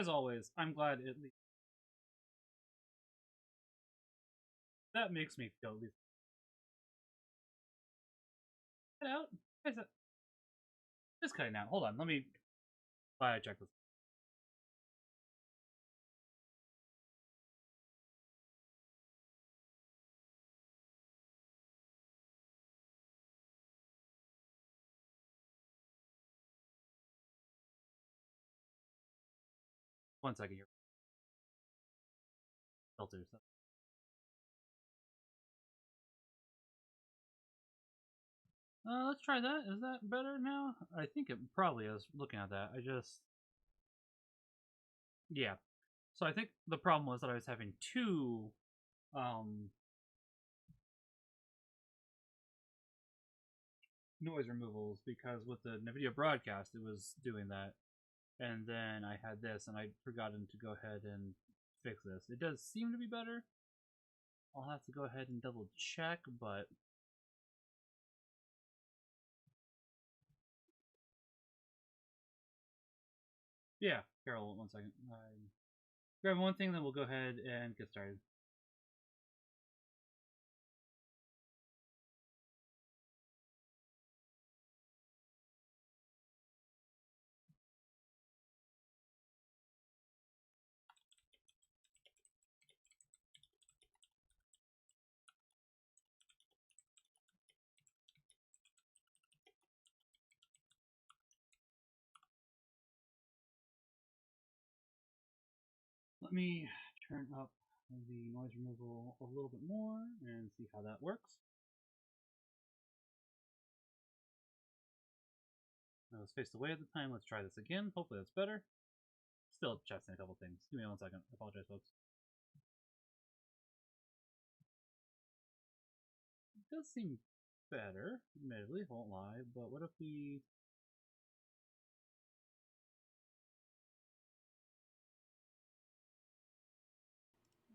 as always, I'm glad at least that makes me feel at least cut out. Is it just cutting out? Hold on, let me check this. One second here. Filters. Let's try that. Is that better now? I think it probably is. Looking at that, I just yeah. So I think the problem was that I was having two um noise removals because with the NVIDIA broadcast it was doing that, and then I had this and I'd forgotten to go ahead and fix this. It does seem to be better. I'll have to go ahead and double check, but yeah, Carol, 1 second. Grab one thing, then we'll go ahead and get started. Let me turn up the noise removal a little bit more and see how that works. I was faced away at the time. Let's try this again. Hopefully that's better. Still testing a couple things. Give me 1 second. I apologize, folks. It does seem better, admittedly, won't lie, but what if we...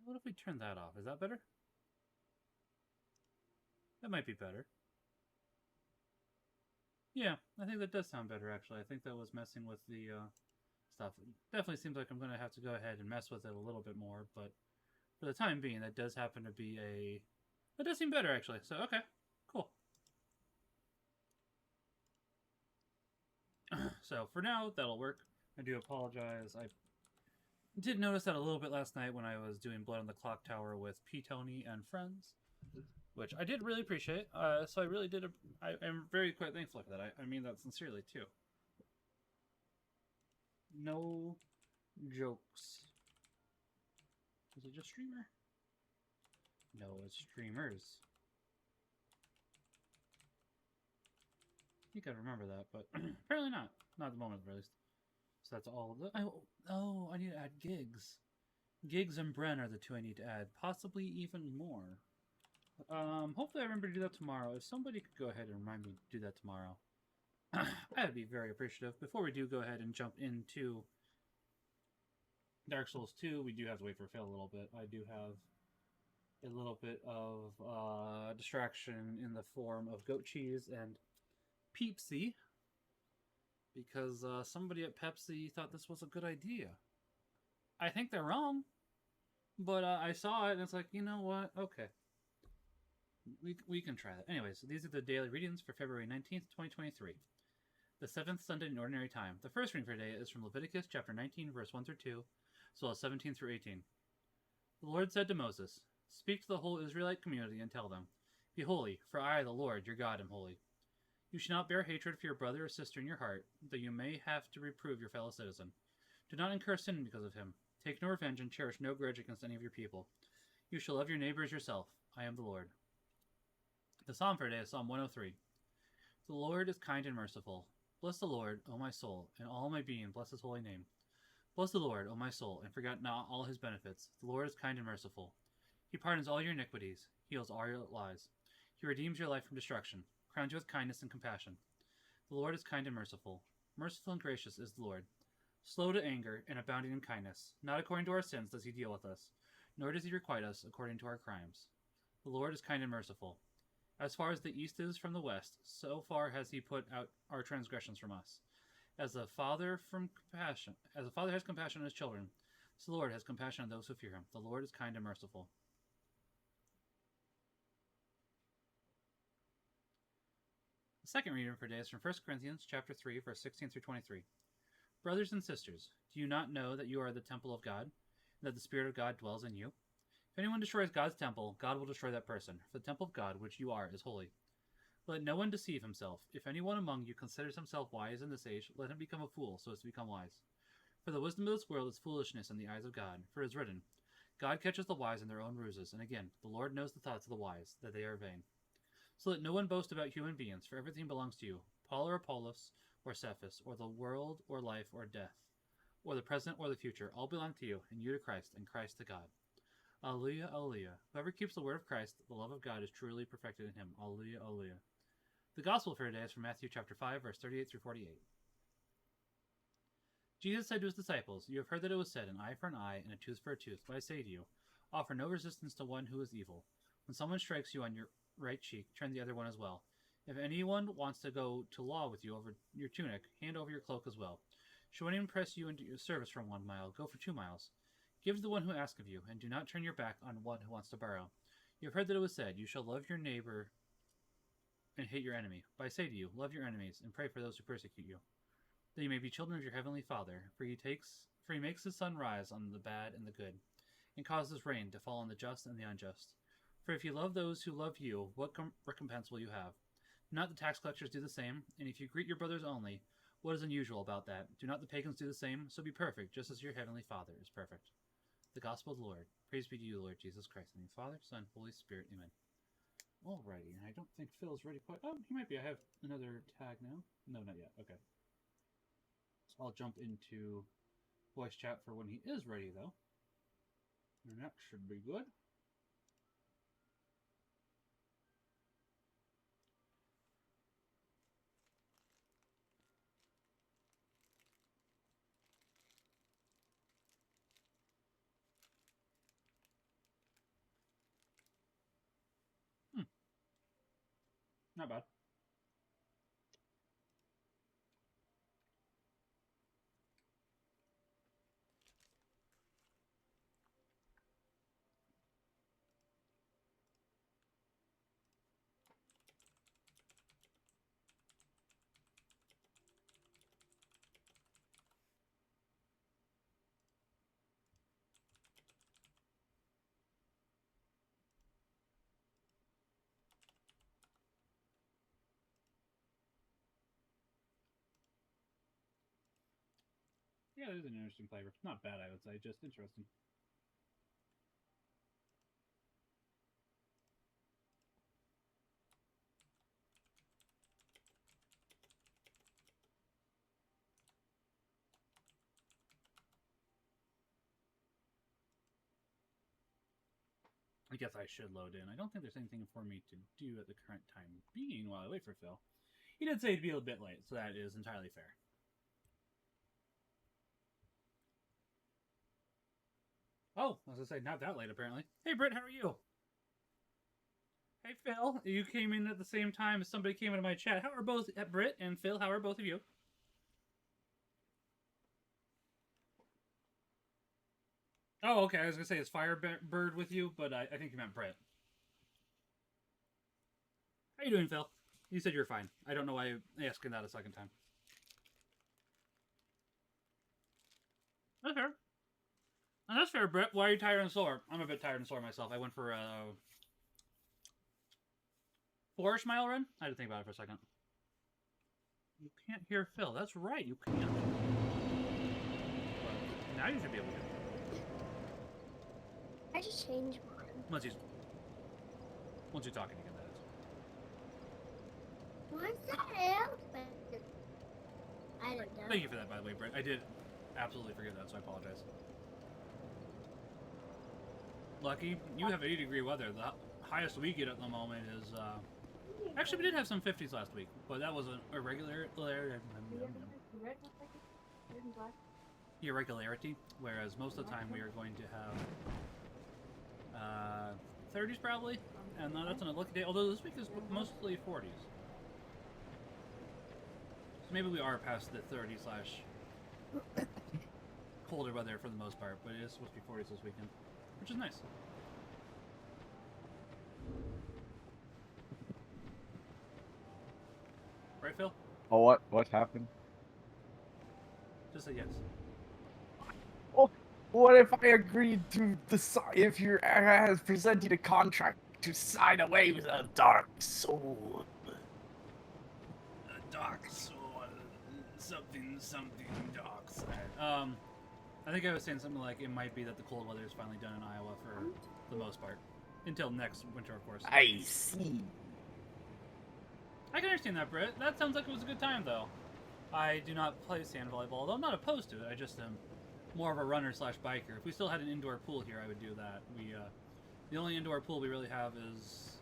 What if we turn that off? Is that better? That might be better. Yeah, I think that does sound better, actually. I think that was messing with the stuff. It definitely seems like I'm going to have to go ahead and mess with it a little bit more, but for the time being, that does happen to be a... That does seem better, actually. So, okay, cool. So, for now, that'll work. I do apologize. I did notice that a little bit last night when I was doing Blood on the Clock Tower with P. Tony and friends, which I did really appreciate. So I really did. I am very quite thankful for that. I mean that sincerely too. No jokes. Is it just streamer? No, it's streamers. I think I remember that, but apparently not. Not at the moment, at least. So that's all of the. Oh, I need to add gigs. Gigs and Bren are the two I need to add. Possibly even more. Hopefully I remember to do that tomorrow. If somebody could go ahead and remind me to do that tomorrow, I'd be very appreciative. Before we do go ahead and jump into Dark Souls 2, we do have to wait for Phil a little bit. I do have a little bit of distraction in the form of goat cheese and Peepsy, because somebody at Pepsi thought this was a good idea. I think they're wrong, but I saw it and it's like, you know what? Okay. We can try that. Anyways, so these are the daily readings for February 19th, 2023. The seventh Sunday in Ordinary Time. The first reading for today is from Leviticus chapter 19, verse 1 through 2, as well as 17 through 18. The Lord said to Moses, "Speak to the whole Israelite community and tell them, Be holy, for I, the Lord, your God, am holy. You should not bear hatred for your brother or sister in your heart, though you may have to reprove your fellow citizen. Do not incur sin because of him. Take no revenge and cherish no grudge against any of your people. You shall love your neighbor as yourself. I am the Lord." The psalm for today is Psalm 103. The Lord is kind and merciful. Bless the Lord, O my soul, and all my being bless his holy name. Bless the Lord, O my soul, and forget not all his benefits. The Lord is kind and merciful. He pardons all your iniquities, heals all your lies. He redeems your life from destruction, crowns you with kindness and compassion. The Lord is kind and merciful. Merciful and gracious is the Lord. Slow to anger and abounding in kindness. Not according to our sins does he deal with us, nor does he requite us according to our crimes. The Lord is kind and merciful. As far as the east is from the west, so far has he put out our transgressions from us. As a father has compassion on his children, so the Lord has compassion on those who fear him. The Lord is kind and merciful. The second reading for today is from 1 Corinthians chapter 3, verse 16 through 23. Brothers and sisters, do you not know that you are the temple of God, and that the Spirit of God dwells in you? If anyone destroys God's temple, God will destroy that person, for the temple of God, which you are, is holy. Let no one deceive himself. If anyone among you considers himself wise in this age, let him become a fool, so as to become wise. For the wisdom of this world is foolishness in the eyes of God. For it is written, God catches the wise in their own ruses, and again, the Lord knows the thoughts of the wise, that they are vain. So let no one boast about human beings, for everything belongs to you. Paul or Apollos, or Cephas, or the world, or life, or death, or the present, or the future, all belong to you, and you to Christ, and Christ to God. Alleluia, alleluia. Whoever keeps the word of Christ, the love of God is truly perfected in him. Alleluia, alleluia. The gospel for today is from Matthew chapter 5, verse 38 through 48. Jesus said to his disciples, You have heard that it was said, an eye for an eye, and a tooth for a tooth. But I say to you, offer no resistance to one who is evil. When someone strikes you on your right cheek, turn the other one as well. If anyone wants to go to law with you over your tunic, hand over your cloak as well. Should anyone press you into your service for 1 mile, go for 2 miles. Give to the one who asks of you, and do not turn your back on one who wants to borrow. You have heard that it was said, You shall love your neighbor and hate your enemy. But I say to you, love your enemies, and pray for those who persecute you, that you may be children of your heavenly Father. For he makes his sun rise on the bad and the good, and causes rain to fall on the just and the unjust. For if you love those who love you, what recompense will you have? Do not the tax collectors do the same? And if you greet your brothers only, what is unusual about that? Do not the pagans do the same? So be perfect, just as your heavenly Father is perfect. The Gospel of the Lord. Praise be to you, Lord Jesus Christ. In the name of the Father, Son, Holy Spirit. Amen. Alrighty, I don't think Phil's ready quite. Oh, he might be. I have another tag now. No, not yet. Okay. So I'll jump into voice chat for when he is ready, though. And that should be good. Not bad. Yeah, it is an interesting flavor. Not bad, I would say, just interesting. I guess I should load in. I don't think there's anything for me to do at the current time being while I wait for Phil. He did say it'd be a bit late, so that is entirely fair. Oh, as I say, not that late apparently. Hey Britt, how are you? Hey Phil, you came in at the same time as somebody came into my chat. How are both Britt and Phil? How are both of you? Oh, okay. I was gonna say is Firebird with you, but I think you meant Britt. How you doing, Phil? You said you're fine. I don't know why you're asking that a second time. That's fair. And that's fair, Britt. Why are you tired and sore? I'm a bit tired and sore myself. I went for a 4-ish mile run. I had to think about it for a second. You can't hear Phil. That's right, you can't. But now you should be able to. I just changed mine. Once you're talking again, that is. What's that elephant? I don't know. Thank you for that, by the way, Britt. I did absolutely forget that, so I apologize. Lucky, you have 80-degree weather. The highest we get at the moment is, actually, we did have some 50s last week, but that was an irregularity, whereas most of the time we are going to have 30s probably, and that's on a lucky day, although this week is mostly 40s. So maybe we are past the 30 slash colder weather for the most part, but it is supposed to be 40s this weekend, which is nice. Right, Phil? Oh, what happened? Just say yes. Oh, what if I agreed to if you're has presented a contract to sign away with a dark soul? A dark soul, something dark side. I think I was saying something like it might be that the cold weather is finally done in Iowa for the most part, until next winter, of course. I see. I can understand that, Britt. That sounds like it was a good time, though. I do not play sand volleyball, although I'm not opposed to it. I just am more of a runner slash biker. If we still had an indoor pool here, I would do that. The only indoor pool we really have is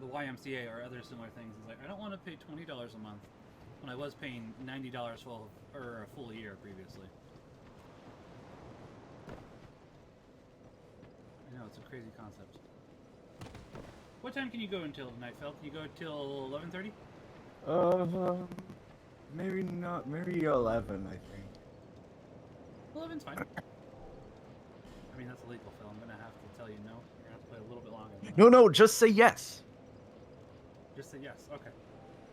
the YMCA or other similar things. It's like I don't want to pay $20 a month when I was paying $90 for a full year previously. I know, it's a crazy concept. What time can you go until tonight, Phil? Can you go till 11:30? Maybe not. Maybe 11, I think. 11's fine. I mean, that's illegal, Phil. I'm gonna have to tell you no. You're gonna have to play a little bit longer than that. No, just say yes. Just say yes. Okay.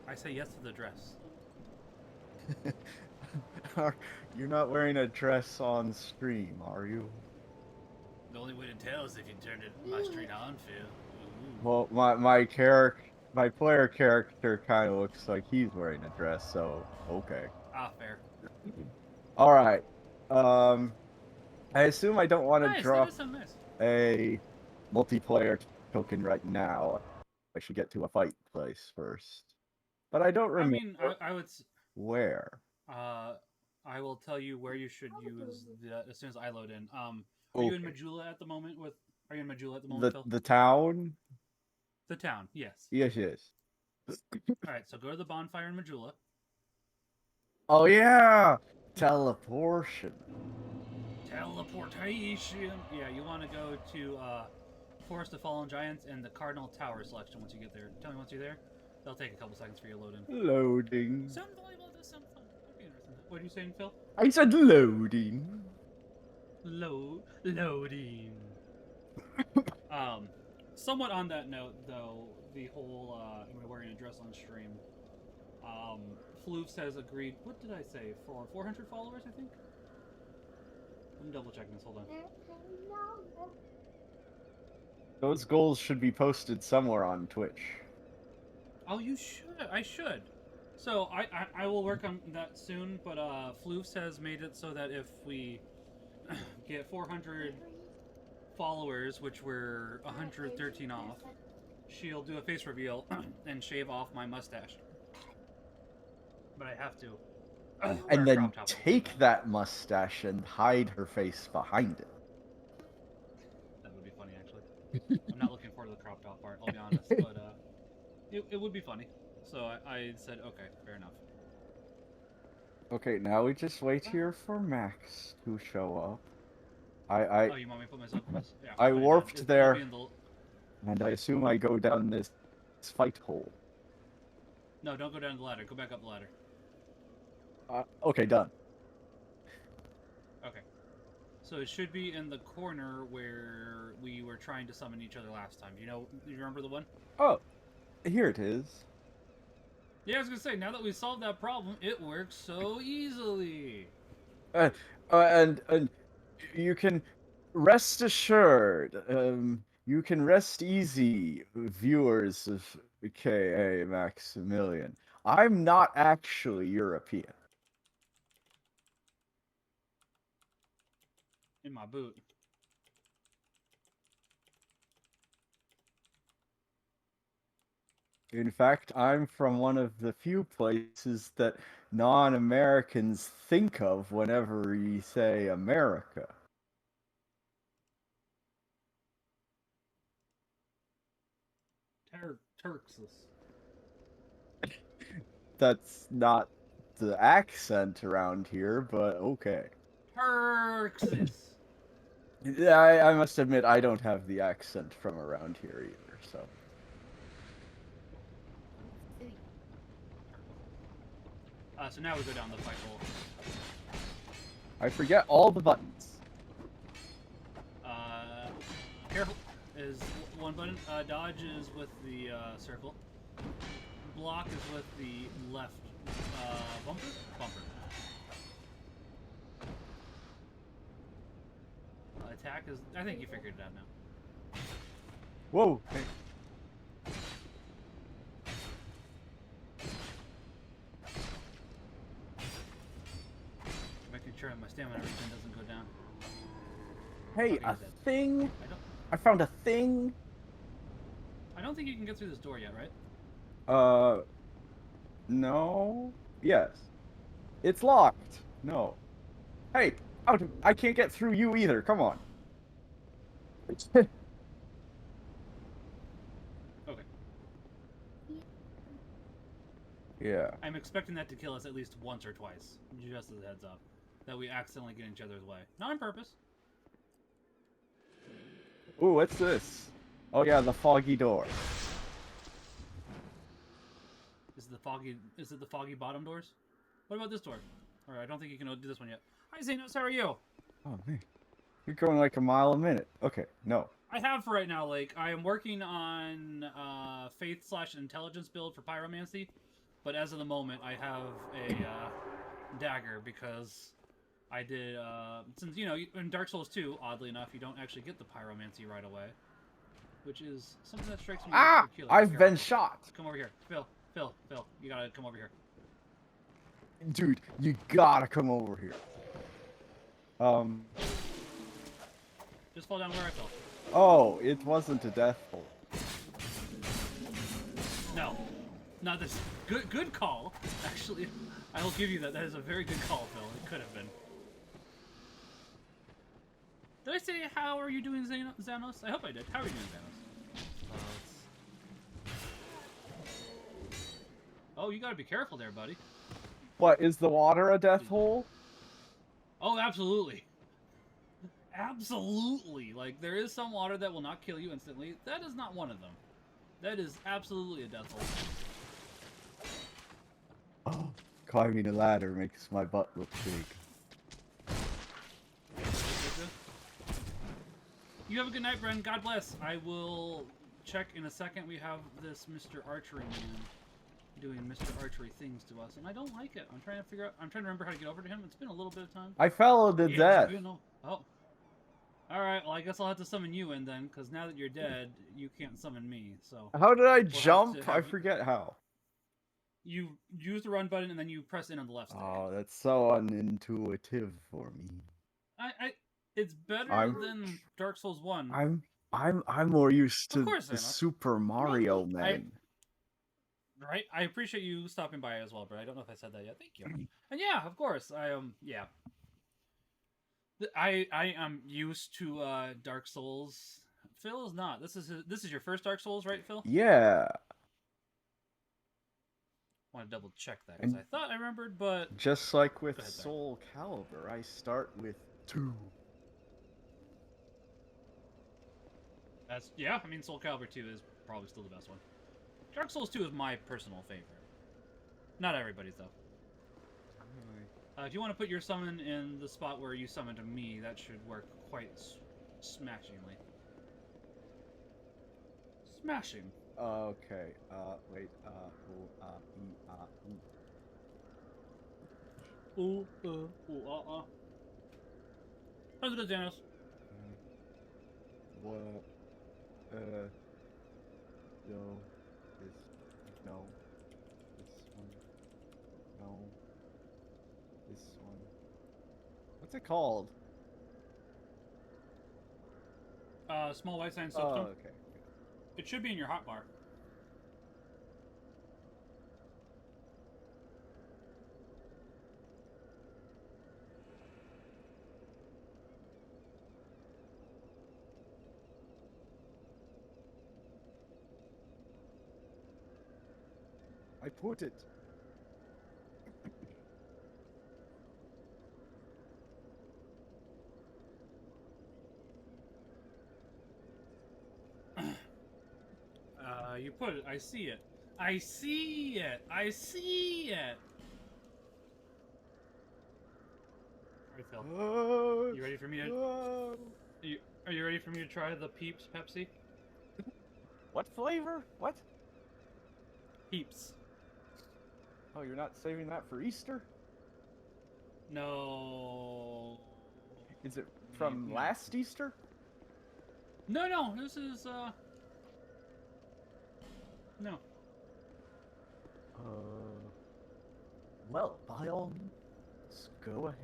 I say yes to the dress. You're not wearing a dress on stream, are you? The only way to tell is if you turn my street on, Phil. Well, my player character kind of looks like he's wearing a dress, so okay. Ah, fair. All right. I assume I don't want to drop Nice. a multiplayer token right now. I should get to a fight place first. But I don't remember. I mean, I would. Where? I will tell you where you should use as soon as I load in. Are you in Majula at the moment? Are you in Majula at the moment, Phil? The town? The town, yes. Yes. Alright, so go to the bonfire in Majula. Oh, yeah! Teleportation. Teleportation! Yeah, you want to go to Forest of Fallen Giants and the Cardinal Tower selection once you get there. Tell me once you're there. That'll take a couple seconds for you to load in. Loading. Sound volleyball does sound fun. That'd be interesting. What are you saying, Phil? I said loading. Loading. Somewhat on that note, though, the whole am I wearing a dress on stream? Floofs has agreed. What did I say? For 400 followers, I think. I'm double checking this. Hold on. Those goals should be posted somewhere on Twitch. Oh, you should. I should. So I will work on that soon. But Floofs has made it so that if we get 400 followers, which we're 113 off, she'll do a face reveal and shave off my mustache. But I have to. And then take that mustache and hide her face behind it. That would be funny, actually. I'm not looking forward to the crop top part, I'll be honest, but it would be funny. So I said, okay, fair enough. Okay, now we just wait here for Max to show up. Oh, you want me to put myself in this? Yeah, I warped there, the... and I assume I go down this fight hole. No, don't go down the ladder. Go back up the ladder. Okay, done. Okay. So it should be in the corner where we were trying to summon each other last time. Do you remember the one? Oh, here it is. Yeah, I was gonna say, now that we solved that problem, it works so easily. And you can rest assured, you can rest easy, viewers of KAMaximilian. I'm not actually European. In my boot. In fact, I'm from one of the few places that non-Americans think of whenever you say America. Turksis. That's not the accent around here, but okay. Turksis. I must admit, I don't have the accent from around here either, so. So now we go down the pipe hole. I forget all the buttons. Careful is one button. Dodge is with the circle. Block is with the left bumper. Attack is. I think you figured it out now. Whoa! Hey. Making sure my stamina regen doesn't go down. Hey, Okay, a thing? I found a thing. I don't think you can get through this door yet, right? No. Yes. It's locked. No. Hey, I can't get through you either. Come on. Okay. Yeah. I'm expecting that to kill us at least once or twice, just as a heads up. That we accidentally get in each other's way. Not on purpose. Ooh, what's this? Oh yeah, the foggy door. Is it the foggy bottom doors? What about this door? Alright, I don't think you can do this one yet. Hi Xenos, how are you? Oh man. You're going like a mile a minute. Okay, no. I have for right now, like, I am working on faith/intelligence build for pyromancy, but as of the moment, I have a dagger because I did, since, you know, in Dark Souls 2, oddly enough, you don't actually get the pyromancy right away, which is something that strikes me as peculiar. I've been shot! Come over here. Phil, you gotta come over here. Dude, you gotta come over here. Just fall down where I fell. Oh, it wasn't a death hole. No. Not this. Good call. Actually, I will give you that. That is a very good call, Phil. It could have been. Did I say, how are you doing, Xanos? I hope I did. How are you doing, Xanos? Oh, you gotta be careful there, buddy. What, is the water a death hole? Oh, absolutely. Absolutely. Like, there is some water that will not kill you instantly. That is not one of them. That is absolutely a death hole. Oh, climbing a ladder makes my butt look big. You have a good night, Bren. God bless. I will check in a second. We have this Mr. Archery man doing Mr. Archery things to us, and I don't like it. I'm trying to remember how to get over to him. It's been a little bit of time. I fell to death. Oh. Alright, well, I guess I'll have to summon you in then, because now that you're dead, you can't summon me, so... How did I jump? I forget how. You use the run button, and then you press in on the left stick. Oh, that's so unintuitive for me. It's better than Dark Souls 1. I'm more used to the Super Mario Man. Right? I appreciate you stopping by as well, but I don't know if I said that yet. Thank you. And yeah, of course, yeah. I am used to Dark Souls. Phil is not. This is your first Dark Souls, right, Phil? Yeah. I want to double check that because I thought I remembered, but just like with Soul Calibur, I start with 2. Yeah. I mean, Soul Calibur 2 is probably still the best one. Dark Souls 2 is my personal favorite. Not everybody's though. If you want to put your summon in the spot where you summoned me, that should work quite smashingly. Smashing. Okay. Wait. How's it go, Xanos? What? No. No. This one. No. This one. What's it called? Small white sign soapstone. Oh, okay. It should be in your hotbar. I put it. You put it. I see it. I see it. I see it. Alright, Phil. You You ready for me to... Are you ready for me to try the Peeps Pepsi? What flavor? What? Peeps. Oh, you're not saving that for Easter? No... Is it from No. last Easter? No, this is, No. Well, by all means, go ahead.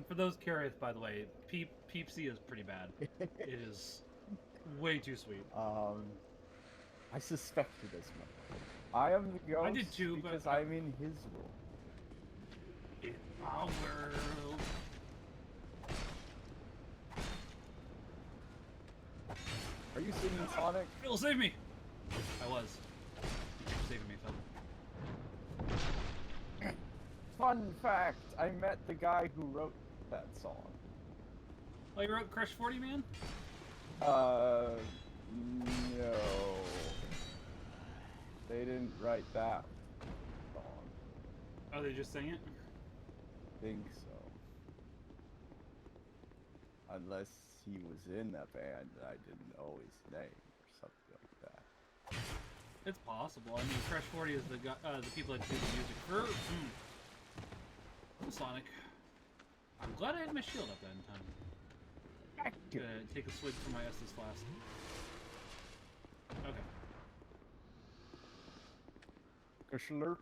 For those curious, by the way, Peepsy is pretty bad. It is way too sweet. I suspected as much. I am the ghost I did too, because but I'm in his world. in our world. Are you singing Sonic? Phil, save me! I was. You keep saving me, Phil. Fun fact, I met the guy who wrote that song. Oh, you wrote Crush 40 Man? No. They didn't write that song. Oh, they just sang it? Think so. Unless he was in that band and I didn't know his name or something like that. It's possible. I mean, Crush 40 is the people that do the music for Sonic. I'm glad I had my shield up that in time. I'm gonna take a swig from my Estus flask. Okay. A slurp.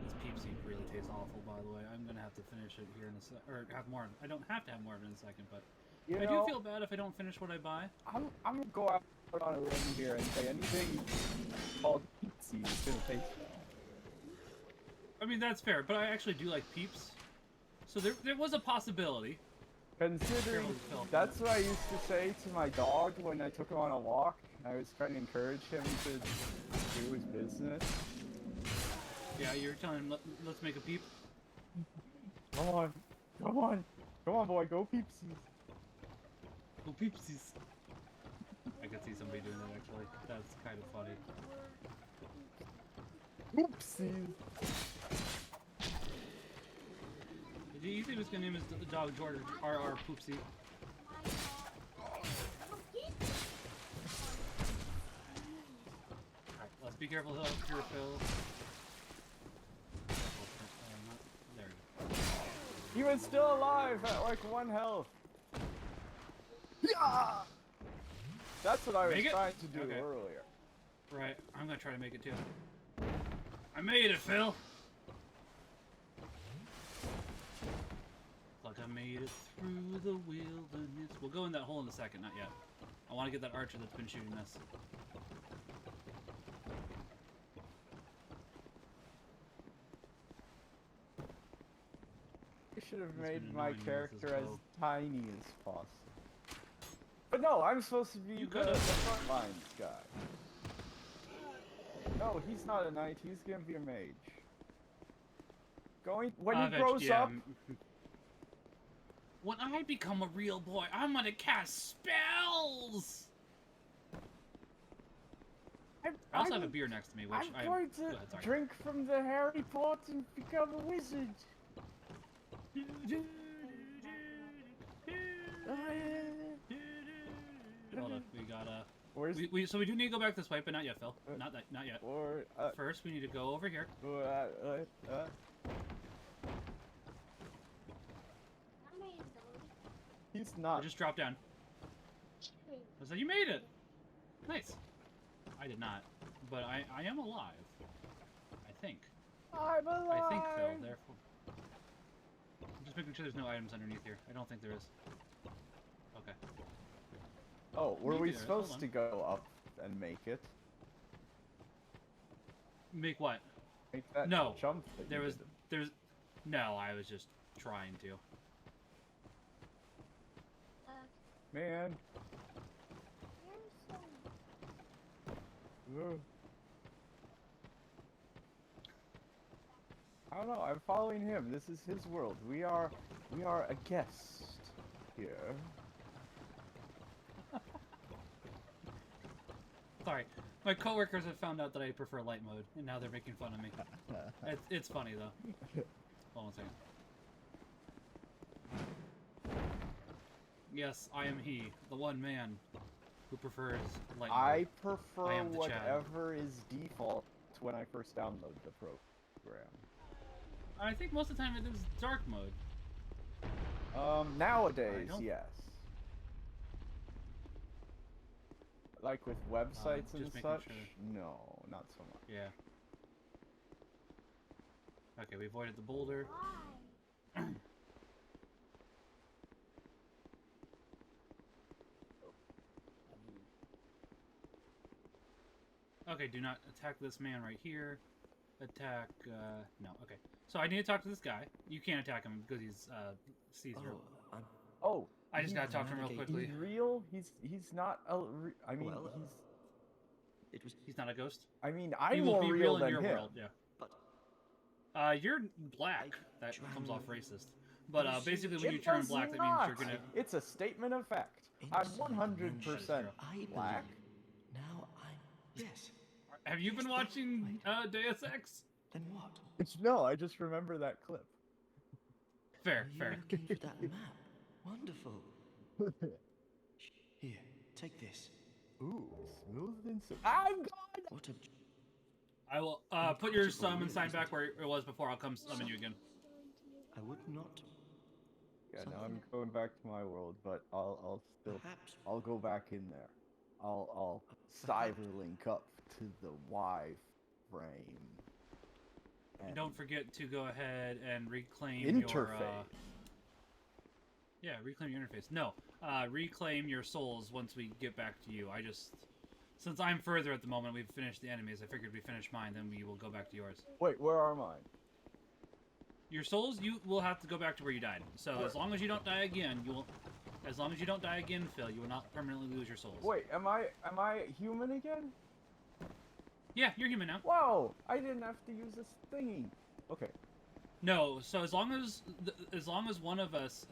This Peepsy really tastes awful, by the way. I'm gonna have to finish it here in a sec, or have more. I don't have to have more of it in a second, but You I know, do feel bad if I don't finish what I buy. I'm gonna go out on a limb here and say anything called pizza is gonna taste bad. I mean, that's fair, but I actually do like Peeps. So there was a possibility. Considering that's what I used to say to my dog when I took him on a walk. I was trying to encourage him to do his business. Yeah, you're telling him, let's make a Peep. Come on, come on, come on, boy, go Peepsies. Go Peepsies. I could see somebody doing that actually. That's kind of funny. Oopsies. Do you think his name is the dog George R.R. Poopsie? Alright, let's be careful here, Phil. There we go. He was still alive at like 1 health. Yeah! That's what I was Make it? trying to do Okay. earlier. Right, I'm gonna try to make it too. I made it, Phil! Like I made it through the wilderness. We'll go in that hole in a second, not yet. I want to get that archer that's been shooting us. I should have It's made been my annoying with character this as bow. tiny as possible. But no, I'm supposed to be You the could've. front lines guy. No, he's not a knight, he's gonna be a mage. When he grows up, When I become a real boy, I'm gonna cast spells! I also have a beer next to me, which I'm going to Go ahead, sorry. drink from the Harry Pot and become a wizard. Hold on, we gotta... Where's So we do need to go back this way, but not yet, Phil. Not yet. or First, we need to go over here. He's Or not. just drop down. I said, you made it! Nice. I did not, but I am alive. I think. I'm alive. I think, Phil, therefore... I'm just making sure there's no items underneath here. I don't think there is. Okay. Oh, were we Maybe there is. supposed Hold to go up and make it? Make what? Make that No, jump that you did. there's... No, I was just trying to. Man, I don't know. I'm following him. This is his world. We are a guest here. Sorry, my coworkers have found out that I prefer light mode, and now they're making fun of me. It's funny though. Hold on a second. Yes, I am he, the one man who prefers light mode. I prefer I am the Chad. whatever is default when I first download the program. I think most of the time it is dark mode. Nowadays, I don't- yes. Like with websites and just making such, sure. no, not so much. Yeah. Okay, we avoided the boulder. Okay, do not attack this man right here. Attack, no, okay. So I need to talk to this guy. You can't attack him because he's, Caesar. Oh, I'm... Oh, I just he- gotta talk to him real quickly. He's real. He's not a. I mean, Well, he's. It was... He's not a ghost? I mean, He I'm will more be real real in than your him. world, yeah. But... You're black. That comes off racist. But, But basically when you It turn does black, that not. means you're gonna... It's a statement of fact. I'm Inside 100% dimension, I black. believe. Now I'm... Yes. Have you been watching, Deus Ex? Then what? No, I just remember that clip. Fair, Are fair. you looking for that map? Wonderful. Here, take this. Ooh, smooth and so. I'm gone. What a... I will, put your summon sign back where it was before. I'll come summon you again. I would not... Yeah, now I'm going back to my world, but I'll still Perhaps... I'll go back in there. I'll cyberlink up to the Y frame. And don't forget to go ahead and reclaim Interface. your, yeah, reclaim your interface. No, reclaim your souls once we get back to you. Since I'm further at the moment, we've finished the enemies. I figured we finished mine, then we will go back to yours. Wait, where are mine? Your souls, you will have to go back to where you died. So Where? as long as you don't die again, you will. As long as you don't die again, Phil, you will not permanently lose your souls. Wait, am I human again? Yeah, you're human now. Whoa! I didn't have to use this thingy. Okay. No, so as long as one of us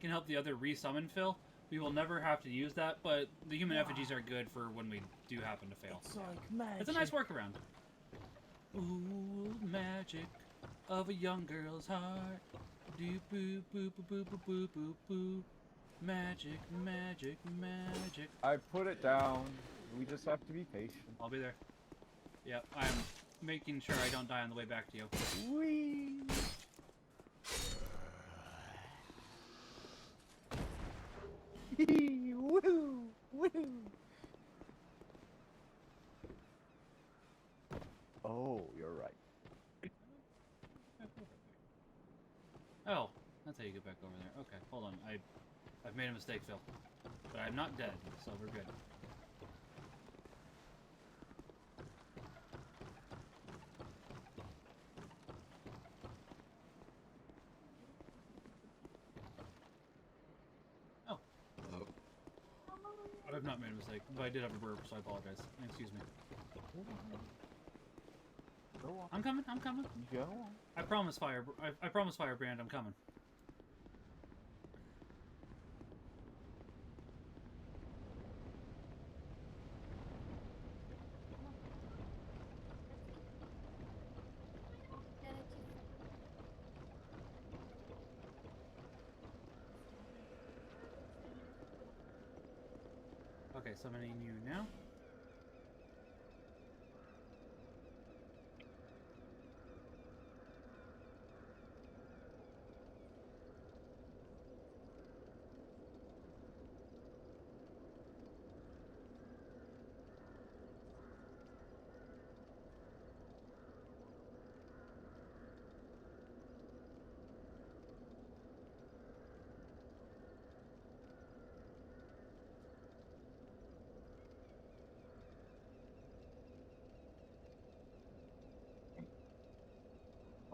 can help the other resummon Phil, we will never have to use that. But the human effigies are good for when we do happen to fail. It's like magic. It's a nice workaround. Ooh, magic of a young girl's heart. Doo boo boo boo boo boo boo boo boo. Magic, magic, magic. I put it down. We just have to be patient. I'll be there. Yep, I'm making sure I don't die on the way back to you. Whee! Woo! Woo! Oh, you're right. Oh, that's how you get back over there. Okay, hold on. I've made a mistake, Phil. But I'm not dead, so we're good. Oh. Oh. I've not made a mistake, but I did have a burp, so I apologize. Excuse me. Go on. I'm coming, I'm coming. Go on. I promise, I promise, Firebrand, I'm coming. Okay, summoning you now.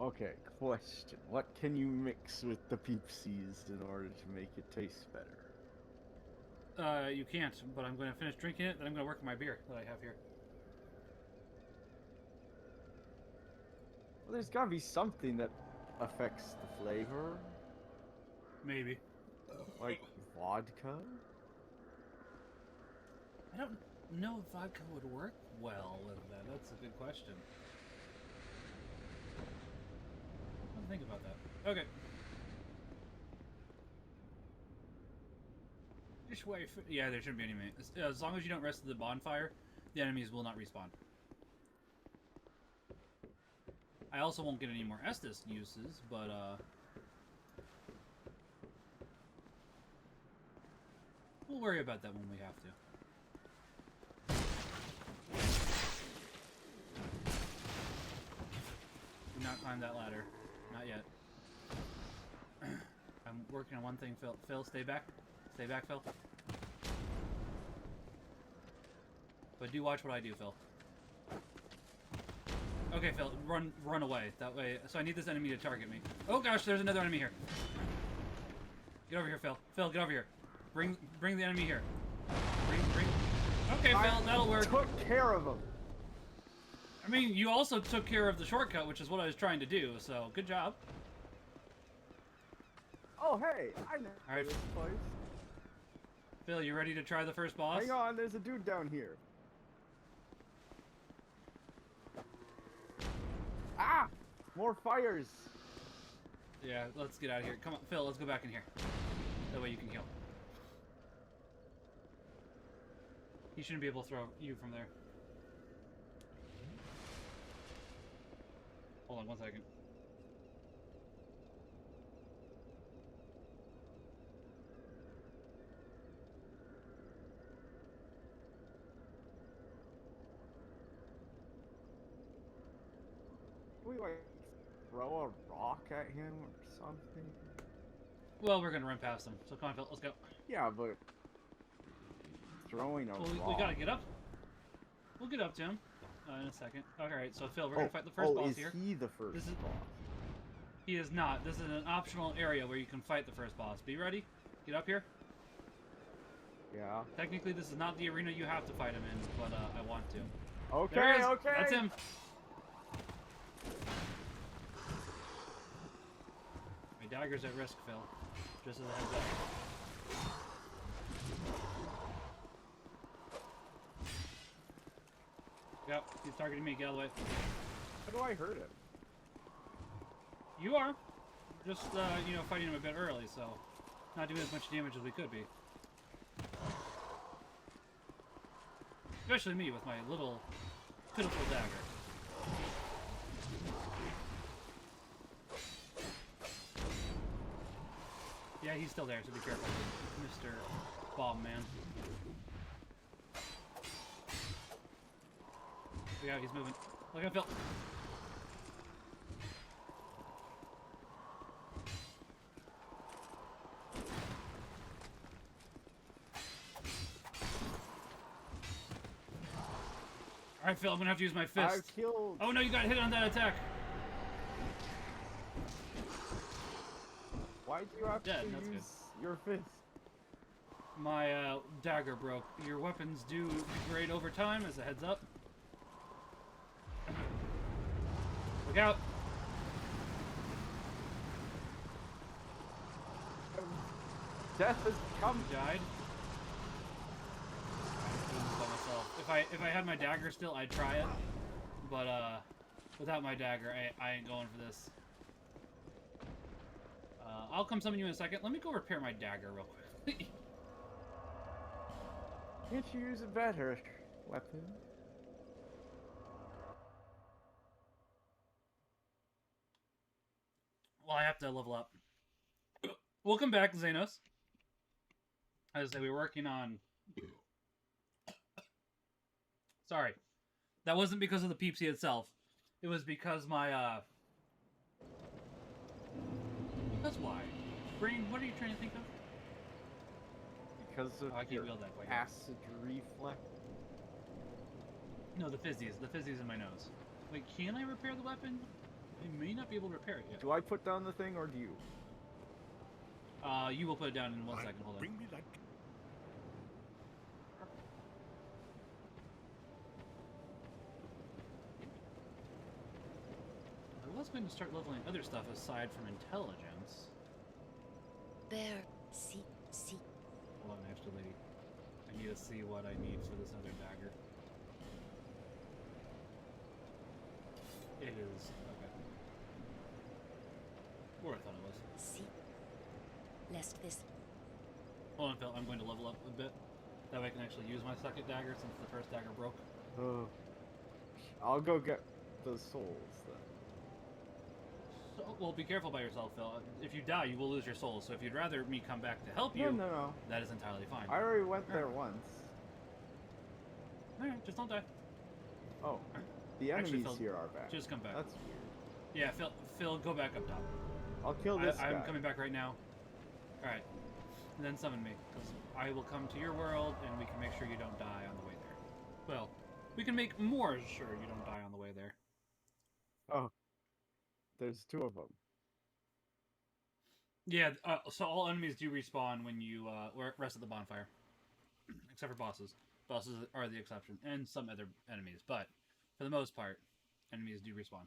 Okay, question. What can you mix with the peepsies in order to make it taste better? You can't, but I'm going to finish drinking it, then I'm going to work on my beer that I have here. Well, there's gotta be something that affects the flavor, Maybe. like vodka. I don't know if vodka would work well with that. That's a good question. I'll think about that. Okay. Just wait for... Yeah, there shouldn't be any... As long as you don't rest at the bonfire, the enemies will not respawn. I also won't get any more Estus uses, but, we'll worry about that when we have to. Do not climb that ladder. Not yet. I'm working on one thing, Phil. Phil, stay back. Stay back, Phil. But do watch what I do, Phil. Okay, Phil, run away. That way, so I need this enemy to target me. Oh gosh, there's another enemy here. Get over here, Phil. Phil, get over here. Bring the enemy here. Bring. Okay, Phil, that'll work. Took care of him. I mean, you also took care of the shortcut, which is what I was trying to do, so good job. Oh, hey, I know All right. this place. Phil, you ready to try the first boss? Hang on, there's a dude down here. Ah! More fires! Yeah, let's get out of here. Come on, Phil, let's go back in here. That way you can heal. He shouldn't be able to throw you from there. Hold on 1 second. Can we, like, throw a rock at him or something? Well, we're gonna run past him. So come on, Phil, let's go. Yeah, but... throwing a Well, rock... we gotta get up. We'll get up to him in a second. Alright, so Phil, we're gonna fight the first boss here. Oh, is he the first This is- boss? He is not. This is an optional area where you can fight the first boss. Be ready? Get up here. Yeah. Technically, this is not the arena you have to fight him in, but I want to. Okay, There he is. okay! That's him. My dagger's at risk, Phil. Just as a heads up. Yep, he's targeting me. Get out of the way. How do I hurt him? You are. Just, you know, fighting him a bit early, so not doing as much damage as we could be. Especially me with my little pitiful dagger. Yeah, he's still there, so be careful, Mr. Bomb Man. Look out, he's moving. Look out, Phil. Alright, Phil, I'm gonna have to use my fist. I killed... Oh no, you got hit on that attack. Why do you have Dead, to that's good. use your fist? My dagger broke. Your weapons do degrade over time, as a heads up. Look out! Death has come. He died. I'm doing this by myself. If I had my dagger still, I'd try it. But without my dagger, I ain't going for this. I'll come summon you in a second. Let me go repair my dagger real quick. Can't you use a better weapon? Well, I have to level up. Welcome back, Xenos. As I say, we were working on... Sorry. That wasn't because of the Peepsy itself. It was because my, Because why? Brain, what are you trying to think of? Because of Oh, I can't your wield that quite. acid reflex. No, the fizzies. The fizzies in my nose. Wait, can I repair the weapon? I may not be able to repair it yet. Do I put down the thing or do you? You will put it down in 1 second. Hold on. Bring me that. was going to start leveling other stuff aside from intelligence. There. See. Hold on, extra lady. I need to see what I need for this other dagger. It is okay. Where I thought it was. See. Lest this. Hold on, Phil. I'm going to level up a bit. That way I can actually use my second dagger since the first dagger broke. I'll go get the souls then. So, well, be careful by yourself, Phil. If you die, you will lose your soul. So if you'd rather me come back to help you, No. that is entirely fine. I already went there once. Alright, just don't die. Oh, the Actually, enemies Phil, here are back. Just come back. That's weird. Yeah, Phil, go back up top. I'll kill this guy. I'm coming back right now. Alright. And then summon me, because I will come to your world, and we can make sure you don't die on the way there. Well, we can make more sure you don't die on the way there. Oh, there's two of them. Yeah, so all enemies do respawn when you rest at the bonfire. Except for bosses. Bosses are the exception, and some other enemies, but for the most part, enemies do respawn.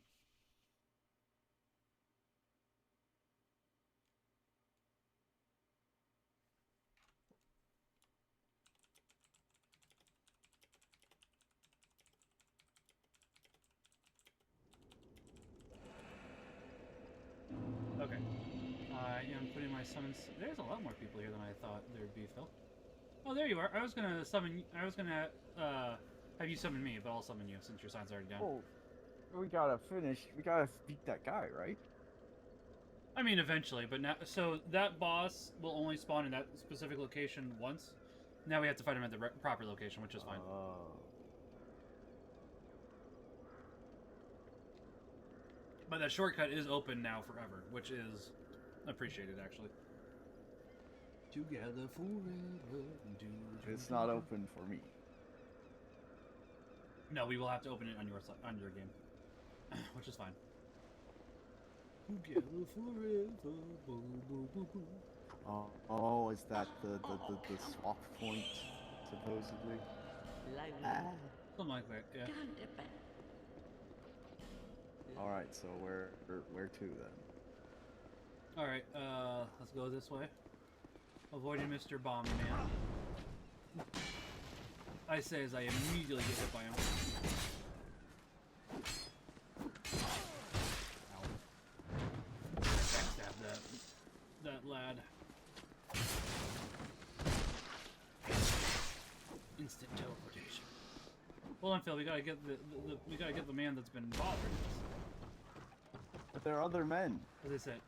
Okay. I am putting my summons. There's a lot more people here than I thought there'd be, Phil. Oh, there you are. I was gonna summon. I was gonna have you summon me, but I'll summon you since your sign's already down. Oh, we gotta finish. We gotta beat that guy, right? I mean, eventually, but now. So that boss will only spawn in that specific location once. Now we have to fight him at the proper location, which is fine. But that shortcut is open now forever, which is appreciated, actually. Together forever. It's not open for me. No, we will have to open it on your game, which is fine. Together forever. Boo, boo, boo, boo. Oh, is that the swap point, supposedly? Something like that, yeah. Alright, so where to then? Alright, let's go this way. Avoiding Mr. Bomb Man. I say as I immediately get hit by him. Ow. Backstab that lad. Instant teleportation. Hold on, Phil. We gotta get the man that's been bothering us. But there are other men. As I said.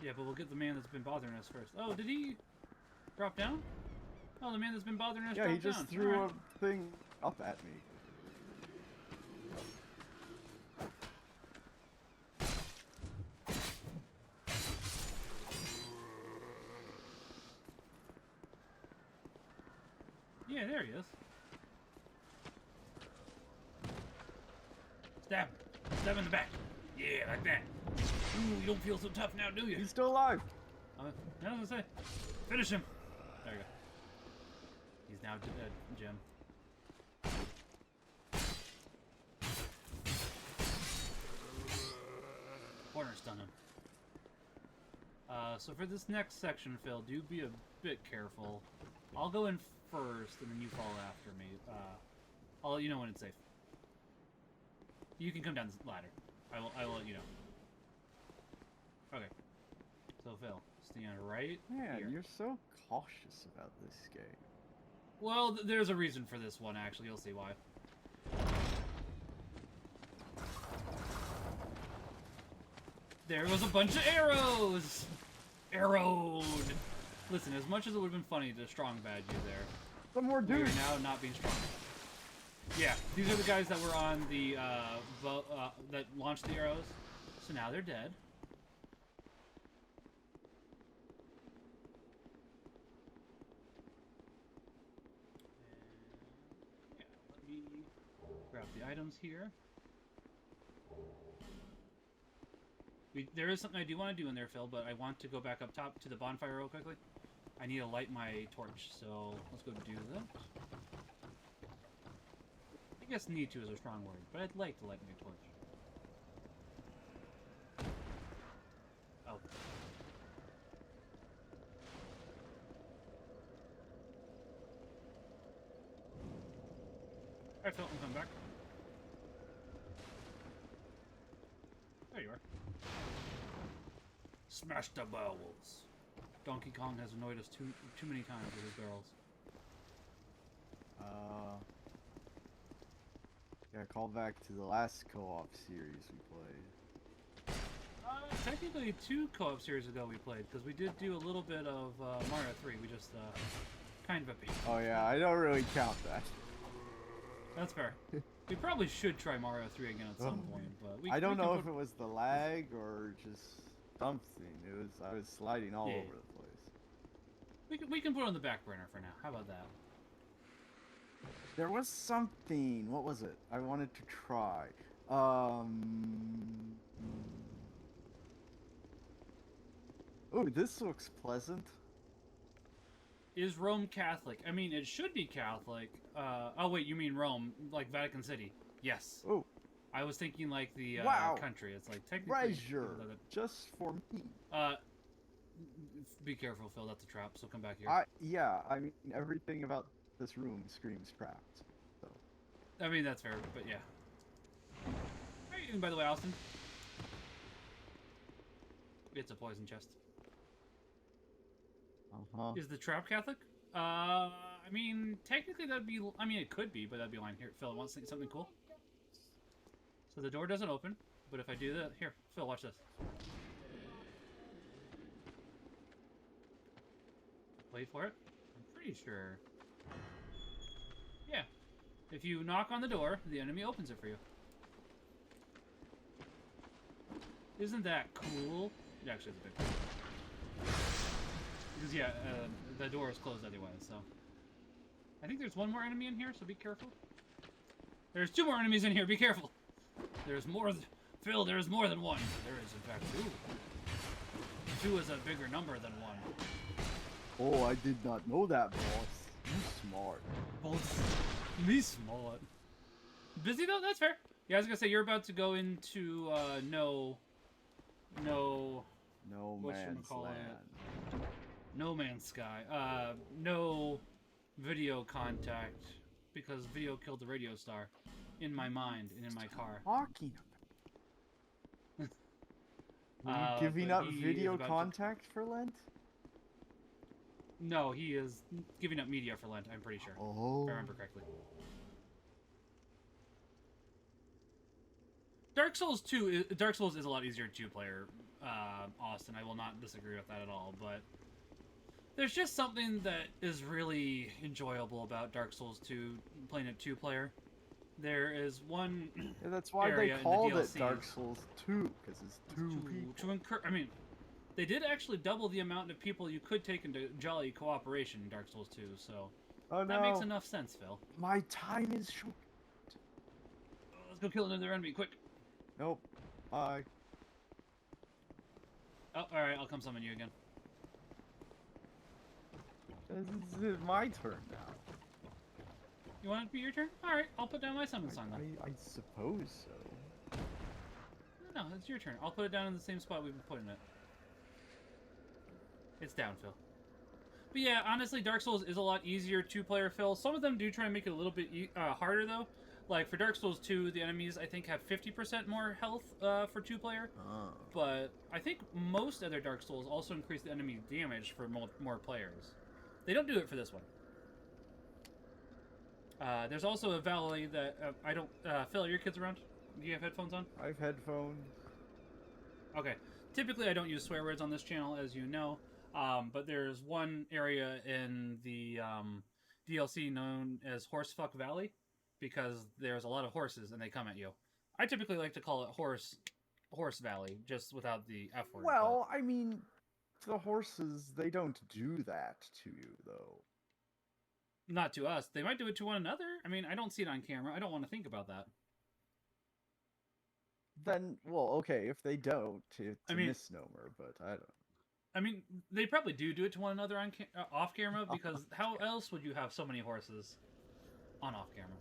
Yeah, but we'll get the man that's been bothering us first. Oh, did he drop down? Oh, the man that's been bothering us Yeah, dropped he just down. threw Alright. a thing up at me. Yeah, there he is. Stab him. Stab him in the back. Yeah, like that. Ooh, you don't feel so tough now, do you? He's still alive. I was gonna say, finish him. There you go. He's now dead, Jim. Corner stun him. So for this next section, Phil, do be a bit careful. I'll go in first, and then you follow after me. I'll let you know when it's safe. You can come down this ladder. I will let you know. Okay. So Phil, stand right Man, here. you're so cautious about this game. Well, there's a reason for this one, actually. You'll see why. There was a bunch of arrows! Arrowed! Listen, as much as it would have been funny to strong bad you there, Some more we are dudes. now not being strong. Yeah, these are the guys that were on the, that launched the arrows. So now they're dead. Yeah, let me grab the items here. There is something I do want to do in there, Phil, but I want to go back up top to the bonfire real quickly. I need to light my torch, so let's go do that. I guess need to is a strong word, but I'd like to light my torch. Alright, Phil, I'm coming back. There you are. Smash the barrels. Donkey Kong has annoyed us too many times with his barrels. Yeah, call back to the last co-op series we played. Technically 2 co-op series ago we played, because we did do a little bit of Mario 3. We just, kind of a beat. Oh yeah, I don't really count that. That's fair. We probably should try Mario 3 again at some point, but I don't know if it was the lag or just something. I was sliding all over the place. We can put it on the back burner for now. How about that? There was something. What was it? I wanted to try. Oh, this looks pleasant. Is Rome Catholic? I mean, it should be Catholic. Oh wait, you mean Rome, like Vatican City? Yes. Oh. I was thinking like the country. It's like technically treasure just for me. Be careful, Phil. That's a trap. So come back here. Yeah. I mean, everything about this room screams trapped. So. I mean, that's fair, but yeah. How are you doing, by the way, Austin? It's a poison chest. Is the trap Catholic? I mean, technically that'd be... I mean, it could be, but that'd be lying. Here, Phil, want something cool? So the door doesn't open, but if I do that... Here, Phil, watch this. Wait for it. I'm pretty sure... Yeah. If you knock on the door, the enemy opens it for you. Isn't that cool? It actually is a bit cool. Because, yeah, the door is closed anyway, so... I think there's one more enemy in here, so be careful. There's 2 more enemies in here, be careful! There's more Phil, there's more than one. There is, in fact, 2. 2 is a bigger number than 1. Oh, I did not know that, boss. You smart. Boss. Me smart. Busy, though? That's fair. Yeah, I was gonna say, you're about to go into, No Man's Land. No Man's Sky. No video contact, because video killed the radio star in my mind and in my car. Talking about. Giving up video contact for Lent? No, he is giving up media for Lent, I'm pretty sure. Oh. If I remember correctly. Dark Souls is a lot easier 2-player, Austin. I will not disagree with that at all, but there's just something that is really enjoyable about Dark Souls 2, playing it 2-player. There is one yeah, that's why they called it Dark Souls 2, because it's 2 people. I mean, they did actually double the amount of people you could take into jolly cooperation in Dark Souls 2, so that makes enough sense, Phil. My time is short. Let's go kill another enemy, quick. Nope. Bye. Oh, alright, I'll come summon you again. This is my turn now. You want it to be your turn? Alright, I'll put down my summon song then. I suppose so. No, it's your turn. I'll put it down in the same spot we've been putting it. It's down, Phil. But yeah, honestly, Dark Souls is a lot easier 2-player, Phil. Some of them do try and make it a little bit harder, though. Like, for Dark Souls 2, the enemies, I think, have 50% more health for 2-player. But I think most other Dark Souls also increase the enemy damage for more players. They don't do it for this one. There's also a valley that I don't... Phil, are your kids around? Do you have headphones on? I have headphones. Okay. Typically, I don't use swear words on this channel, as you know. But there's one area in the DLC known as Horsefuck Valley, because there's a lot of horses and they come at you. I typically like to call it Horse Valley, just without the F word. Well, I mean, the horses, they don't do that to you, though. Not to us. They might do it to one another. I mean, I don't see it on camera. I don't want to think about that. Then, well, okay, if they don't, it's a misnomer, but I don't. I mean, they probably do it to one another on off camera, because how else would you have so many horses on off camera?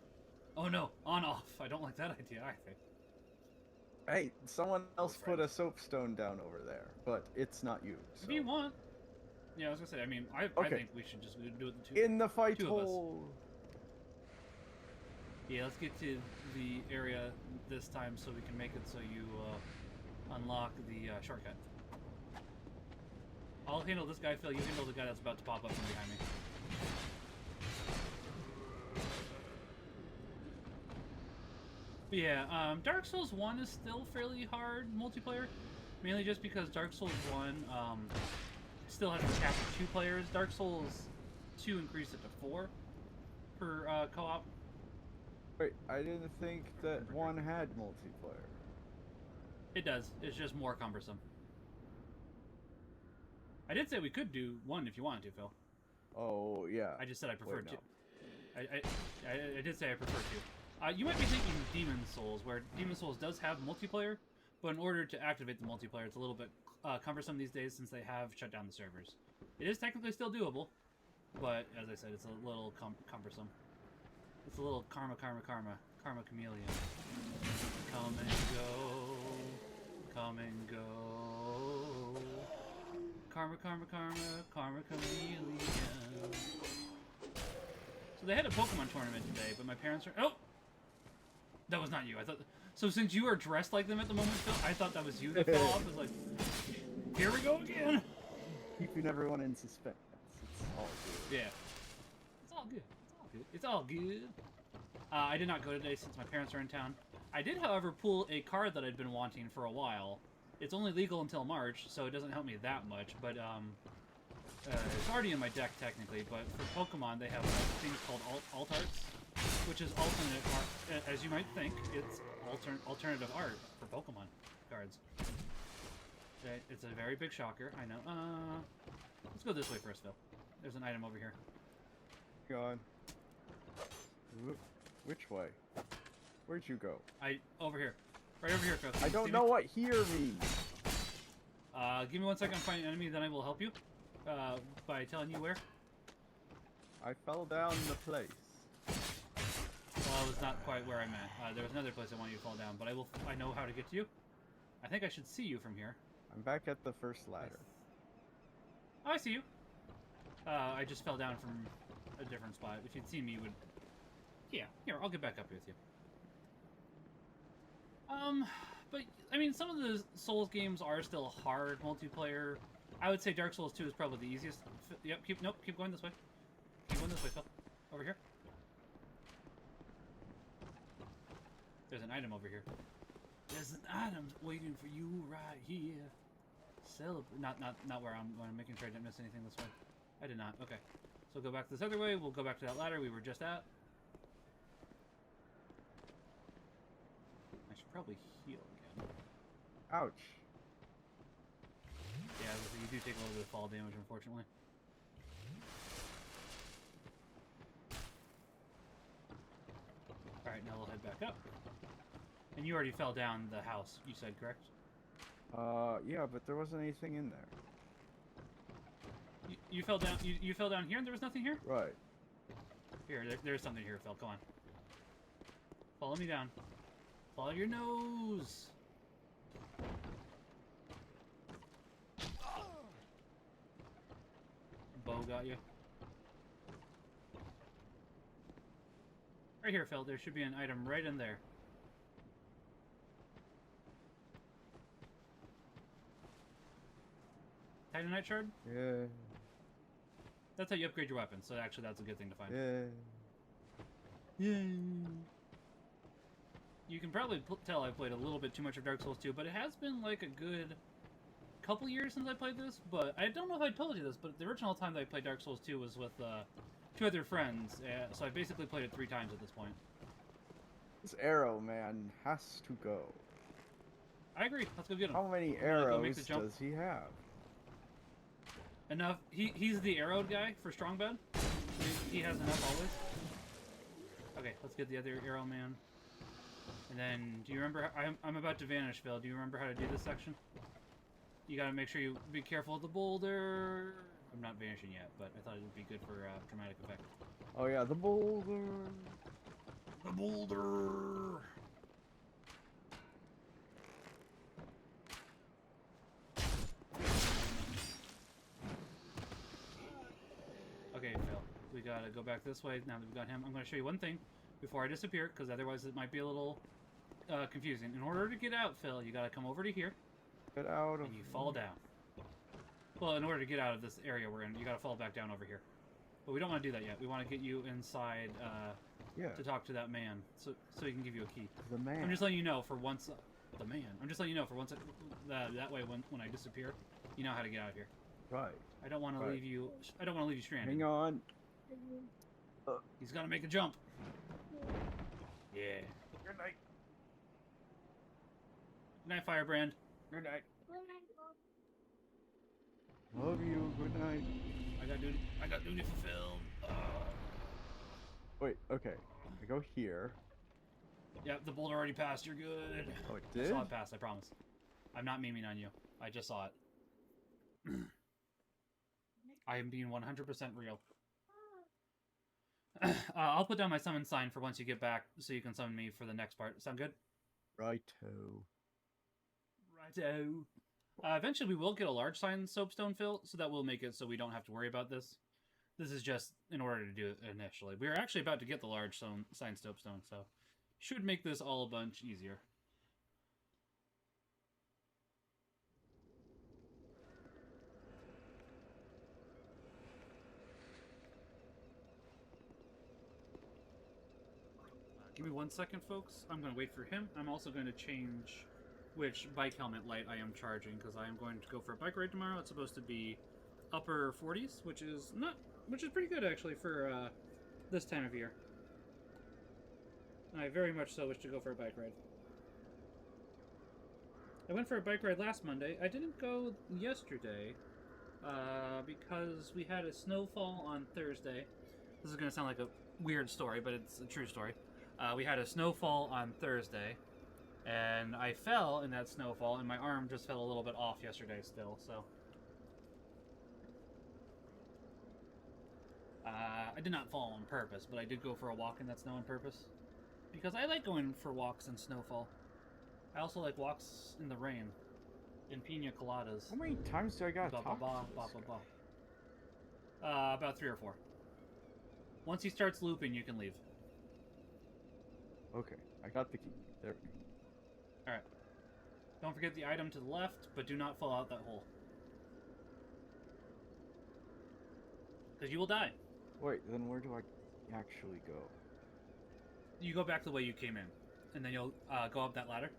Oh no, on off. I don't like that idea either. Hey, someone else put a soapstone down over there, but it's not you. So. If you want. Yeah, I was gonna say, I mean, I think we should just do it the two. In the fight hole. Yeah, let's get to the area this time so we can make it so you unlock the shortcut. I'll handle this guy, Phil. You handle the guy that's about to pop up from behind me. But yeah, Dark Souls 1 is still fairly hard multiplayer. Mainly just because Dark Souls 1 still has a cap of 2 players. Dark Souls 2 increased it to 4 per co-op. Wait, I didn't think that one had multiplayer. It does. It's just more cumbersome. I did say we could do 1 if you wanted to, Phil. Oh, yeah. I just said I preferred Wait, 2. I did say I prefer 2. You might be thinking Demon's Souls, where Demon's Souls does have multiplayer, but in order to activate the multiplayer, it's a little bit cumbersome these days since they have shut down the servers. It is technically still doable, but as I said, it's a little cumbersome. It's a little karma chameleon. Come and go, come and go. Karma chameleon. So they had a Pokemon tournament today, but my parents are... Oh! That was not you. I thought... So since you are dressed like them at the moment, Phil, I thought that was you that fell off. I was like, here we go again! Keeping everyone in suspense. It's all good. Yeah. It's all good. It's all good. I did not go today since my parents are in town. I did, however, pull a card that I'd been wanting for a while. It's only legal until March, so it doesn't help me that much, but it's already in my deck technically, but for Pokemon they have things called alt arts, which is alternate art. As you might think, it's alternative art for Pokemon cards. It's a very big shocker, I know. Let's go this way first, Phil. There's an item over here. Go on. Which way? Where'd you go? Over here. Right over here, Phil. I don't know what here means. Give me 1 second to find an enemy, then I will help you. By telling you where. I fell down the place. Well, it's not quite where I meant. There was another place I want you to fall down, but I know how to get to you. I think I should see you from here. I'm back at the first ladder. Oh, I see you. I just fell down from a different spot. If you'd seen me, you would... Yeah, here, I'll get back up here with you. But, I mean, some of the Souls games are still hard multiplayer. I would say Dark Souls 2 is probably the easiest. Yep, keep going this way. Keep going this way, Phil. Over here. There's an item over here. There's an item waiting for you right here. Not where I'm going. I'm making sure I didn't miss anything this way. I did not. Okay. So go back this other way. We'll go back to that ladder we were just at. I should probably heal again. Ouch. Yeah, you do take a little bit of fall damage, unfortunately. Alright, now we'll head back up. And you already fell down the house, you said, correct? Yeah, but there wasn't anything in there. You fell down. You fell down here, and there was nothing here. Right. Here, there's something here, Phil. Come on. Follow me down. Follow your nose. Bow got you. Right here, Phil. There should be an item right in there. Titanite shard? Yeah. That's how you upgrade your weapon, so actually that's a good thing to find. Yeah. Yay! You can probably tell I've played a little bit too much of Dark Souls 2, but it has been like a good couple years since I played this, but I don't know if I told you this, but the original time that I played Dark Souls 2 was with 2 other friends, so I basically played it 3 times at this point. This arrow man has to go. I agree. Let's go get him. How many Go arrows make the jump. does he have? Enough. He's the arrowed guy for strong bed. He has enough always. Okay, let's get the other arrow man. And then, do you remember? I'm about to vanish, Phil. Do you remember how to do this section? You gotta make sure you be careful of the boulder. I'm not vanishing yet, but I thought it would be good for dramatic effect. Oh yeah, the boulder. The boulder. Okay, Phil. We gotta go back this way now that we've got him. I'm gonna show you one thing. before I disappear, because otherwise it might be a little confusing. In order to get out, Phil, you gotta come over to here, Get out of and you fall down. Well, in order to get out of this area we're in, you gotta fall back down over here. But we don't want to do that yet. We want to get you inside Yeah, to talk to that man, so he can give you a key. the man. I'm just letting you know for once, the man. I'm just letting you know for once that way when I disappear, you know how to get out of here. Right. I don't want to Right. leave you. I don't want to leave you stranded. Hang on. He's got to make a jump. Yeah. Good night. Good night, Firebrand. Good night. Love you. Good night. I got duty fulfilled. Wait. Okay. I go here. Yep, the bolt already passed. You're good. Oh, it I did? saw it pass. I promise. I'm not memeing on you. I just saw it. I am being 100% real. I'll put down my summon sign for once you get back, so you can summon me for the next part. Sound good? Righto. Righto. Eventually, we will get a large sign soapstone fill, so that will make it so we don't have to worry about this. This is just in order to do it initially. We are actually about to get the large sign soapstone, so should make this all a bunch easier. Give me 1 second, folks. I'm going to wait for him. I'm also going to change which bike helmet light I am charging, because I am going to go for a bike ride tomorrow. It's supposed to be upper 40s, which is pretty good actually for this time of year. I very much so wish to go for a bike ride. I went for a bike ride last Monday. I didn't go yesterday because we had a snowfall on Thursday. This is going to sound like a weird story, but it's a true story. We had a snowfall on Thursday, and I fell in that snowfall, and my arm just fell a little bit off yesterday still, so... I did not fall on purpose, but I did go for a walk in that snow on purpose. Because I like going for walks in snowfall. I also like walks in the rain. In pina coladas. How many times do I gotta talk to this guy? About 3 or 4. Once he starts looping, you can leave. Okay, I got the key. There we go. Alright. Don't forget the item to the left, but do not fall out that hole. Because you will die. Wait, then where do I actually go? You go back the way you came in. And then you'll go up that ladder.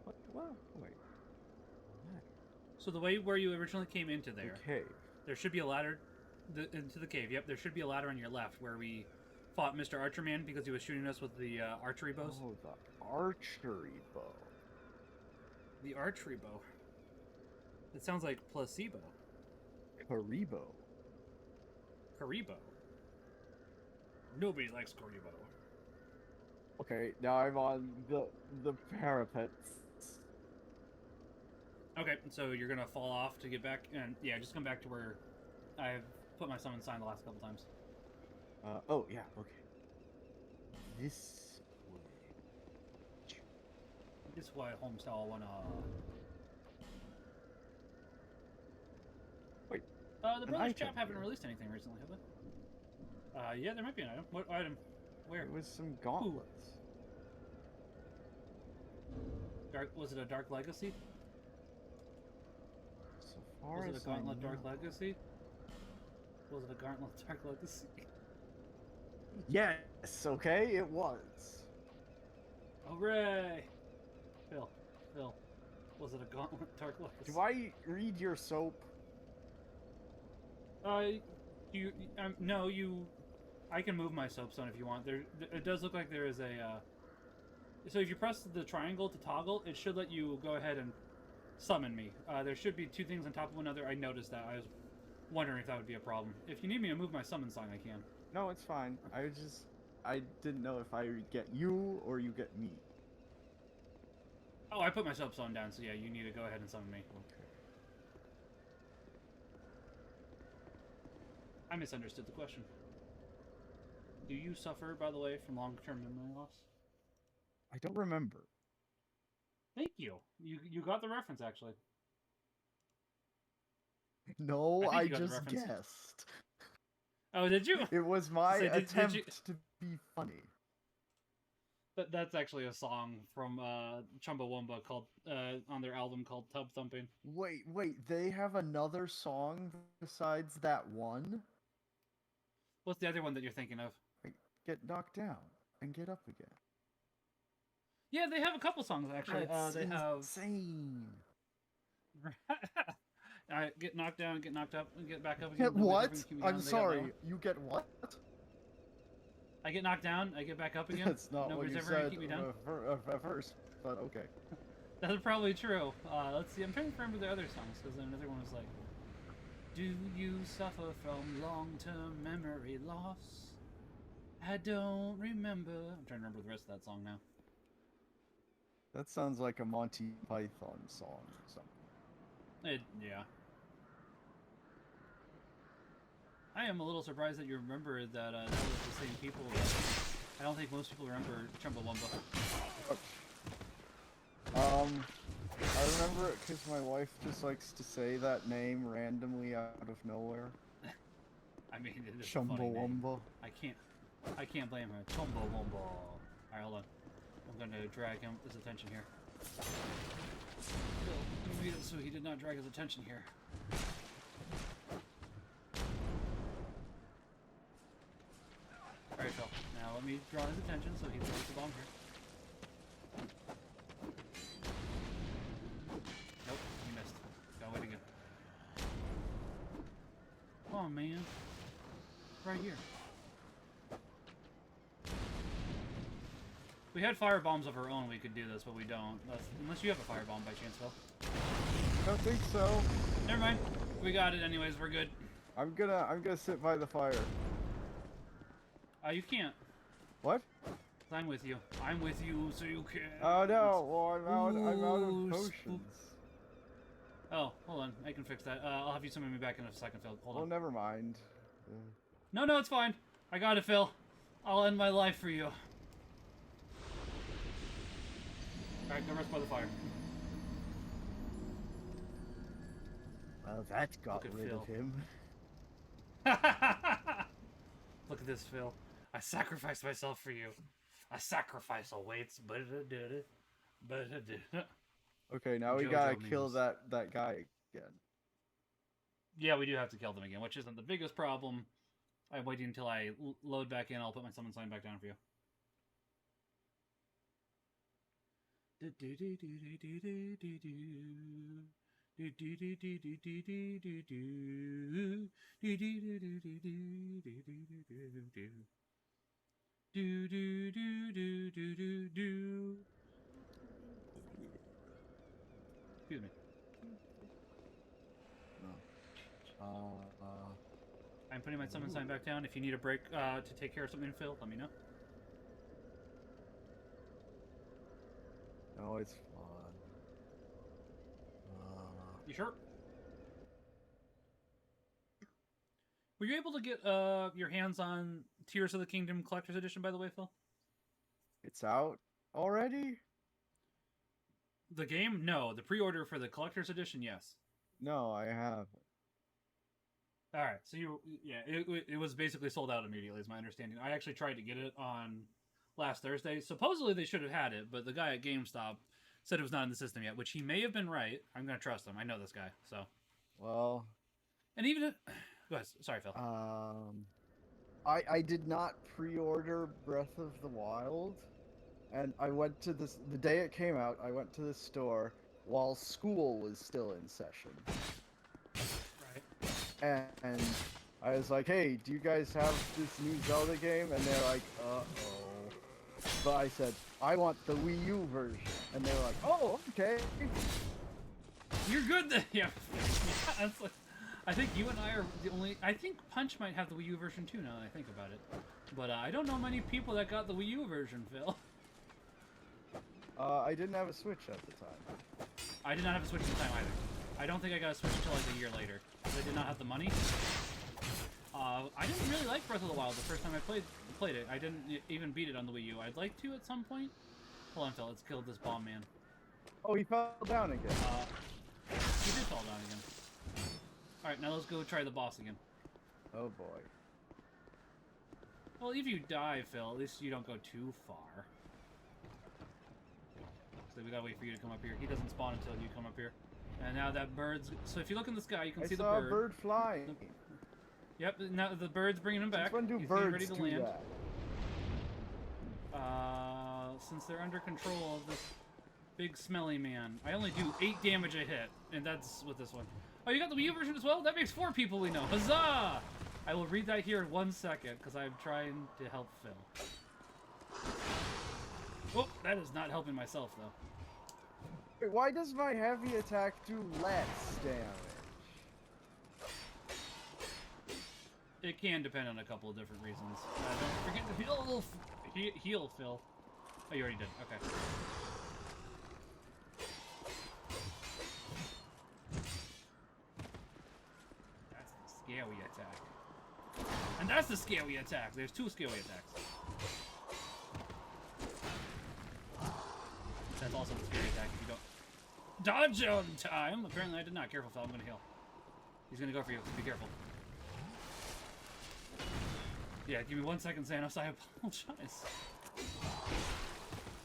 What? Well, wait. So the way where you originally came into there, Okay. there should be a ladder into the cave. Yep, there should be a ladder on your left where we fought Mr. Archerman because he was shooting us with the archery bows. Oh, the archery bow. The archery bow. It sounds like placebo. Karibo. Karibo. Nobody likes Karibo. Okay, now I'm on the parapets. Okay, so you're gonna fall off to get back, and yeah, just come back to where I've put my summon sign the last couple times. Oh, yeah, okay. This way. This is why Homestyle wanna... Wait, the an Brothers item Chap haven't here. released anything recently, have they? Yeah, there might be an item. What item? Where? It was some gauntlets. Was it a Dark Legacy? So far Was it as a Gauntlet I know. Dark Legacy? Was it a Gauntlet Dark Legacy? Yes, okay, it was. Hooray! Phil, was it a Gauntlet Dark Legacy? Do I read your soap? No, I can move my soapstone if you want. It does look like there is a, so if you press the triangle to toggle, it should let you go ahead and summon me. There should be 2 things on top of one another. I noticed that. I was wondering if that would be a problem. If you need me to move my summon sign, I can. No, it's fine. I didn't know if I get you or you get me. Oh, I put my soapstone down, so yeah, you need to go ahead and summon me. Okay. I misunderstood the question. Do you suffer, by the way, from long-term memory loss? I don't remember. Thank you. You got the reference, actually. No, I I think you got the just reference. guessed. Oh, did you? It was my Say, did attempt you- to be funny. That's actually a song from Chumbawamba called on their album called Tub Thumping. Wait, they have another song besides that one? What's the other one that you're thinking of? Like, get knocked down and get up again. Yeah, they have a couple songs actually. That's They have insane. get knocked down, get knocked up, and get back up again. Get Nobody's ever what? gonna keep me down. I'm They got that sorry. one. You get what? I get knocked down, I get back up again. That's not what Nobody's you ever gonna said keep me down. at first, but okay. That's probably true. Let's see. I'm trying to remember their other songs because another one was like, "Do you suffer from long-term memory loss? I don't remember." I'm trying to remember the rest of that song now. That sounds like a Monty Python song or something. Yeah. I am a little surprised that you remember that that was the same people. I don't think most people remember Chumbawamba. I remember it because my wife just likes to say that name randomly out of nowhere. I mean, it is a funny name. Chumbawamba. I can't blame her. Chumbawamba. Alright, hold on. I'm gonna drag his attention here. We made it so he did not drag his attention here. Alright, Phil. Now let me draw his attention so he throws the bomb here. Nope, he missed. Gotta wait again. Come on, man. Right here. If we had fire bombs of our own, we could do this, but we don't. Unless you have a firebomb by chance, Phil. Don't think so. Never mind. We got it anyways. We're good. I'm gonna sit by the fire. You can't. What? I'm with you. I'm with you, so you can. Oh no! Well, I'm out Ooh, of potions. Oh, hold on. I can fix that. I'll have you summon me back in a second, Phil. Hold Well, on. never mind. No, it's fine. I got it, Phil. I'll end my life for you. Alright, go rest by the fire. Well, that got Look at rid Phil. of him. Look at this, Phil. I sacrificed myself for you. A sacrifice awaits. Okay, now we JoJo gotta kill memes. that guy again. Yeah, we do have to kill them again, which isn't the biggest problem. I'm waiting until I load back in. I'll put my summon sign back down for you. Excuse me. I'm putting my summon sign back down. If you need a break to take care of something, Phil, let me know. No, it's fun. You sure? Were you able to get your hands on Tears of the Kingdom Collector's Edition, by the way, Phil? It's out already? The game? No. The pre-order for the Collector's Edition, yes. No, I haven't. Alright, so it was basically sold out immediately, is my understanding. I actually tried to get it on last Thursday. Supposedly they should have had it, but the guy at GameStop said it was not in the system yet, which he may have been right. I'm going to trust him. I know this guy, so. Well, And even if... Go ahead. Sorry, Phil. I did not pre-order Breath of the Wild, and I went to the day it came out, I went to the store while school was still in session. Right. And I was like, hey, do you guys have this new Zelda game? And they're like, uh-oh. But I said, I want the Wii U version. And they were like, oh, okay. You're good then. Yeah. That's like, I think you and I are the only... I think Punch might have the Wii U version too, now that I think about it. But I don't know many people that got the Wii U version, Phil. I didn't have a Switch at the time. I did not have a Switch at the time either. I don't think I got a Switch until like a year later. I did not have the money. I didn't really like Breath of the Wild the first time I played it. I didn't even beat it on the Wii U. I'd like to at some point. Hold on, Phil. Let's kill this bomb man. Oh, he fell down again. He did fall down again. Alright, now let's go try the boss again. Oh boy. Well, if you die, Phil, at least you don't go too far. So we gotta wait for you to come up here. He doesn't spawn until you come up here. And now that bird's... So if you look in the sky, you can see the bird. I saw a bird flying. Yep, now the bird's bringing him back. Since when do He's getting birds ready to do land. that? Since they're under control of this big smelly man. I only do 8 damage a hit, and that's with this one. Oh, you got the Wii U version as well? That makes 4 people we know. Huzzah! I will read that here in 1 second, because I'm trying to help Phil. Oh, that is not helping myself, though. Wait, why does my heavy attack do less damage? It can depend on a couple of different reasons. Don't forget to heal Phil. Oh, you already did. Okay. That's the scary attack. And that's the scary attack. There's 2 scary attacks. That's also the scary attack if you don't dodge on time. Apparently I did not. Careful, Phil. I'm going to heal. He's going to go for you. Be careful. Yeah, give me 1 second, Xanos. I apologize.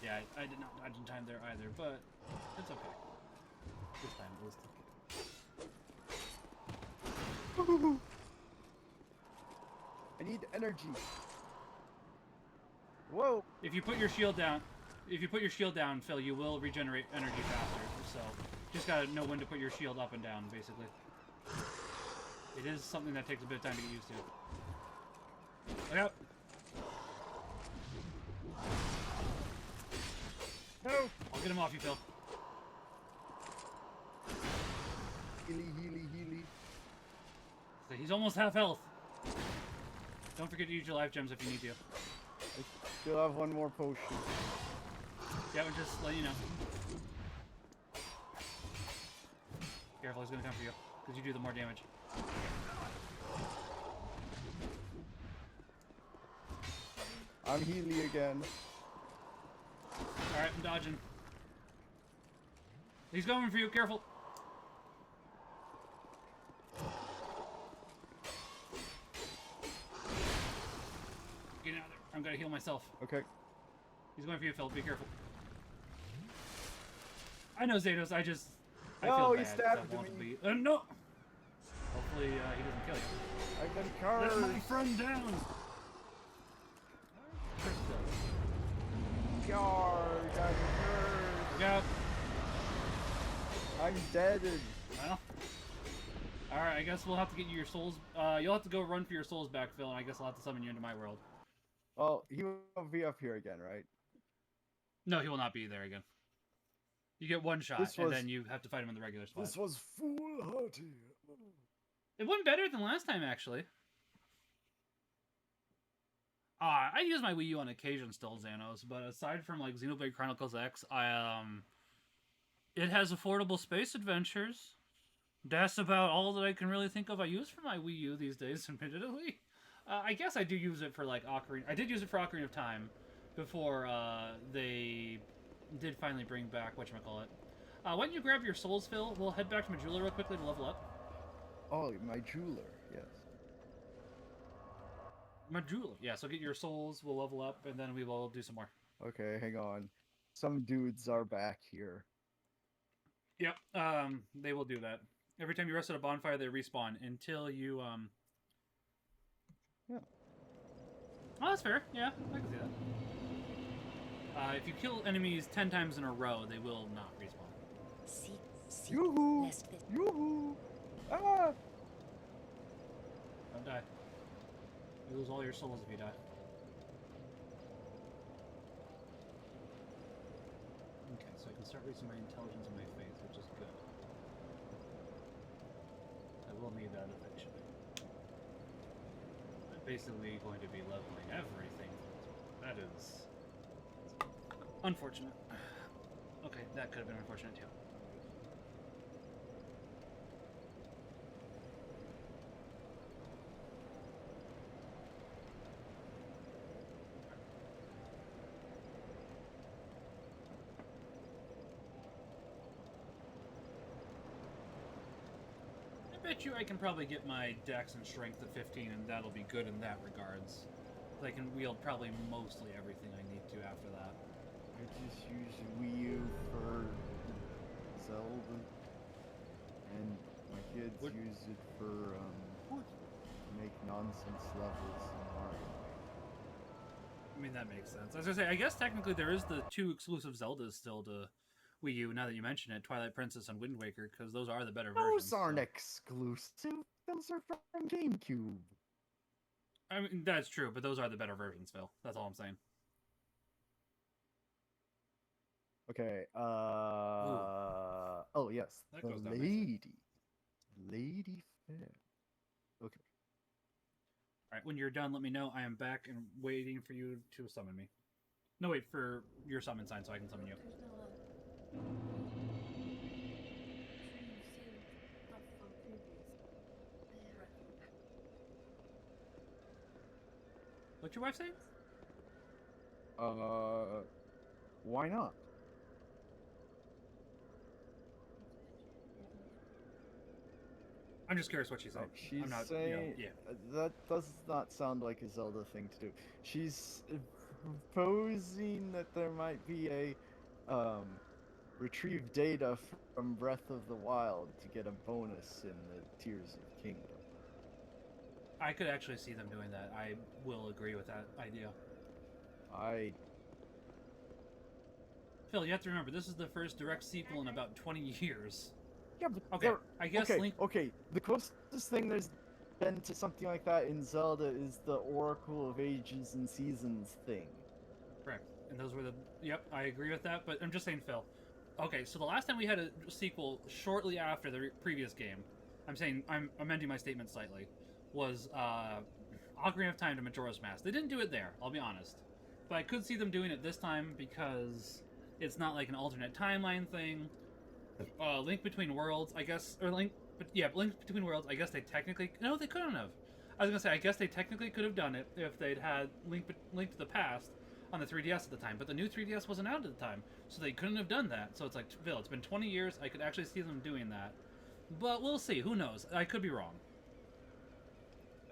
Yeah, I did not dodge in time there either, but it's okay. This time it was okay. I need energy. Whoa! If you put your shield down, Phil, you will regenerate energy faster. So, just gotta know when to put your shield up and down, basically. It is something that takes a bit of time to get used to. Look out! No! I'll get him off you, Phil. Healy. So he's almost half health. Don't forget to use your life gems if you need to. I still have 1 more potion. Yeah, we'll just let you know. Careful, he's gonna come for you, because you do the more damage. I'm Healy again. Alright, I'm dodging. He's coming for you, careful! Get out of there. I'm gonna heal myself. Okay. He's going for you, Phil. Be careful. I know, Xanos, I No, feel he bad. stabbed I want me. to be... no! Hopefully, he doesn't kill you. I've been cursed. Let my friend down! Guard, I'm cursed. Look out! I'm dead. Well... Alright, I guess we'll have to get you your souls... you'll have to go run for your souls back, Phil, and I guess I'll have to summon you into my world. Well, he won't be up here again, right? No, he will not be there again. You get 1 shot, and then you have to fight him in the regular spot. This was foolhardy. It went better than last time, actually. I use my Wii U on occasion still, Xanos, but aside from, like, Xenoblade Chronicles X, it has affordable space adventures. That's about all that I can really think of I use for my Wii U these days, admittedly. I guess I do use it for, like, Ocarina... I did use it for Ocarina of Time before, they did finally bring back whatchamacallit. Why don't you grab your souls, Phil? We'll head back to Majula real quickly to level up. Oh, my jeweler, yes. Majula. Yeah, so get your souls, we'll level up, and then we will do some more. Okay, hang on. Some dudes are back here. Yep, they will do that. Every time you rest at a bonfire, they respawn until you, Yeah. Oh, that's fair. Yeah, I can see that. If you kill enemies 10 times in a row, they will not respawn. Seek, Yoo-hoo! lest this Yoo-hoo! Ah! Don't die. You lose all your souls if you die. Okay, so I can start raising my intelligence and my faith, which is good. I will need that eventually. I'm basically going to be leveling everything. That is... unfortunate. Okay, that could have been unfortunate too. I bet you I can probably get my dex and strength to 15, and that'll be good in that regards. I can wield probably mostly everything I need to after that. I just use Wii U for Zelda, and my kids What- use it for make nonsense levels in Mario. I mean, that makes sense. I was gonna say, I guess technically there is the 2 exclusive Zeldas still to Wii U. Now that you mention it, Twilight Princess and Wind Waker, because those are the better versions. Those aren't so. exclusive. Those are from GameCube. I mean, that's true, but those are the better versions, Phil. That's all I'm saying. Okay. Ooh. Oh yes, That the goes down nicely. Lady Fair. Okay. All right, when you're done, let me know. I am back and waiting for you to summon me. No, wait, for your summon sign so I can summon you. There's no stuff from previous. What's your wife saying? Why not? I'm just curious what she's saying. Oh, she's I'm not, saying yeah. that does not sound like a Zelda thing to do. She's proposing that there might be a retrieve data from Breath of the Wild to get a bonus in the Tears of Kingdom. I could actually see them doing that. I will agree with that idea. Phil, you have to remember, this is the first direct sequel in about 20 years. Yeah, but Okay, I guess okay, Link... okay. The closest thing there's been to something like that in Zelda is the Oracle of Ages and Seasons thing. Correct. And those were the... Yep, I agree with that, but I'm just saying, Phil. Okay, so the last time we had a sequel shortly after the previous game, I'm amending my statement slightly, was Ocarina of Time to Majora's Mask. They didn't do it there, I'll be honest. But I could see them doing it this time because it's not like an alternate timeline thing. Link Between Worlds, I guess, or Link Between Worlds, I guess they technically... No, they couldn't have. I was going to say, I guess they technically could have done it if they'd had Link to the Past on the 3DS at the time, but the new 3DS wasn't out at the time, so they couldn't have done that. So it's like, Phil, it's been 20 years, I could actually see them doing that. But we'll see, who knows? I could be wrong.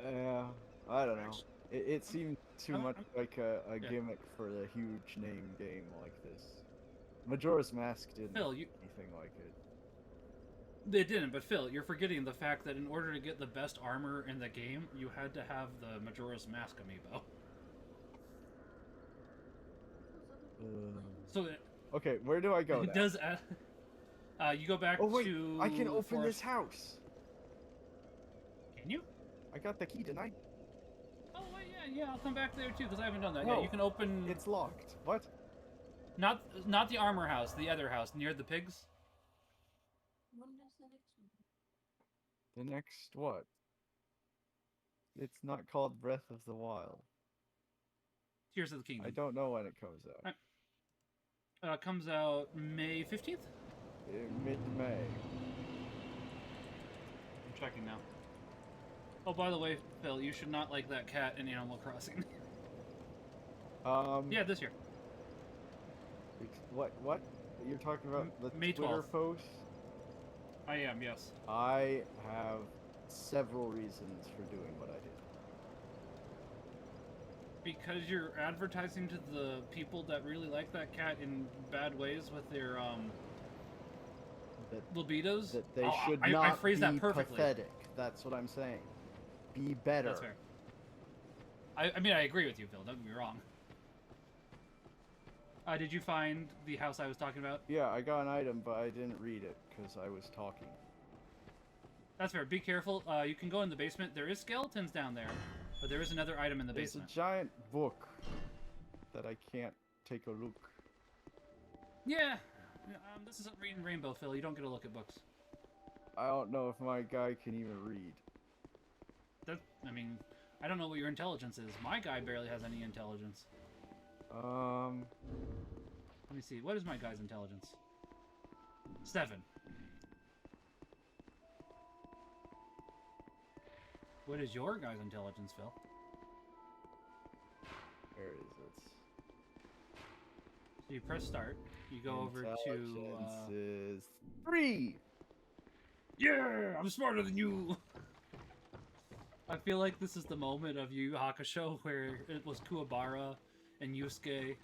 I don't know. It seemed too I'm- much like a yeah. gimmick for a huge name game like this. Majora's Mask didn't Phil, do anything like it. They didn't, but Phil, you're forgetting the fact that in order to get the best armor in the game, you had to have the Majora's Mask amiibo. So Okay, where do I go it now? does add... you go back Oh wait, to... I can open this Forest... house. Can you? I got the key tonight. Oh, wait, yeah, I'll come back there too, because I haven't done that. No, Yeah, you can open... It's locked. What? Not the armor house, the other house, near the pigs. When is the next one? The next what? It's not called Breath of the Wild. Tears of the Kingdom. I don't know when it comes out. Comes out May 15th? Mid-May. I'm checking now. Oh, by the way, Phil, you should not like that cat in Animal Crossing. Yeah, this year. What? You're talking about the May Twitter 12th. post? I am, yes. I have several reasons for doing what I did. Because you're advertising to the people that really like that cat in bad ways with their, libidos? That they Oh, should I not phrased be that perfectly. pathetic. That's what I'm saying. Be better. That's fair. I mean, I agree with you, Phil. Don't get me wrong. Did you find the house I was talking about? Yeah, I got an item, but I didn't read it because I was talking. That's fair. Be careful. You can go in the basement. There is skeletons down there, but there is another item in the There's basement. a giant book that I can't take a look. Yeah. This isn't reading Rainbow, Phil. You don't get a look at books. I don't know if my guy can even read. I mean, I don't know what your intelligence is. My guy barely has any intelligence. Let me see. What is my guy's intelligence? 7. What is your guy's intelligence, Phil? Where is it? So you press start. You go over to... Intelligence is 3! Yeah! I'm smarter than you! I feel like this is the moment of Yu Yu Hakusho where it was Kuwabara and Yusuke.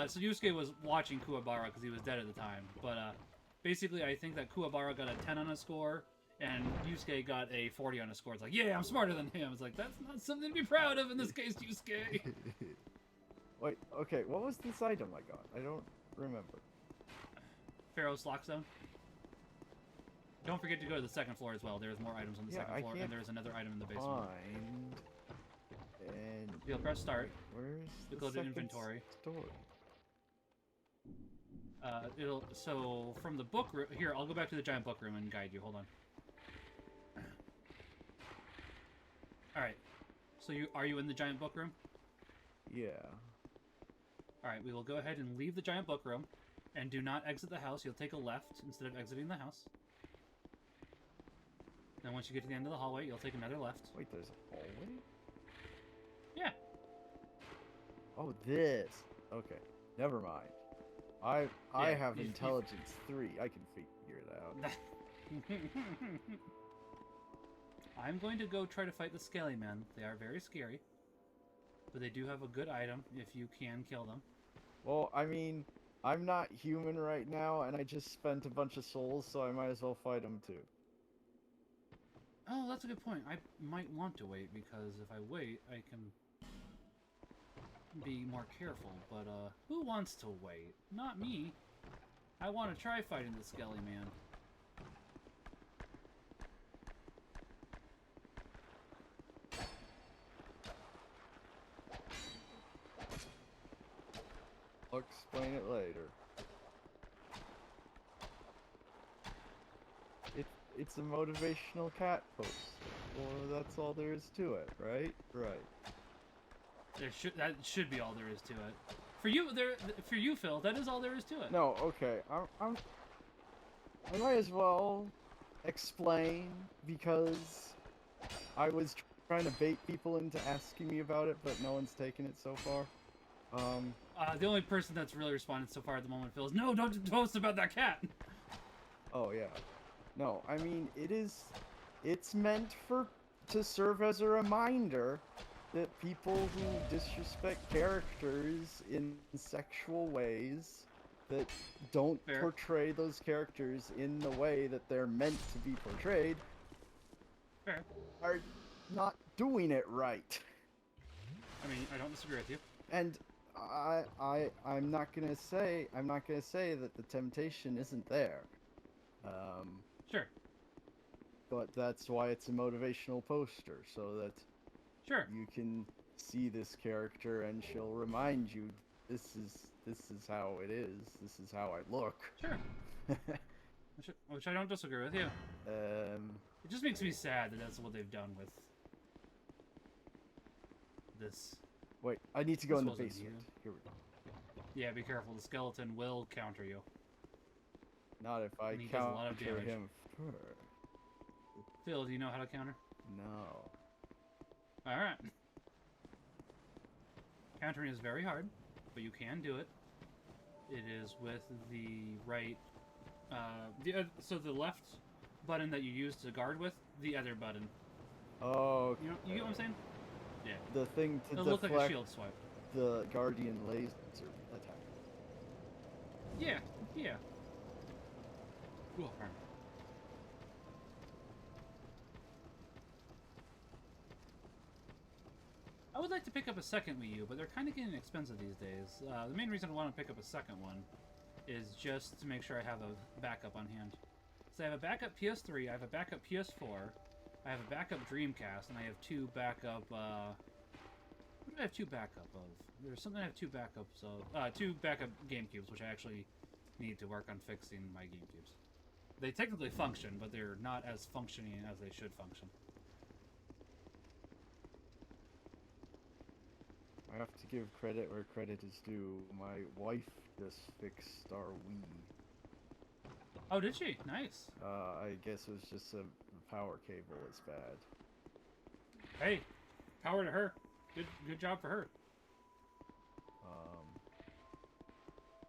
So Yusuke was watching Kuwabara because he was dead at the time. But basically, I think that Kuwabara got a 10 on a score, and Yusuke got a 40 on a score. It's like, yeah, I'm smarter than him. It's like, that's not something to be proud of in this case, Yusuke. Wait, okay, what was this item I got? I don't remember. Pharaoh's Lockstone. Don't forget to go to the second floor as well. There's more items on the second floor, and there's another item in the basement. Find... And... You'll press start. Where's You'll the go to second inventory. story? So from the book room... Here, I'll go back to the giant book room and guide you. Hold on. Alright. So are you in the giant book room? Yeah. Alright, we will go ahead and leave the giant book room. And do not exit the house. You'll take a left instead of exiting the house. Then once you get to the end of the hallway, you'll take another left. Wait, there's a hallway? Yeah. Oh, this. Okay, never mind. I Yeah, have you- intelligence 3. I can figure it out. I'm going to go try to fight the Scaly Men. They are very scary. But they do have a good item if you can kill them. Well, I mean, I'm not human right now, and I just spent a bunch of souls, so I might as well fight them too. Oh, that's a good point. I might want to wait, because if I wait, I can be more careful. But, who wants to wait? Not me. I want to try fighting the Skelly Man. I'll explain it later. It's a motivational cat post. Well, that's all there is to it, right? Right. That should be all there is to it. For you, Phil, that is all there is to it. No, okay. I might as well explain, because I was trying to bait people into asking me about it, but no one's taken it so far. The only person that's really responded so far at the moment, Phil, is no, don't post about that cat. Oh yeah. No, I mean it's meant to serve as a reminder that people who disrespect characters in sexual ways that don't Fair. portray those characters in the way that they're meant to be portrayed Fair. are not doing it right. I mean, I don't disagree with you. And I'm not gonna say that the temptation isn't there. Sure. But that's why it's a motivational poster, so that Sure. you can see this character and she'll remind you this is how it is. This is how I look. Sure. Which I don't disagree with you. It just makes me sad that that's what they've done with this. Wait, I need to go in the This wasn't basement. Here we go. Yeah, be careful. The skeleton will counter you. Not if I And he does a lot of counter damage. him first. Phil, do you know how to counter? No. Alright. Countering is very hard, but you can do it. It is with the right... so the left button that you use to guard with, the other button. Oh, You get what I'm saying? Yeah. the thing to It'll look like a deflect shield swipe. the guardian laser attack. Yeah, yeah. Cool. I would like to pick up a second Wii U, but they're kind of getting expensive these days. The main reason I want to pick up a second one is just to make sure I have a backup on hand. So I have a backup PS3, I have a backup PS4, I have a backup Dreamcast, and I have two backup, what do I have two backup of? There's something I have two backups of, two backup GameCubes, which I actually need to work on fixing my GameCubes. They technically function, but they're not as functioning as they should function. I have to give credit where credit is due. My wife just fixed our Wii. Oh, did she? Nice. I guess it was just a power cable is bad. Hey, power to her. Good job for her.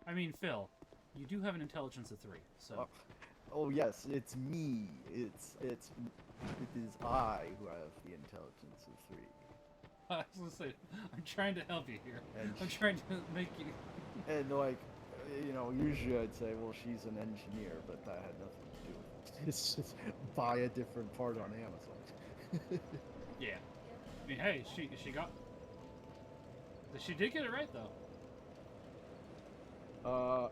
I mean, Phil, you do have an intelligence of 3, so... Oh yes, it's me. It's It is I who have the intelligence of 3. I was gonna say, I'm trying to help you here. And I'm trying to make you. And like, usually I'd say, well, she's an engineer, but that had nothing to do with it. It's just buy a different part on Amazon. Yeah. I mean, hey, she got. She did get it right though.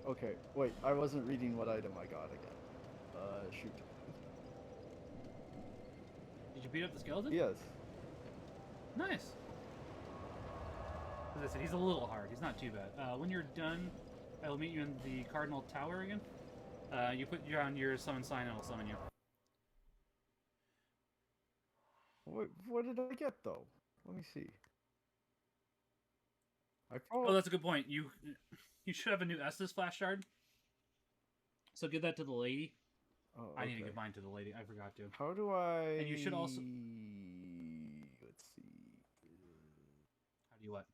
Okay. Wait, I wasn't reading what item I got again. Shoot. Did you beat up the skeleton? Yes. Nice. As I said, he's a little hard. He's not too bad. When you're done, I will meet you in the Cardinal Tower again. You put down your summon sign and I'll summon you. What did I get though? Let me see. Oh, that's a good point. You should have a new Estus flash shard. So give that to the lady. Oh, I need to okay. give mine to the lady. I forgot to. How do I? And you should also. Let's see. How do you what?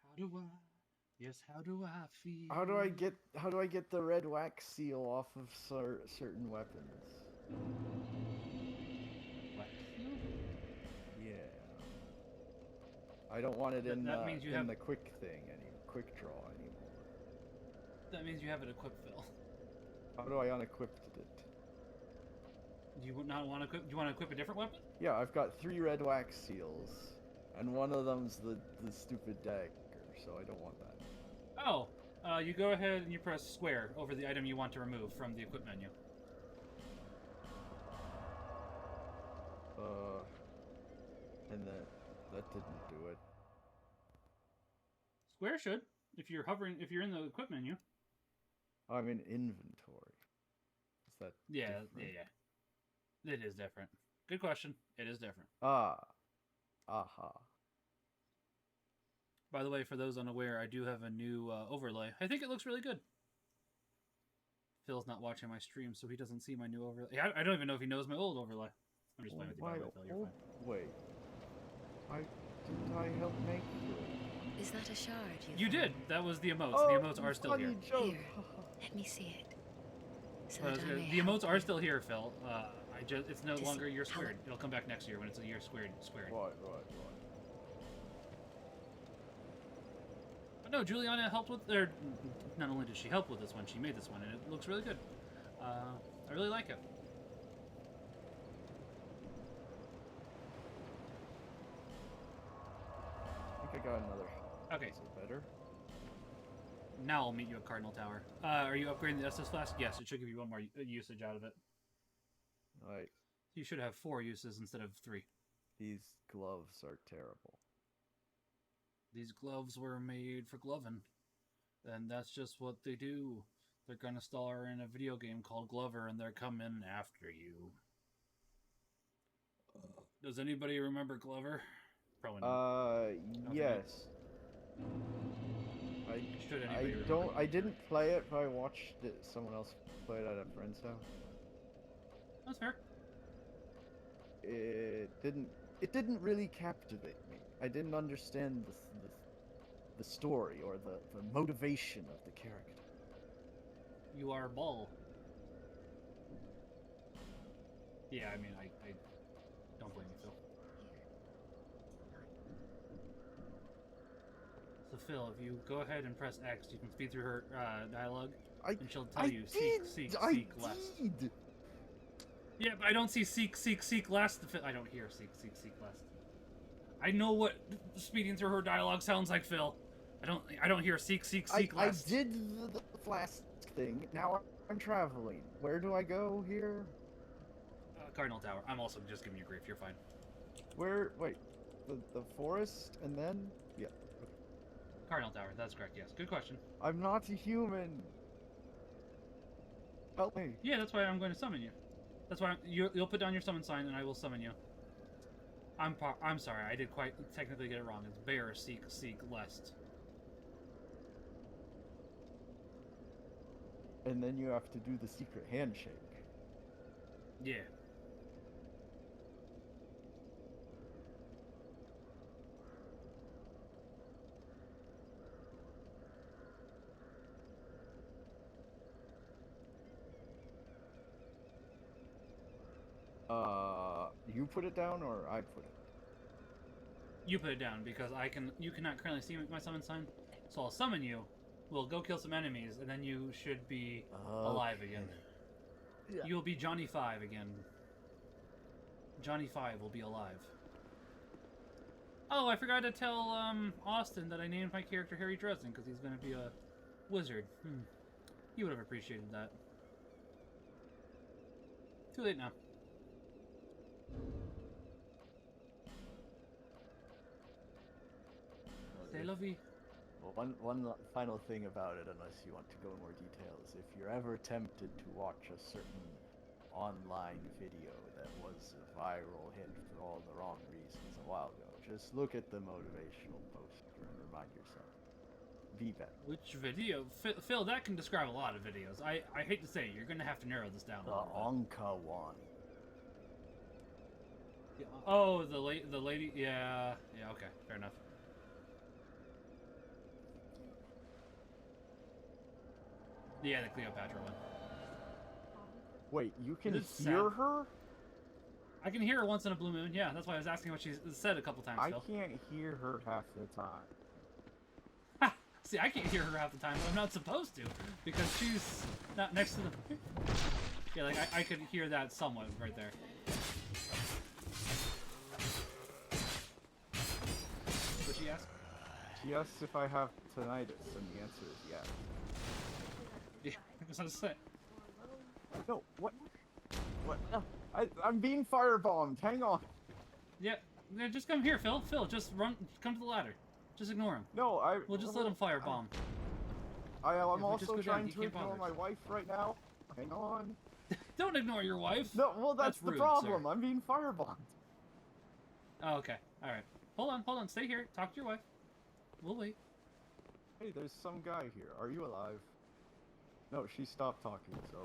How do I? Yes, how do I feel? How do I get the red wax seal off of certain weapons? What? Yeah. I don't want it in that means you have the quick quick draw anymore. That means you have it equipped, Phil. How do I unequip it? Do you not want to equip? Do you want to equip a different weapon? Yeah, I've got 3 red wax seals, and one of them's the stupid dagger, so I don't want that. Oh, you go ahead and you press square over the item you want to remove from the equip menu. And that didn't do it. Square should, if you're in the equip menu. Oh, I'm in inventory. Is that different? Yeah. It is different. Good question. It is different. Aha. By the way, for those unaware, I do have a new overlay. I think it looks really good. Phil's not watching my stream, so he doesn't see my new overlay. I don't even know if he knows my old overlay. I'm just playing with you, by the way, Phil. You're fine. Wait. Didn't I help make you? Is that a shard You found? did. That was the emotes. Oh, The emotes are still here. joke. Here, let me see it. So Well, that I may the help emotes are you. still here, Phil. It's no Just longer year how- squared. It'll come back next year when it's a year squared. Right. But no, Juliana helped with. Or not only did she help with this one, she made this one, and it looks really good. I really like it. I think I got another. Okay. Is it better? Now I'll meet you at Cardinal Tower. Are you upgrading the SS Flask? Yes, it should give you one more usage out of it. Right. You should have 4 uses instead of 3. These gloves are terrible. These gloves were made for gloving. And that's just what they do. They're gonna star in a video game called Glover, and they're coming after you. Does anybody remember Glover? Probably not. Yes. Should I anybody don't. remember I didn't play it, but I watched someone else play it at a friend's house. That's fair. It didn't really captivate me. I didn't understand the story or the motivation of the character. You are Bull. Yeah, I mean, I don't blame you, Phil. So, Phil, if you go ahead and press X, you can speed through her dialogue, and she'll tell you, seek less. Yeah, but I don't see seek less. I don't hear seek less. I know what speeding through her dialogue sounds like, Phil. I don't hear seek less. I did the flask thing. Now I'm traveling. Where do I go here? Cardinal Tower. I'm also just giving you grief. You're fine. Where? Wait. The forest and then? Yeah. Cardinal Tower. That's correct. Yes. Good question. I'm not a human. Help me. Yeah, that's why I'm going to summon you. That's why you'll put down your summon sign, and I will summon you. I'm sorry. I did quite technically get it wrong. It's bear seek lest. And then you have to do the secret handshake. Yeah. You put it down or I put it? You put it down because you cannot currently see my summon sign. So I'll summon you. We'll go kill some enemies, and then you should be alive again. Yeah. You will be Johnny 5 again. Johnny 5 will be alive. Oh, I forgot to tell Austin that I named my character Harry Dresden because he's going to be a wizard. He would have appreciated that. Too late now. C'est la vie. Well, one final thing about it, unless you want to go in more details, if you're ever tempted to watch a certain online video that was a viral hit for all the wrong reasons a while ago, just look at the motivational poster and remind yourself. Be better. Which video? Phil, that can describe a lot of videos. I hate to say it, you're going to have to narrow this down a The little bit. Onka one. Yeah. Oh, the lady. Yeah. Yeah. Okay. Fair enough. Yeah, the Cleopatra one. Wait, you can Is it hear sad? her? I can hear her once in a blue moon. Yeah, that's why I was asking what she said a couple times. I Phil. can't hear her half the time. Ha! See, I can't hear her half the time, but I'm not supposed to because she's not next to the. Yeah, like I could hear that somewhat right there. What'd she ask? She asked if I have tinnitus, and the answer is yes. Yeah, that's what I said. No, what? What? No, I'm being firebombed. Hang on. Yeah, just come here, Phil. Phil, just run. Come to the ladder. Just ignore him. No, We'll just let him firebomb. I'm If we just also go down, trying he to can't ignore bother. my wife right now. Hang on. Don't ignore your wife. No, well, that's That's the rude, problem. sir. I'm being firebombed. Oh, okay. All right. Hold on. Stay here. Talk to your wife. We'll wait. Hey, there's some guy here. Are you alive? No, she stopped talking, so...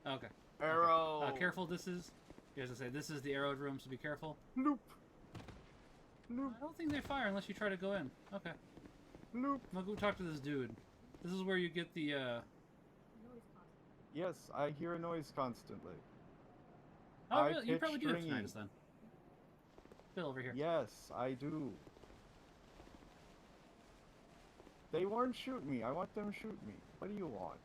Okay. Arrow! Careful, this is... You have to say, this is the arrowed room, so be careful. Nope. Nope. I don't think they fire unless you try to go in. Okay. Nope. Now go talk to this dude. This is where you get the, Yes, I hear a noise constantly. Oh, I really? You pitch probably do have stringy. tinnitus then. Phil, over here. Yes, I do. They won't shoot me. I want them to shoot me. What do you want?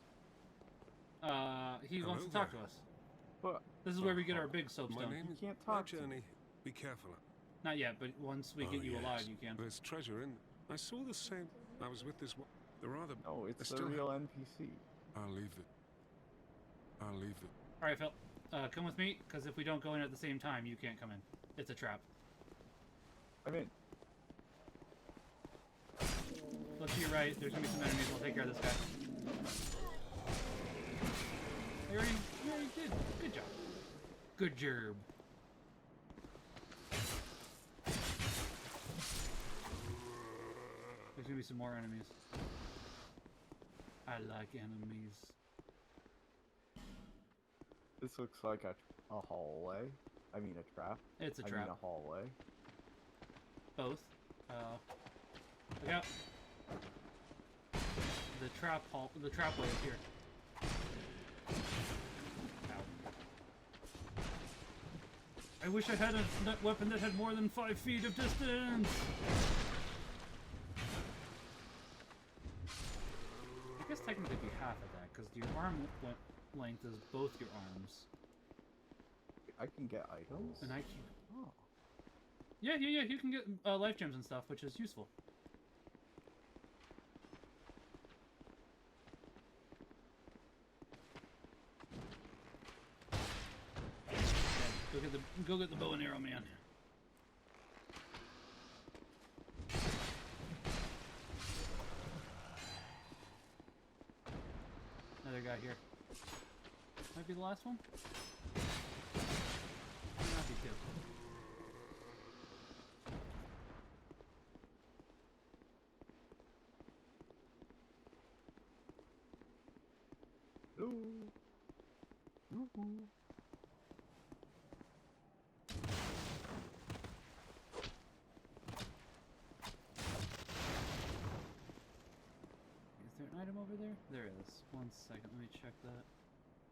He wants to talk to us. But This is where we get our big soapstone. My name You is can't my talk to me. journey. Be careful. Not yet, but once we get you yes. alive, you can. There's treasure in. I saw the same. I was with this one. There are the. no, it's I a still real NPC. I'll leave it. I'll leave it. All right, Phil. Come with me, because if we don't go in at the same time, you can't come in. It's a trap. I'm in. Look to your right. There's gonna be some enemies. We'll take care of this guy. You already did. Good job. Good job. There's gonna be some more enemies. I like enemies. This looks like a hallway. I mean a trap. It's a I trap. mean a hallway. Both. Look out. The trap way is here. Ow. I wish I had a weapon that had more than 5 feet of distance! I guess technically it'd be half of that, because your arm length is both your arms. I can get items? And I can... Oh. Yeah, you can get life gems and stuff, which is useful. Go get the bow and arrow, man. Another guy here. Might be the last one. Might not be two. Ooh. Ooh. Is there an item over there? There is. One second, let me check that.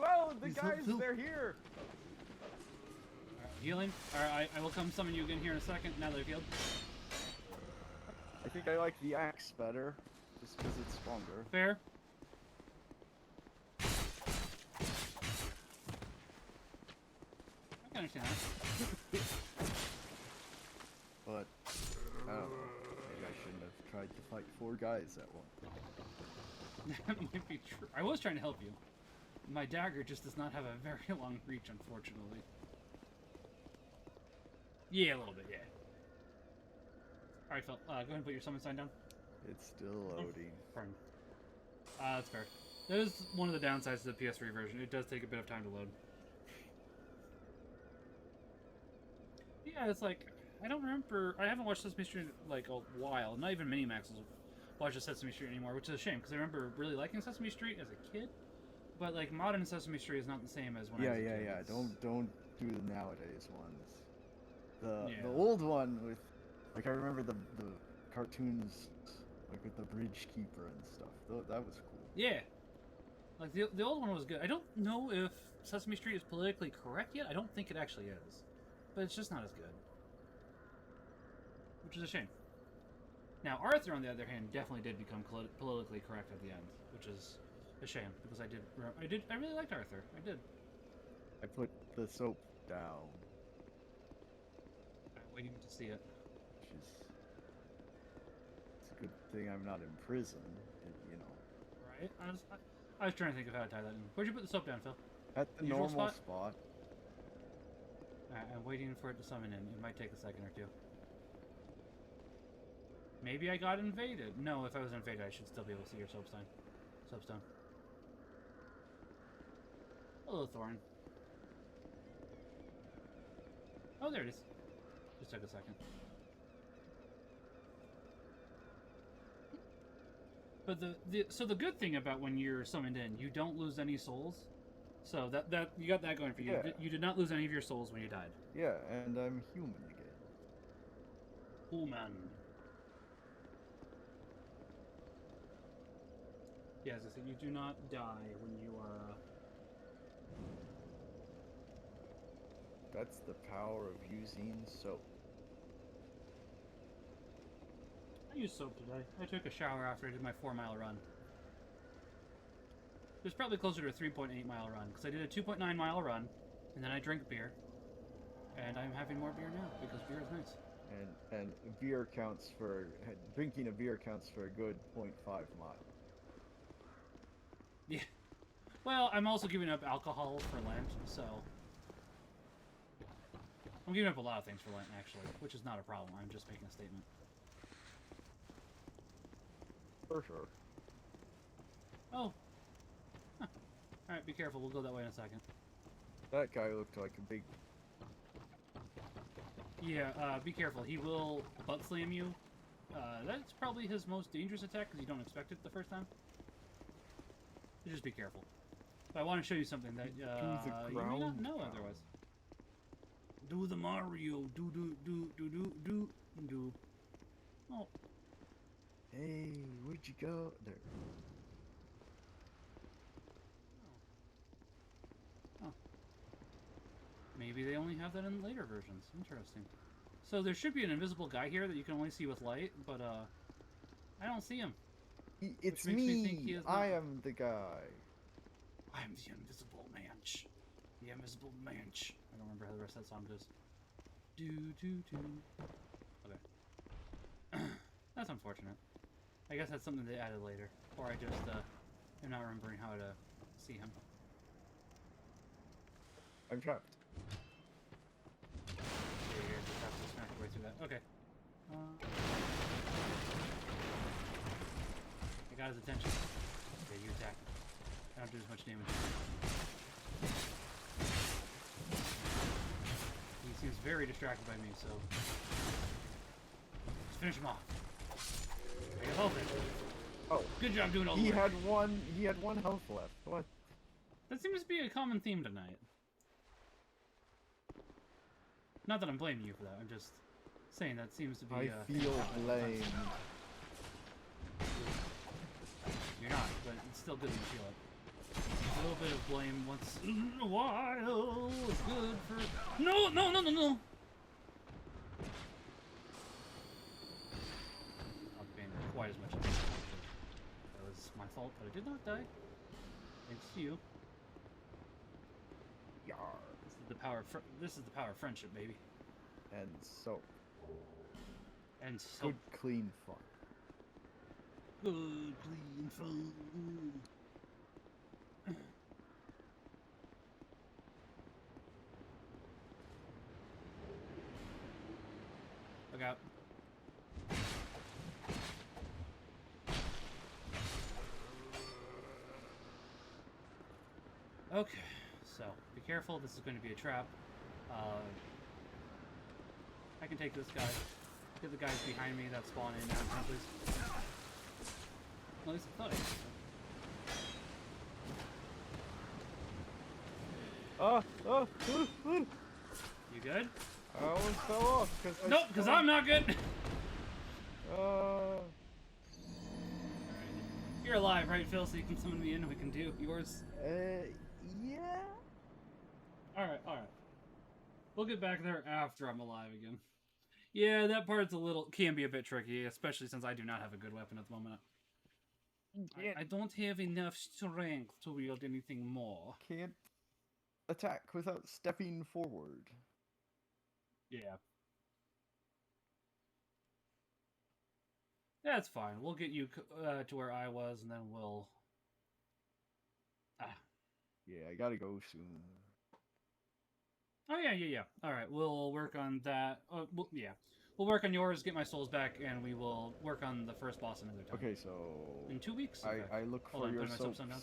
Whoa, the Please, guys, Phil. they're here! Alright, healing. Alright, I will come summon you again here in a second, now that I've healed. I think I like the axe better, just because it's stronger. Fair. I can understand that. But, I don't know. Maybe I shouldn't have tried to fight 4 guys at once. That might be true. I was trying to help you. My dagger just does not have a very long reach, unfortunately. Yeah, a little bit, yeah. Alright, Phil, go ahead and put your summon sign down. It's still loading. Pardon. That's fair. That is one of the downsides to the PS3 version. It does take a bit of time to load. Yeah, it's like, I don't remember, I haven't watched Sesame Street in, like, a while. Not even Minimax has watched Sesame Street anymore, which is a shame, because I remember really liking Sesame Street as a kid. But, like, modern Sesame Street is not the same as when I was a kid. Yeah. Don't do the nowadays ones. The Yeah. old one with, like, I remember the cartoons, like with the bridge keeper and stuff. That was cool. Yeah. Like, the old one was good. I don't know if Sesame Street is politically correct yet. I don't think it actually is. But it's just not as good. Which is a shame. Now, Arthur, on the other hand, definitely did become politically correct at the end, which is a shame, because I really liked Arthur. I did. I put the soap down. I'm waiting to see it. Which is, it's a good thing I'm not in prison, you know. Right? I was trying to think of how to tie that in. Where'd you put the soap down, Phil? At the Usual normal spot? spot. I'm waiting for it to summon in. It might take a second or two. Maybe I got invaded. No, if I was invaded, I should still be able to see your soapstone. Hello, Thorn. Oh, there it is. Just took a second. But so the good thing about when you're summoned in, you don't lose any souls. So that you got that going for you. Yeah. You did not lose any of your souls when you died. Yeah, and I'm human again. Human. Yeah, as I said, you do not die when you are. That's the power of using soap. I used soap today. I took a shower after I did my 4-mile run. It was probably closer to a 3.8-mile run, because I did a 2.9-mile run, and then I drank beer. And I'm having more beer now, because beer is nice. And beer counts for... Drinking a beer counts for a good 0.5 mile. Yeah. Well, I'm also giving up alcohol for Lent, so... I'm giving up a lot of things for Lent, actually, which is not a problem. I'm just making a statement. For sure. Oh. Huh. Alright, be careful. We'll go that way in a second. That guy looked like a big... Yeah, be careful. He will butt slam you. That's probably his most dangerous attack, because you don't expect it the first time. So just be careful. But I want to show you something that you may not know otherwise. Do the Mario. Do. Oh. Hey, where'd you go? There. Oh. Maybe they only have that in later versions. Interesting. So there should be an invisible guy here that you can only see with light, but I don't see him. It's makes me think he me! is not- I am the guy. I'm the invisible manch. The invisible manch. I don't remember how the rest of that song goes. Okay. That's unfortunate. I guess that's something they added later. Or I just am not remembering how to see him. I'm trapped. Yeah, you just have to smack your way through that. Okay. I got his attention. Okay, you attack. I don't do as much damage. He seems very distracted by me, so... Let's finish him off. I got health in. Oh. Good job doing all the He work. had one health left. What? That seems to be a common theme tonight. Not that I'm blaming you for that, I'm just saying that seems to be I feel blamed. You're not, but it's still good that you feel it. A little bit of blame once in a while is good for... No, no, no, no, no! Not paying quite as much attention. That was my fault, but I did not die. Thanks to you. Yar. This is the power of this is the power of friendship, baby. And so And so good, clean fun. good, clean food. Look out. Okay, so be careful. This is going to be a trap. I can take this guy. Get the guys behind me that spawn in now, please. At least I thought I could. You good? I almost fell off because Nope, because I'm not good. You're alive, right, Phil? So you can summon me in and we can do yours. Yeah. Alright, alright. We'll get back there after I'm alive again. Yeah, that part's can be a bit tricky, especially since I do not have a good weapon at the moment. I don't have enough strength to wield anything more. Can't attack without stepping forward. Yeah. That's fine. We'll get you to where I was, and then we'll... Yeah, I gotta go soon. Oh, yeah. Alright, we'll work on that. Yeah. We'll work on yours, get my souls back, and we will work on the first boss another time. Okay, so... In 2 weeks? Okay. I look Hold for on, your putting my soaps. soapstone down.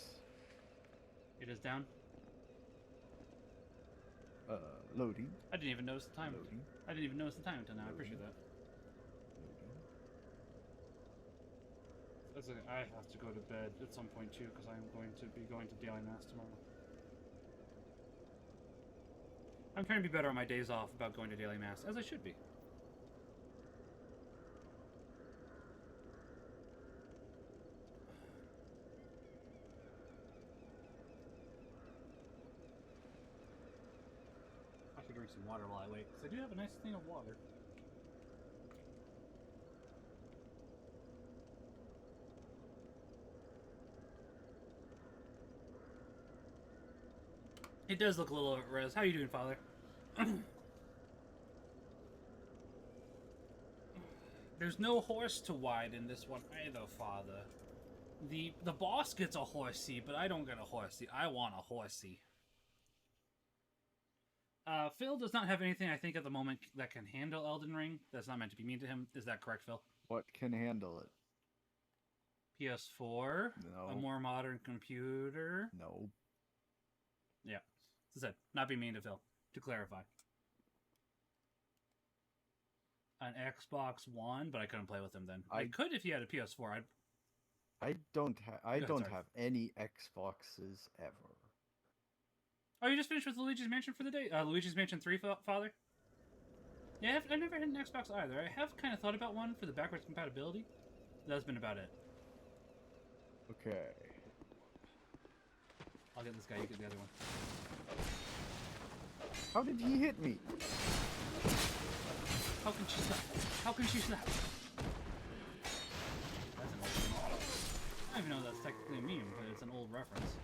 It is down. Loading. I didn't even notice the time. Loading. I didn't even notice the time until now. I appreciate that. That's okay. I have to go to bed at some point too, because I'm going to be going to daily mass tomorrow. I'm trying to be better on my days off about going to daily mass, as I should be. I should drink some water while I wait, because I do have a nice thing of water. It does look a little res. How you doing, Father? There's no horse to ride in this one either, Father. The boss gets a horsey, but I don't get a horsey. I want a horsey. Phil does not have anything, I think, at the moment that can handle Elden Ring. That's not meant to be mean to him. Is that correct, Phil? What can handle it? PS4? No. A more modern computer? No. Yeah. As I said, not be mean to Phil. To clarify. An Xbox One, but I couldn't play with him then. I could if he had a PS4. I don't sorry. have any Xboxes ever. Oh, you just finished with Luigi's Mansion for the day? Luigi's Mansion 3, Father? Yeah, I've never had an Xbox either. I have kind of thought about one for the backwards compatibility. That's been about it. Okay. I'll get this guy, you get the other one. How did he hit me? How can she slap? How can she slap? That's an old meme. I don't even know if that's technically a meme, but it's an old reference.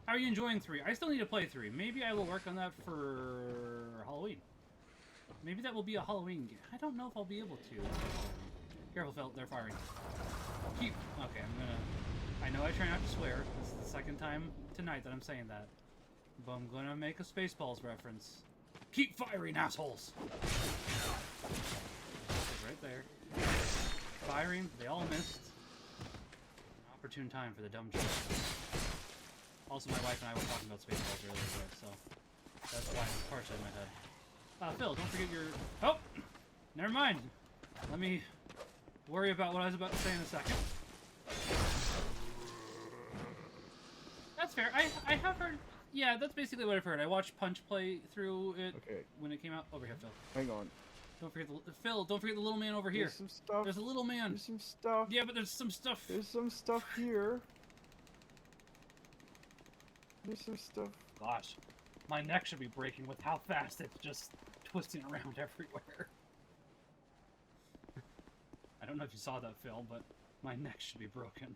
How are you enjoying 3? I still need to play 3. Maybe I will work on that for Halloween. Maybe that will be a Halloween game. I don't know if I'll be able to. Careful, Phil. They're firing. Keep. Okay, I'm gonna... I know I try not to swear. This is the second time tonight that I'm saying that. But I'm gonna make a Spaceballs reference. Keep firing, assholes! Right there. Firing. They all missed. An opportune time for the dumb joke. Also, my wife and I were talking about Spaceballs earlier, so that's why it's partially in my head. Phil, don't forget your... Oh! Never mind. Let me worry about what I was about to say in a second. That's fair. I have heard... Yeah, that's basically what I've heard. I watched Punch play through it when it came out. Over here, Phil. Hang on. Don't forget the Phil. Don't forget the little man over here. There's some stuff. There's a little man. There's some stuff. Yeah, but there's some stuff. There's some stuff here. There's some stuff. Gosh, my neck should be breaking with how fast it's just twisting around everywhere. I don't know if you saw that, Phil, but my neck should be broken.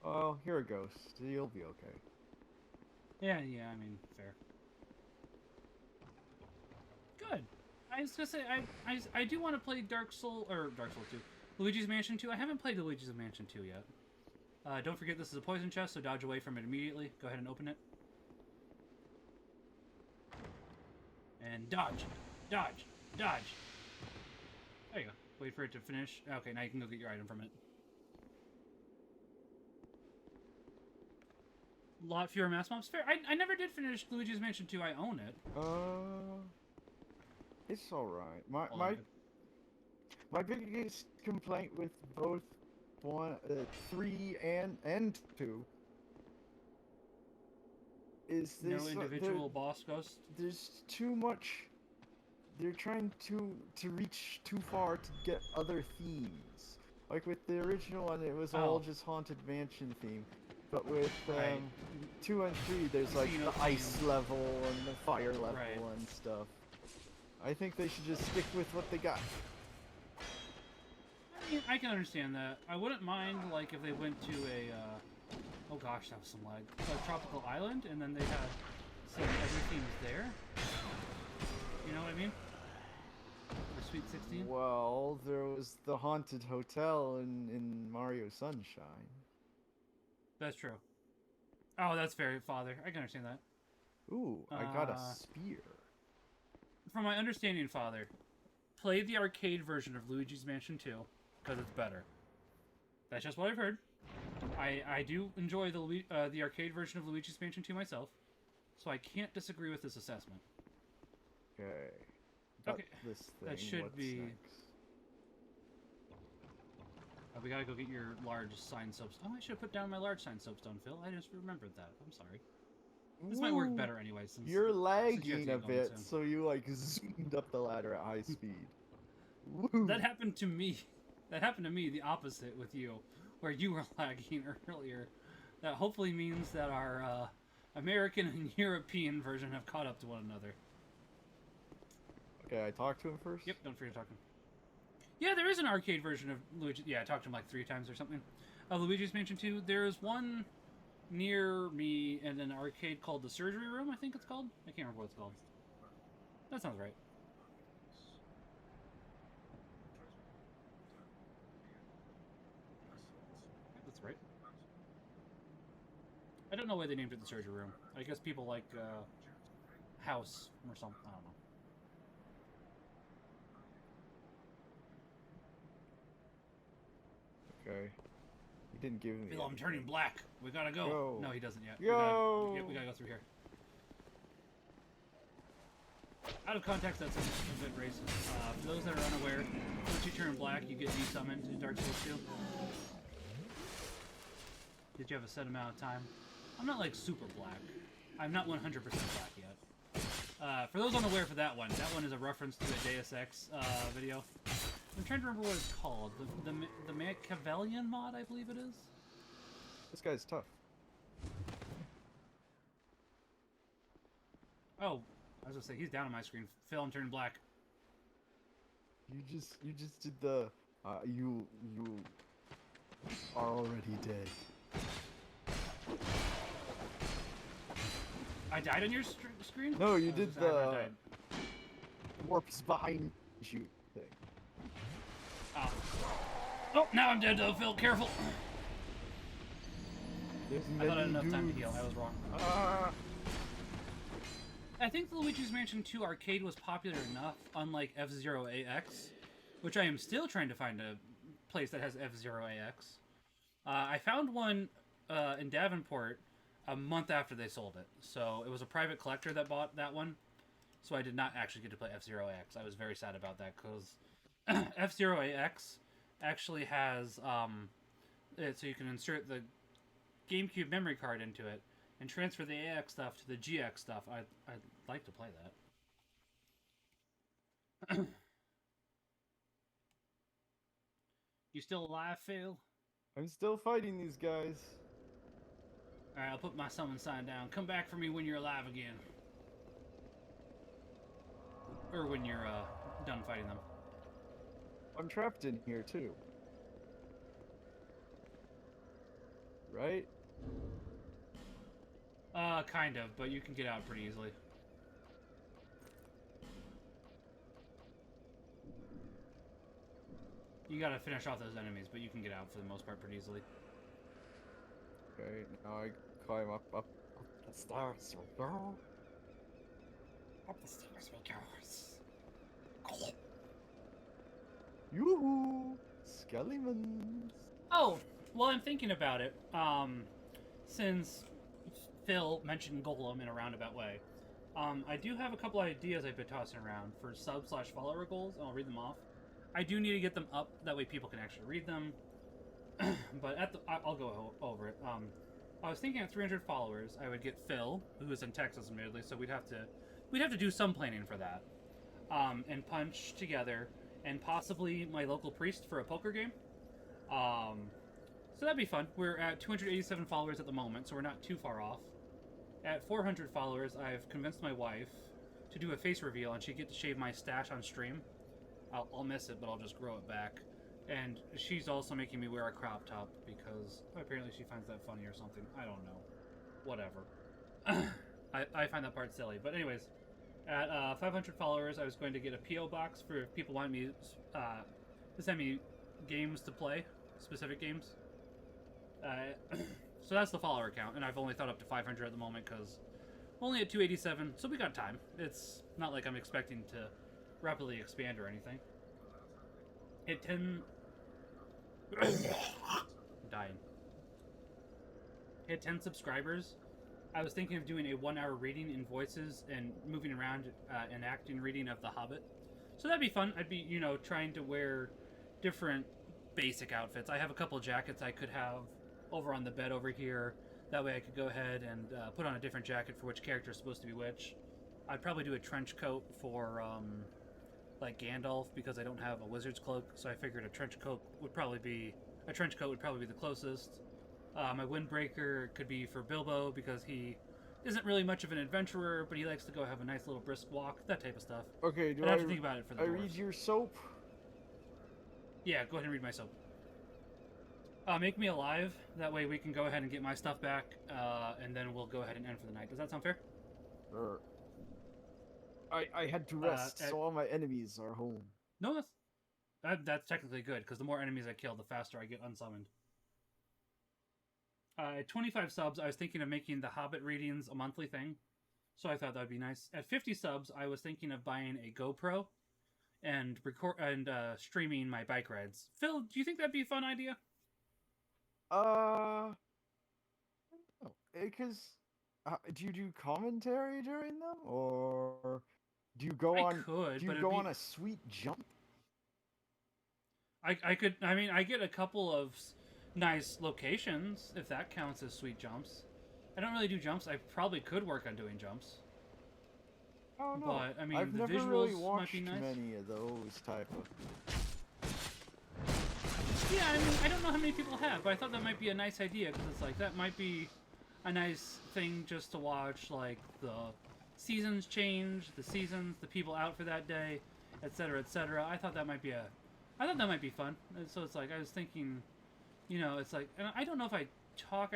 Oh, here it goes. You'll be okay. Yeah, I mean, fair. Good. I was gonna say, I do want to play Dark Souls 2. Luigi's Mansion 2. I haven't played Luigi's Mansion 2 yet. Don't forget this is a poison chest, so dodge away from it immediately. Go ahead and open it. And dodge. Dodge. Dodge. There you go. Wait for it to finish. Okay, now you can go get your item from it. A lot fewer mass mobs. Fair. I never did finish Luigi's Mansion 2. I own it. It's alright. Hold on. My biggest complaint with both 3 and 2 is this No individual boss ghost. there's too much. They're trying to reach too far to get other themes. Like with the original one, it was all just Haunted Mansion theme. But with 2 and 3, there's like Casino the ice theme. level and the fire level Right. and stuff. I think they should just stick with what they got. I mean, I can understand that. I wouldn't mind, like, if they went to a, oh gosh, that was some lag. A tropical island, and then they had some everything there. You know what I mean? Or Sweet 16? Well, there was the haunted hotel in Mario Sunshine. That's true. Oh, that's fair, Father. I can understand that. Ooh, I got a spear. From my understanding, Father, play the arcade version of Luigi's Mansion 2, because it's better. That's just what I've heard. I do enjoy the arcade version of Luigi's Mansion 2 myself, so I can't disagree with this assessment. Okay. Got Okay, this thing. that should What's be- next? We gotta go get your large sign soapstone. Oh, I should have put down my large sign soapstone, Phil. I just remembered that. I'm sorry. This might work Ooh, better anyway, since You're since you have to lagging get a going bit, soon. so you like zoomed up the ladder at high speed. Woo. That happened to me. That happened to me the opposite with you, where you were lagging earlier. That hopefully means that our American and European version have caught up to one another. Okay, I talked to him first? Yep, don't forget to talk to him. Yeah, there is an arcade version of Luigi. Yeah, I talked to him like 3 times or something. Luigi's Mansion 2. There's one near me in an arcade called the Surgery Room, I think it's called. I can't remember what it's called. That sounds right. That's right. I don't know why they named it the Surgery Room. I guess people like House or something. I don't know. Okay. He didn't give me Phil, I'm anything. turning black. We gotta go. Go. No, he doesn't yet. Go. We gotta go through here. Out of context, that's a bit racist. For those that are unaware, once you turn black, you get desummoned in Dark Souls 2. Did you have a set amount of time? I'm not like super black. I'm not 100% black yet. For those unaware for that one is a reference to a Deus Ex video. I'm trying to remember what it's called. The Machiavellian mod, I believe it is. This guy's tough. Oh, I was gonna say he's down on my screen. Phil, I'm turning black. You just did the you are already dead. I died on your screen? No, you I did was gonna say, I the died. warps behind you thing. Oh. Oh, now I'm dead though, Phil. Careful. There's I thought I had many enough time to dudes. heal. I was wrong. Ah. I think the Luigi's Mansion 2 arcade was popular enough, unlike F-Zero AX, which I am still trying to find a place that has F-Zero AX. I found one in Davenport a month after they sold it. So it was a private collector that bought that one. So I did not actually get to play F-Zero AX. I was very sad about that because F-Zero AX actually has so you can insert the GameCube memory card into it and transfer the AX stuff to the GX stuff. I'd like to play that. You still alive, Phil? I'm still fighting these guys. Alright, I'll put my summon sign down. Come back for me when you're alive again. Or when you're, done fighting them. I'm trapped in here too. Right? Kind of, but you can get out pretty easily. You gotta finish off those enemies, but you can get out for the most part pretty easily. Okay, now I climb up the stairs we go. Up the stairs we go. Yoo-hoo! Skeletons! Oh, well, I'm thinking about it. Since Phil mentioned Golem in a roundabout way, I do have a couple ideas I've been tossing around for sub/follower goals, and I'll read them off. I do need to get them up, that way people can actually read them. But I'll go over it. I was thinking at 300 followers, I would get Phil, who is in Texas, admittedly, so we'd have to do some planning for that, and punch together, and possibly my local priest for a poker game. So that'd be fun. We're at 287 followers at the moment, so we're not too far off. At 400 followers, I've convinced my wife to do a face reveal, and she'd get to shave my stash on stream. I'll miss it, but I'll just grow it back. And she's also making me wear a crop top, because apparently she finds that funny or something. I don't know. Whatever. I find that part silly. But anyways, at 500 followers, I was going to get a P.O. box for if people want me to send me games to play, specific games. So that's the follower count, and I've only thought up to 500 at the moment because I'm only at 287, so we got time. It's not like I'm expecting to rapidly expand or anything. Hit 10... dying. Hit 10 subscribers. I was thinking of doing a 1-hour reading in voices and moving around an acting reading of The Hobbit. So that'd be fun. I'd be, trying to wear different basic outfits. I have a couple jackets I could have over on the bed over here. That way I could go ahead and put on a different jacket for which character is supposed to be which. I'd probably do a trench coat for, like Gandalf, because I don't have a wizard's cloak, so I figured a trench coat would probably be the closest. My windbreaker could be for Bilbo, because he isn't really much of an adventurer, but he likes to go have a nice little brisk walk, that type of stuff. Okay, I'd have to think about it for the I dwarves. read your soap? Yeah, go ahead and read my soap. Make me alive, that way we can go ahead and get my stuff back, and then we'll go ahead and end for the night. Does that sound fair? I had to rest, so all my enemies are home. No, that's technically good, because the more enemies I kill, the faster I get unsummoned. At 25 subs, I was thinking of making the Hobbit readings a monthly thing, so I thought that would be nice. At 50 subs, I was thinking of buying a GoPro and streaming my bike rides. Phil, do you think that'd be a fun idea? Because do you do commentary during them, or do you go on a sweet jump? I could. I mean, I get a couple of nice locations, if that counts as sweet jumps. I don't really do jumps. I probably could work on doing jumps. Oh no! But I mean, I've the never visuals really might watched be nice. many of those type of. Yeah, I mean, I don't know how many people have, but I thought that might be a nice idea, because it's like, that might be a nice thing just to watch, like, the seasons change, the people out for that day, etc., etc. I thought that might be fun. And so it's like, I was thinking, it's like, and I don't know if I'd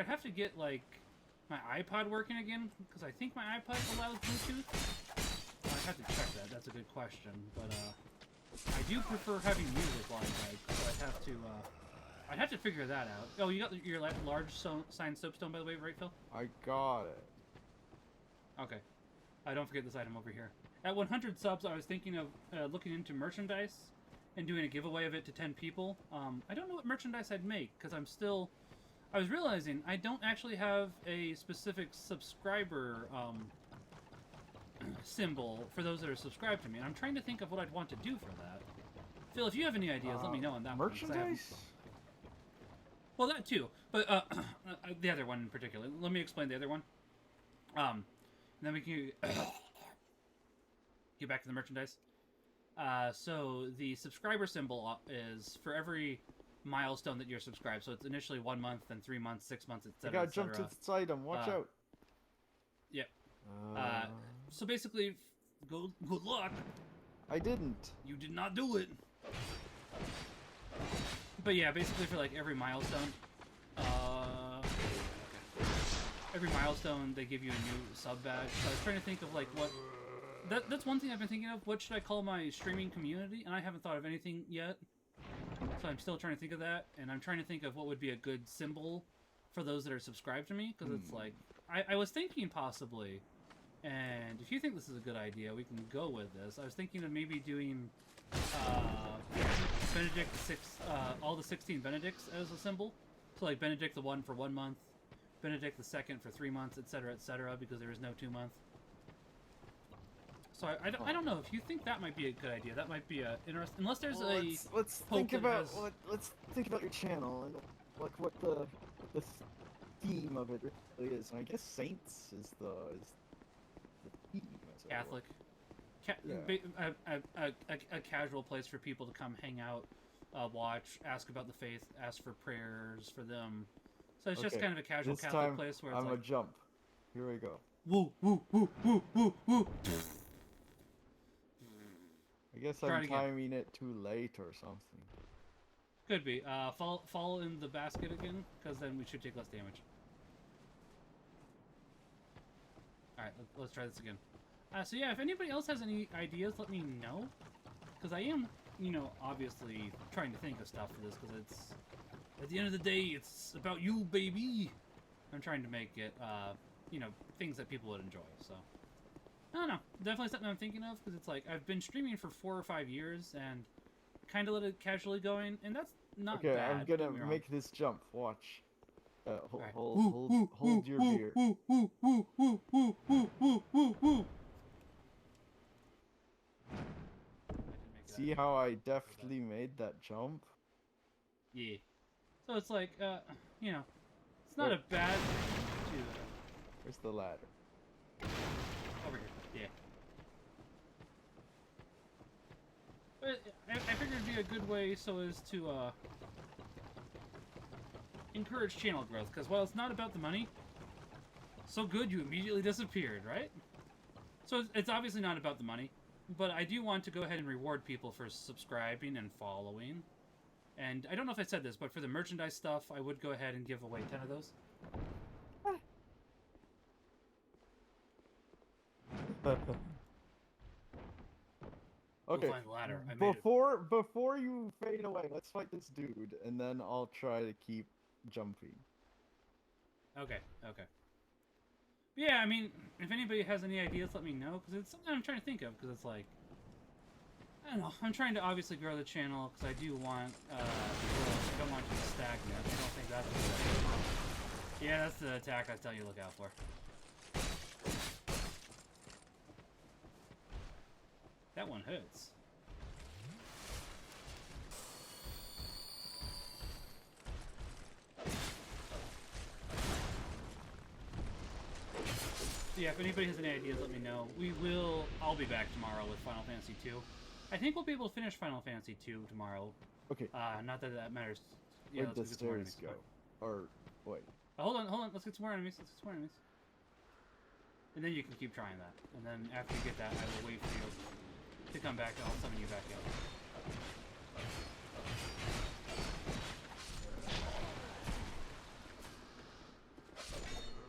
have to get, like, my iPod working again, because I think my iPod allows Bluetooth. I'd have to check that, that's a good question, but, I do prefer having music while I bike, so I'd have to figure that out. Oh, you got your large signed soapstone, by the way, right, Phil? I got it. Okay. Don't forget this item over here. At 100 subs, I was thinking of looking into merchandise and doing a giveaway of it to 10 people. I don't know what merchandise I'd make, because I was realizing I don't actually have a specific subscriber symbol for those that are subscribed to me, and I'm trying to think of what I'd want to do for that. Phil, if you have any ideas, let me know on that merchandise? Well, that too, but the other one in particular. Let me explain the other one. And then we can get back to the merchandise. So the subscriber symbol is for every milestone that you're subscribed. So it's initially 1 month, then 3 months, 6 months, I etc. gotta jump to this item. Watch out. Yep. So basically, good luck. I didn't. You did not do it. But yeah, basically for like every milestone, they give you a new sub badge. So I was trying to think of like what. That's one thing I've been thinking of. What should I call my streaming community? And I haven't thought of anything yet. So I'm still trying to think of that, and I'm trying to think of what would be a good symbol for those that are subscribed to me, because it's like I was thinking possibly. And if you think this is a good idea, we can go with this. I was thinking of maybe doing Benedict all the 16 Benedicts as a symbol. So like Benedict the 1 for 1 month, Benedict the 2nd for 3 months, etc., because there is no 2 month. So I don't know if you think that might be a good idea. That might be a interesting. Unless there's let's think about your channel and like what the theme of it really is. And I guess saints is the theme. As it Catholic. A casual place for people to come hang out, watch, ask about the faith, ask for prayers for them. So it's just kind of a casual this Catholic time, place where it's I'm like a jump. Here we go. woo woo woo woo woo woo. I guess Try it I'm again. timing it too late or something. Could be. Fall in the basket again, because then we should take less damage. Alright, let's try this again. So yeah, if anybody else has any ideas, let me know. Because I am, obviously trying to think of stuff for this, because it's, at the end of the day, it's about you, baby! I'm trying to make it, things that people would enjoy, so. I don't know. Definitely something I'm thinking of, because it's like, I've been streaming for 4 or 5 years, and kind of let it casually going, and that's not bad. Okay, I'm gonna don't get me make this jump. Watch. Alright. Hold your beer. See how I deftly made that jump? Yeah. So it's like, it's not a bad thing to Where's the ladder? over here. Yeah. But I figured it'd be a good way so as to encourage channel growth, because while it's not about the money, so good you immediately disappeared, right? So it's obviously not about the money, but I do want to go ahead and reward people for subscribing and following. And I don't know if I said this, but for the merchandise stuff, I would go ahead and give away 10 of those. Okay. We'll find the ladder. I made it. Before you fade away, let's fight this dude, and then I'll try to keep jumping. Okay. Yeah, I mean, if anybody has any ideas, let me know, because it's something I'm trying to think of, because it's like, I don't know, I'm trying to obviously grow the channel, because I do want, I don't want you to stagnate. I don't think that's the Yeah, that's the attack I was telling you to look out for. That one hurts. Yeah, if anybody has any ideas, let me know. I'll be back tomorrow with Final Fantasy 2. I think we'll be able to finish Final Fantasy 2 tomorrow. Okay. Not that that matters. Yeah, Where'd the let's get some more stairs enemies. go? Or, wait. Hold on. Let's get some more enemies. And then you can keep trying that. And then after you get that, I will wait for you to come back and I'll summon you back in.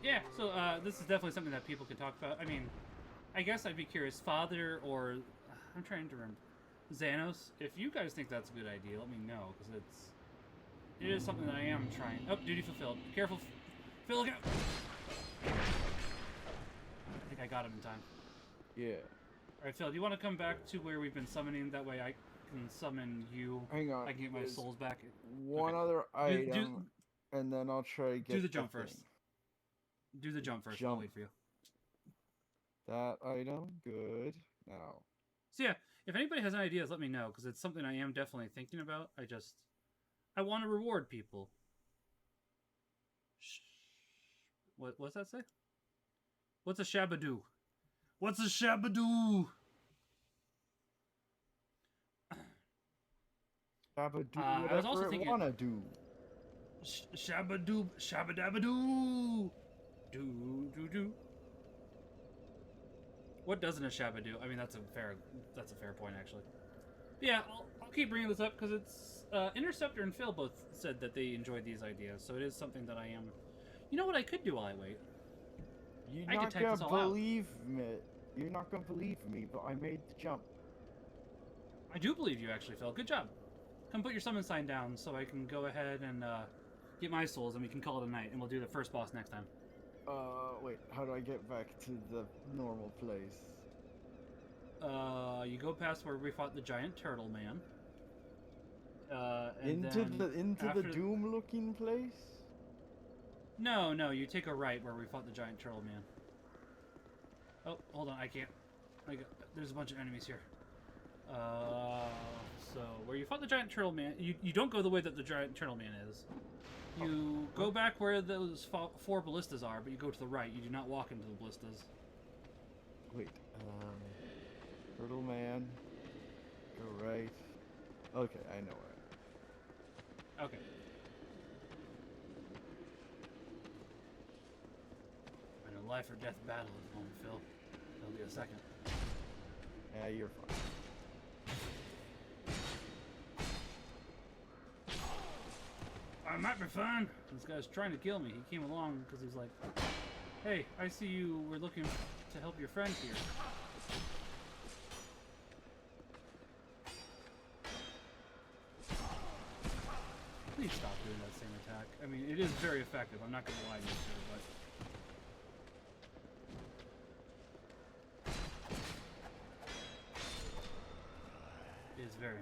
Yeah, so this is definitely something that people can talk about. I mean, I guess I'd be curious, Father or... I'm trying to remember. Xanos, if you guys think that's a good idea, let me know, because it is something that I am trying... Oh, duty fulfilled. Careful, Phil, look out! I think I got him in time. Yeah. Alright, Phil, do you want to come back to where we've been summoning? That way I can summon you. Hang on. I can get my there's souls back. One Okay. other item, and then I'll try to get Do the jump thing. first. Do the jump first. I'll Jump. wait for you. That item, good. Now. So yeah, if anybody has any ideas, let me know, because it's something I am definitely thinking about. I want to reward people. What's that say? What's a shabadoo? What's a shabadoo? Shabba do I was whatever also it thinking- wanna do. Shabba-doo, shabba-dabba-doo! Do. What doesn't a shabba do? I mean, that's a fair point, actually. Yeah, I'll keep bringing this up because it's Interceptor and Phil both said that they enjoyed these ideas, so it is something that I am. You know what I could do while I wait? You're I could not type this gonna all out. believe me. You're not gonna believe me, but I made the jump. I do believe you, actually, Phil. Good job. Come put your summon sign down so I can go ahead and get my souls, and we can call it a night, and we'll do the first boss next time. Wait, how do I get back to the normal place? You go past where we fought the giant turtle man. And Into then the after- doom-looking place? No, you take a right where we fought the giant turtle man. Oh, hold on, I can't. There's a bunch of enemies here. So where you fought the giant turtle man, you don't go the way that the giant turtle man is. You go back where those 4 ballistas are, but you go to the right. You do not walk into the ballistas. Wait, Turtle Man. Go right. Okay, I know where. Okay. In a life or death battle at the moment, Phil. There'll be a second. Yeah, you're fine. I might be fine. This guy's trying to kill me. He came along because he's like, hey, I see you were looking to help your friend here. Please stop doing that same attack. I mean, it is very effective. I'm not going to lie to you, sir, but... it is very...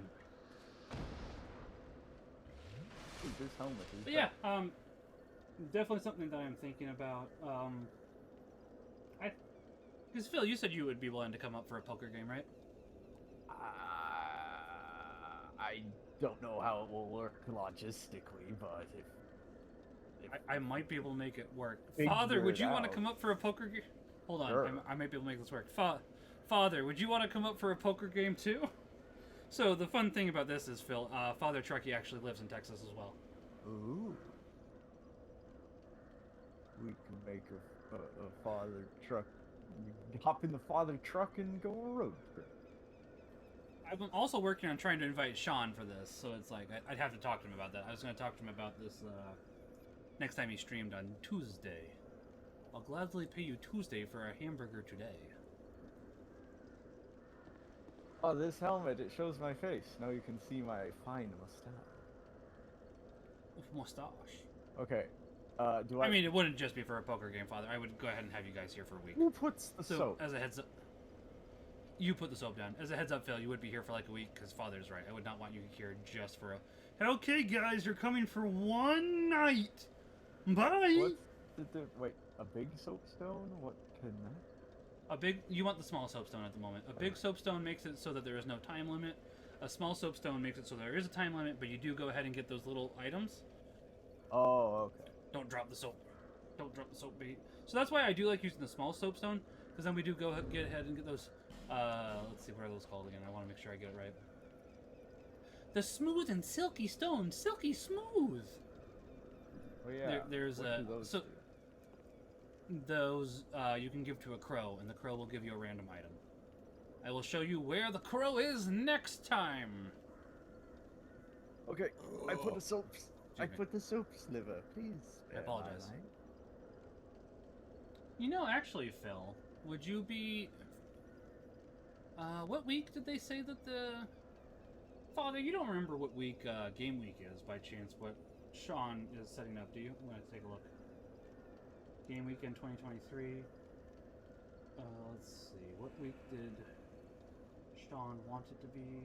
Dude, this helmet is But yeah, definitely something that I'm thinking about. Because Phil, you said you would be willing to come up for a poker game, right? I don't know how it will work logistically, but if I might be able to make it work. Figure Father, would it you want to out. come up for a poker game? Hold on, Sure. I might be able to make this work. Father, would you want to come up for a poker game too? So the fun thing about this is, Phil, Father Truckee actually lives in Texas as well. ooh, we can make a father truck. Hop in the father truck and go on a road trip. I'm also working on trying to invite Sean for this, so it's like I'd have to talk to him about that. I was going to talk to him about this next time he streamed on Tuesday. I'll gladly pay you Tuesday for a hamburger today. Oh, this helmet, it shows my face. Now you can see my fine mustache. Mustache. Okay, do I mean, it wouldn't just be for a poker game, Father. I would go ahead and have you guys here for a week. who puts the So, soap? as a heads up, you put the soap down. As a heads up, Phil, you would be here for like a week because Father's right. I would not want you here just for a. Okay, guys, you're coming for one night. Bye. What's wait, a big soapstone? What can that? A big. You want the small soapstone at the moment. A big soapstone makes it so that there is no time limit. A small soapstone makes it so there is a time limit, but you do go ahead and get those little items. Oh, okay. Don't drop the soap. Don't drop the soap bait. So that's why I do like using the small soapstone, because then we do go get ahead and get those. Let's see, what are those called again? I want to make sure I get it right. The smooth and silky stone, silky smooth. Oh yeah. There's what do those so do? those you can give to a crow, and the crow will give you a random item. I will show you where the crow is next time. Okay, I put the soap. I Excuse me. put the soap sliver. Please. I spare apologize. my life. You know, actually, Phil, would you be... what week did they say that the... Father, you don't remember what week Game Week is, by chance, what Sean is setting up, do you? I'm going to take a look. Game Week in 2023. Let's see, what week did Sean want it to be?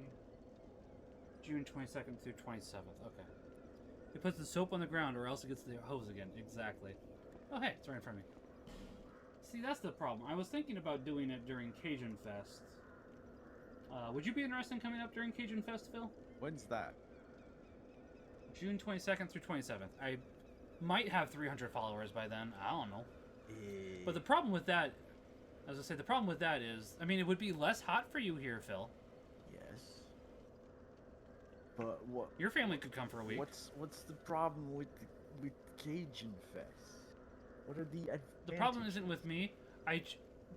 June 22nd through 27th, okay. He puts the soap on the ground or else it gets the hose again, exactly. Oh hey, it's right in front of me. See, that's the problem. I was thinking about doing it during Cajun Fest. Would you be interested in coming up during Cajun Fest, Phil? When's that? June 22nd through 27th. I might have 300 followers by then. I don't know. But the problem with that, as I say, the problem with that is, I mean, it would be less hot for you here, Phil. Yes. But what? Your family could come for a week. What's the problem with Cajun Fest? What are the advantages? The problem isn't with me.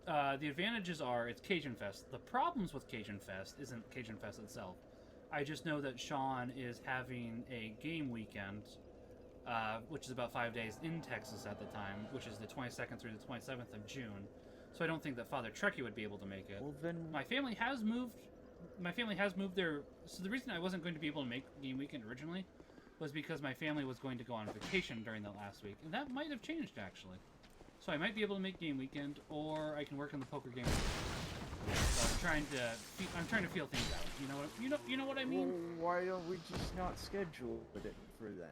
The advantages are it's Cajun Fest. The problems with Cajun Fest isn't Cajun Fest itself. I just know that Sean is having a game weekend, which is about 5 days in Texas at the time, which is the 22nd through the 27th of June. So I don't think that Father Trekkie would be able to make it. Well, then My family has moved their... So the reason I wasn't going to be able to make game weekend originally was because my family was going to go on vacation during the last week. And that might have changed, actually. So I might be able to make game weekend, or I can work on the poker game. So I'm trying to feel things out. You know what I mean? well, why don't we just not schedule it for then?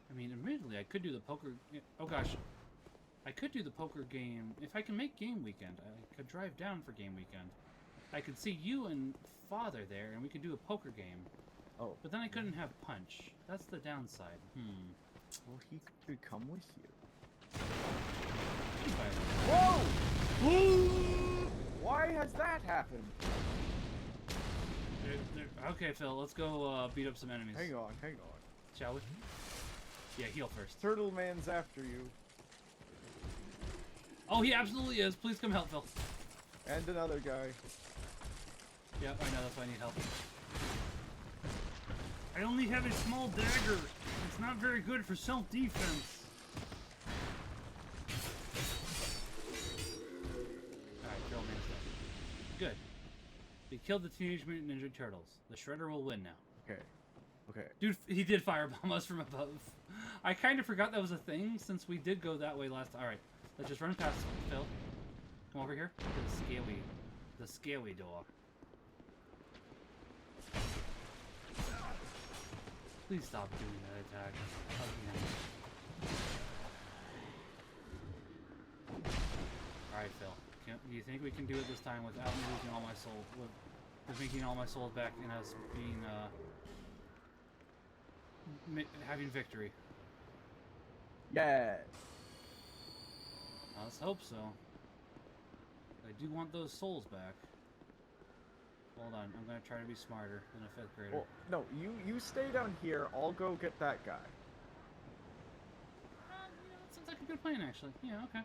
I mean, admittedly, I could do the poker... Oh, gosh. I could do the poker game... If I can make game weekend, I could drive down for game weekend. I could see you and Father there, and we could do a poker game. Oh. But then I couldn't have Punch. That's the downside. Well, he could come with you. Whoa! Why has that happened? Okay, Phil, let's go beat up some enemies. Hang on. Shall we? Yeah, heal first. Turtle Man's after you. Oh, he absolutely is. Please come help, Phil. And another guy. Yep, I know, that's why I need help. I only have a small dagger. It's not very good for self-defense. Alright, Turtle Man's dead. Good. They killed the Teenage Mutant Ninja Turtles. The Shredder will win now. Okay. Dude, he did firebomb us from above. I kind of forgot that was a thing since we did go that way last time. Alright, let's just run past Phil. Come over here to the scary door. Please stop doing that attack. Alright, Phil. Do you think we can do it this time without losing all my soul? With making all my souls back and us being, having victory? Yes. Let's hope so. I do want those souls back. Hold on, I'm gonna try to be smarter than a 5th grader. Well, no, you stay down here. I'll go get that guy. That sounds like a good plan, actually. Yeah, okay.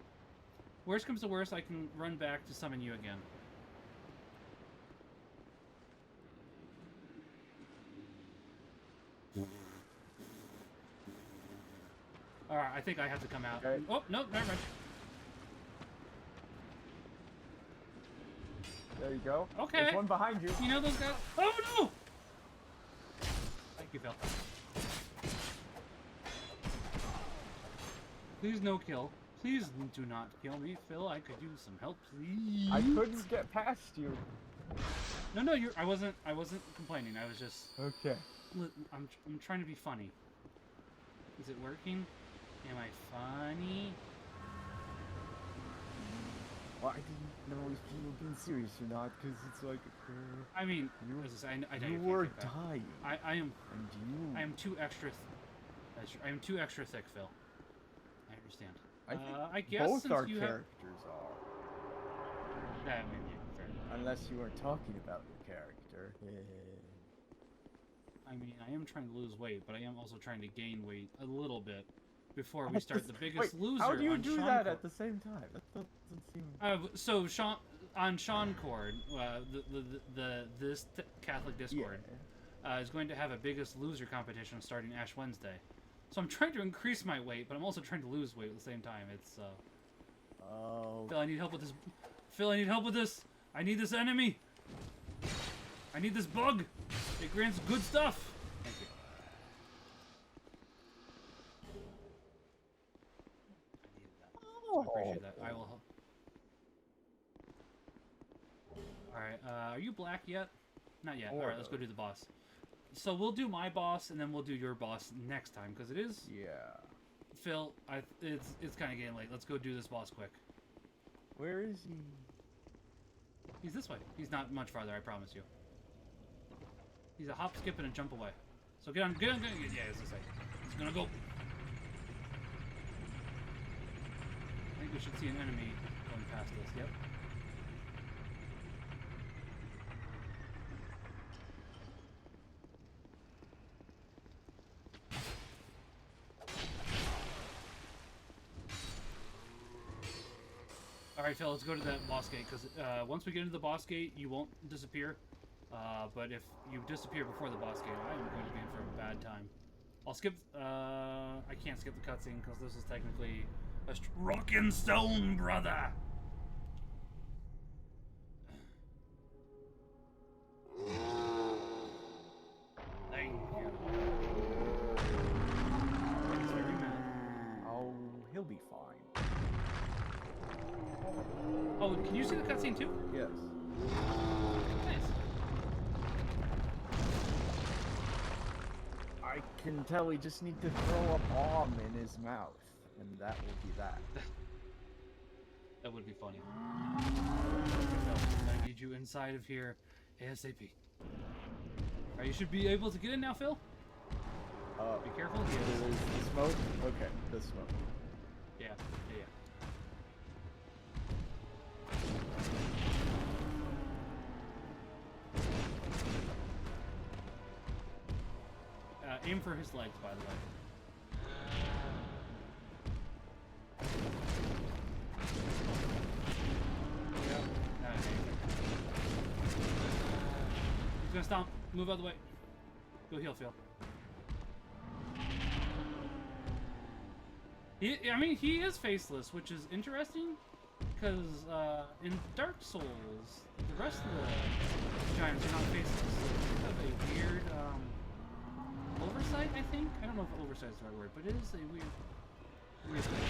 Worst comes to worst, I can run back to summon you again. Alright, I think I have to come out. Okay. Oh, no, never mind. There you go. Okay. There's one behind you. You know those guys? Oh, no! Thank you, Phil. Please no kill. Please do not kill me, Phil. I could use some help, please. I couldn't get past you. No, I wasn't complaining. I was just... Okay. I'm trying to be funny. Is it working? Am I funny? Well, I didn't know if you were being serious or not, because it's like... I mean, you, as I know you you were can't get back. dying. I am... And you... I am too extra... I am too extra thick, Phil. I understand. I think I guess both since our you characters are. That may be fair. Unless you weren't talking about your character. I mean, I am trying to lose weight, but I am also trying to gain weight a little bit before we start the biggest loser. How do you on do Sean that Cord. at the same time? That doesn't seem... So Sean on Sean Cord, this Catholic Discord is going to have a biggest loser competition starting Ash Wednesday. So I'm trying to increase my weight, but I'm also trying to lose weight at the same time. It's Oh. Phil, I need help with this. Phil, I need help with this. I need this enemy. I need this bug. It grants good stuff. Thank you. I appreciate that. I will help. Alright, are you black yet? Not yet. Alright, let's go do the boss. So we'll do my boss, and then we'll do your boss next time, because it is... Yeah. Phil, it's kind of getting late. Let's go do this boss quick. Where is he? He's this way. He's not much farther, I promise you. He's a hop, skip, and a jump away. So get on. Yeah, it's this way. He's gonna go. I think we should see an enemy going past us. Yep. Alright, Phil, let's go to that boss gate, because once we get into the boss gate, you won't disappear. But if you disappear before the boss gate, I am going to be in for a bad time. I'll skip... I can't skip the cutscene, because this is technically a rockin' stone, brother! Thank you. He's very mad. Oh, he'll be fine. Oh, can you see the cutscene too? Yes. Nice. I can tell we just need to throw a bomb in his mouth, and that will be that. That would be funny. I need you inside of here ASAP. Alright, you should be able to get in now, Phil. Be careful. The smoke? Okay, the smoke. Yeah. Aim for his legs, by the way. Yeah. He's gonna stomp. Move out of the way. Go heal, Phil. I mean, he is faceless, which is interesting, because in Dark Souls, the rest of the giants are not faceless. So it's kind of a weird oversight, I think. I don't know if oversight is the right word, but it is a weird thing.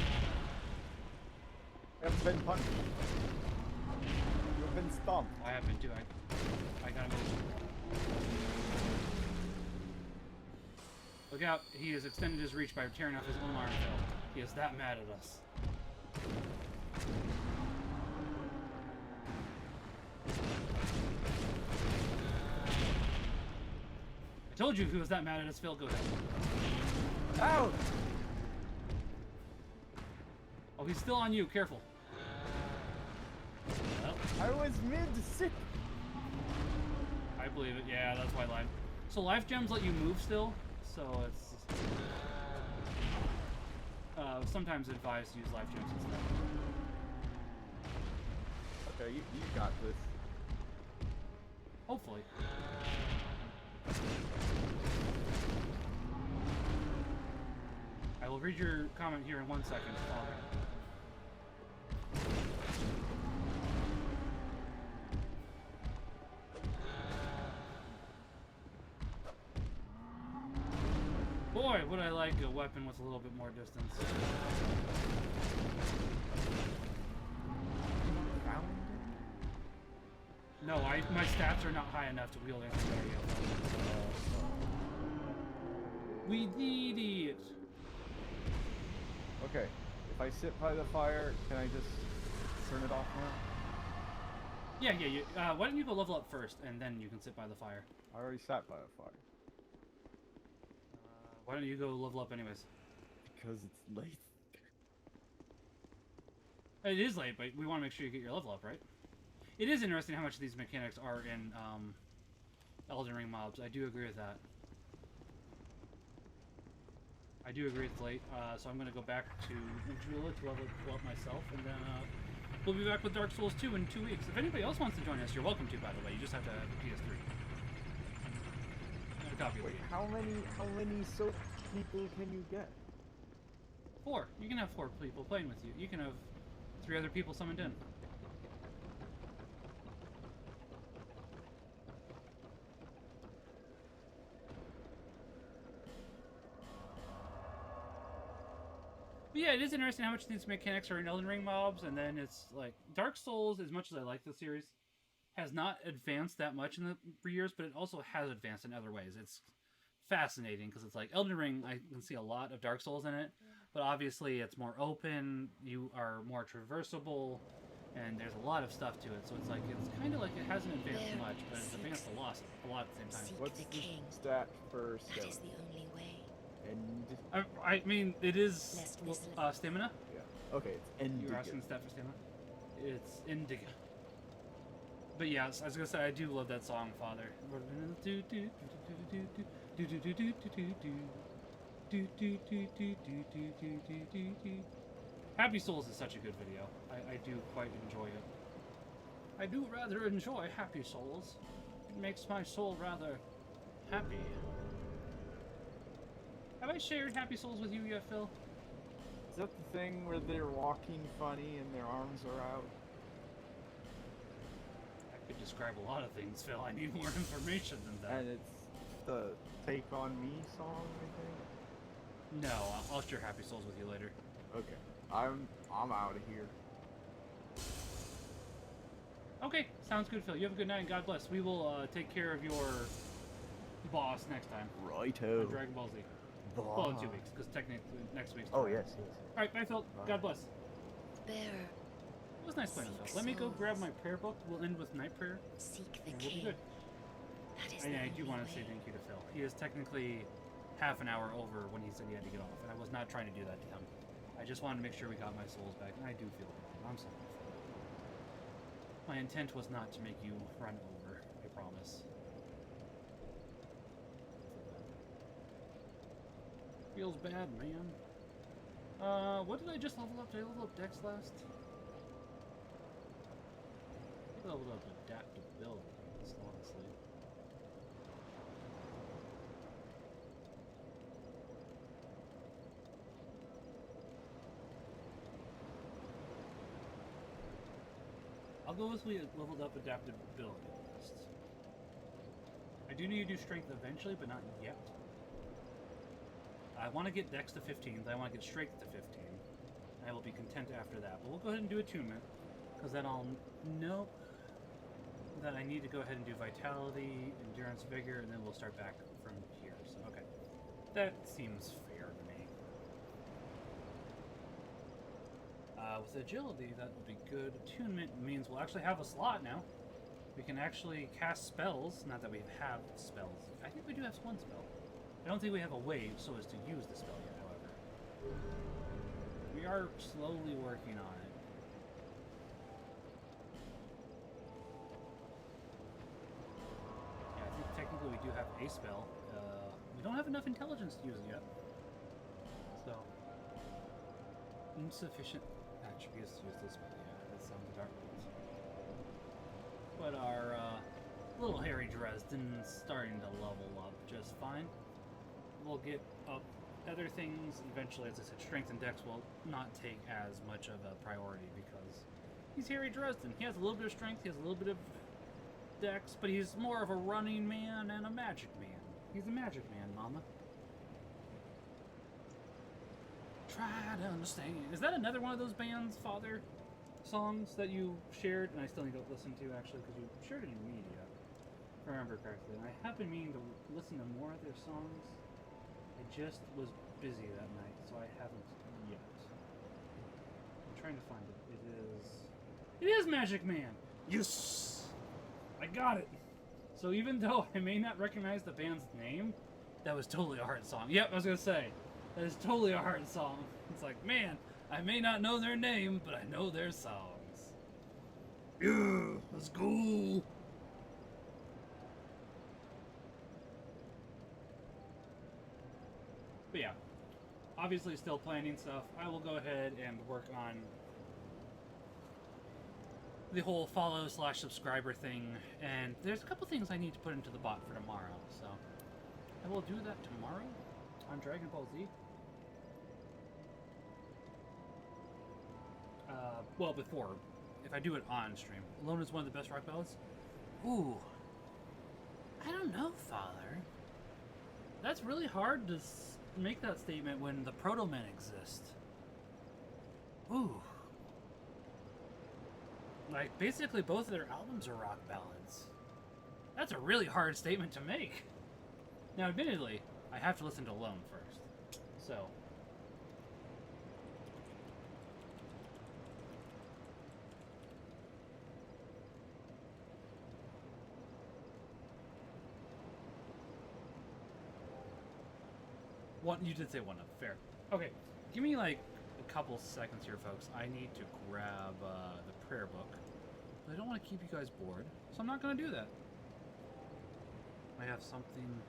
You haven't been punched. You've been stomped. I have been too. I gotta move. Look out! He has extended his reach by tearing off his own arm. He is that mad at us. I told you if he was that mad at us, Phil, go ahead. Out! Oh, he's still on you. Careful. Well, I was mid-sip. I believe it. Yeah, that's why life. So life gems let you move still. So it's sometimes advised to use life gems instead. Okay, you got this. Hopefully. I will read your comment here in 1 second, Father. Boy, would I like a weapon with a little bit more distance. No, my stats are not high enough to wield anything better yet. We need it. Okay, if I sit by the fire, can I just turn it off now? Yeah. Why don't you go level up first, and then you can sit by the fire. I already sat by the fire. Why don't you go level up anyways? Because it's late. It is late, but we want to make sure you get your level up, right? It is interesting how much of these mechanics are in Elden Ring mobs. I do agree with that. I do agree it's late, so I'm going to go back to Drangleic to level up myself, and then we'll be back with Dark Souls 2 in 2 weeks. If anybody else wants to join us, you're welcome to, by the way. You just have to have a PS3. And a copy of the Wait, game. how many soap people can you get? 4. You can have 4 people playing with you. You can have 3 other people summoned in. But yeah, it is interesting how much of these mechanics are in Elden Ring mobs, and then it's like Dark Souls, as much as I like the series, has not advanced that much in the years, but it also has advanced in other ways. It's fascinating because it's like Elden Ring, I can see a lot of Dark Souls in it, but obviously it's more open, you are more traversable, and there's a lot of stuff to it. So it's like it's kind of like it hasn't advanced much, but it's advanced a lot at the same time. What's the the king. stat for That stone? is the only way. And I mean, it is Lest this stamina. yeah, okay, it's end. You were asking the stat for stamina. It's Indiga. But yeah, I was gonna say I do love that song, Father. Happy Souls is such a good video. I do quite enjoy it. I do rather enjoy Happy Souls. It makes my soul rather happy. Have I shared Happy Souls with you yet, Phil? Is that the thing where they're walking funny and their arms are out? I could describe a lot of things, Phil. I need more information than that. And it's the Take On Me song, I think? No, I'll share Happy Souls with you later. Okay. I'm out of here. Okay, sounds good, Phil. You have a good night and God bless. We will take care of your boss next time. Righto. On Dragon Ball Z. Well, in 2 weeks, because technically next week's. Oh, yes, yes. Alright, bye, Phil. God bless. Bearer, It was nice playing with Seek Phil. Let me go souls. grab my prayer book. We'll end with night prayer, seek the and we'll be king. good. That is And the I do only want to say way. thank you to Phil. He is technically half an hour over when he said he had to get off, and I was not trying to do that to him. I just wanted to make sure we got my souls back, and I do feel bad. I'm sorry. My intent was not to make you run over, I promise. Feels bad, man. What did I just level up? Did I level up Dex last? I leveled up adaptability, honestly. I'll go with we leveled up adaptability last. I do need to do strength eventually, but not yet. I want to get Dex to 15, I want to get Strength to 15. I will be content after that. But we'll go ahead and do attunement, because then I'll know that I need to go ahead and do Vitality, Endurance, Vigor, and then we'll start back from here. So, okay. That seems fair to me. With Agility, that would be good. Attunement means we'll actually have a slot now. We can actually cast spells. Not that we have spells. I think we do have one spell. I don't think we have a way so as to use the spell yet, however. We are slowly working on it. Yeah, I think technically we do have a spell. We don't have enough intelligence to use it yet. So, insufficient attributes to use this spell. Yeah, that sounds dark. But our little Harry Dresden's starting to level up just fine. We'll get up other things eventually. As I said, strength and dex will not take as much of a priority because he's Harry Dresden. He has a little bit of strength, he has a little bit of dex, but he's more of a running man and a magic man. He's a magic man, mama. Try to understand. Is that another one of those band's Father songs that you shared? And I still need to listen to, actually, because you shared it in media, if I remember correctly. And I have been meaning to listen to more of their songs. I just was busy that night, so I haven't yet. I'm trying to find it. It is Magic Man! Yes! I got it! So even though I may not recognize the band's name, that was totally a hard song. Yep, I was gonna say. That is totally a hard song. It's like, man, I may not know their name, but I know their songs. Yeah, let's go! But yeah, obviously still planning stuff. I will go ahead and work on the whole follow/subscriber thing, and there's a couple things I need to put into the bot for tomorrow, so I will do that tomorrow on Dragon Ball Z. Well, before, if I do it on stream. Alone is one of the best rock ballads? Ooh, I don't know, Father. That's really hard to make that statement when the Proto Men exist. Ooh. Like, basically both of their albums are rock ballads. That's a really hard statement to make. Now, admittedly, I have to listen to Alone first. So. One, you did say one up, fair. Okay, give me like a couple seconds here, folks. I need to grab the prayer book. But I don't want to keep you guys bored, so I'm not going to do that. I have something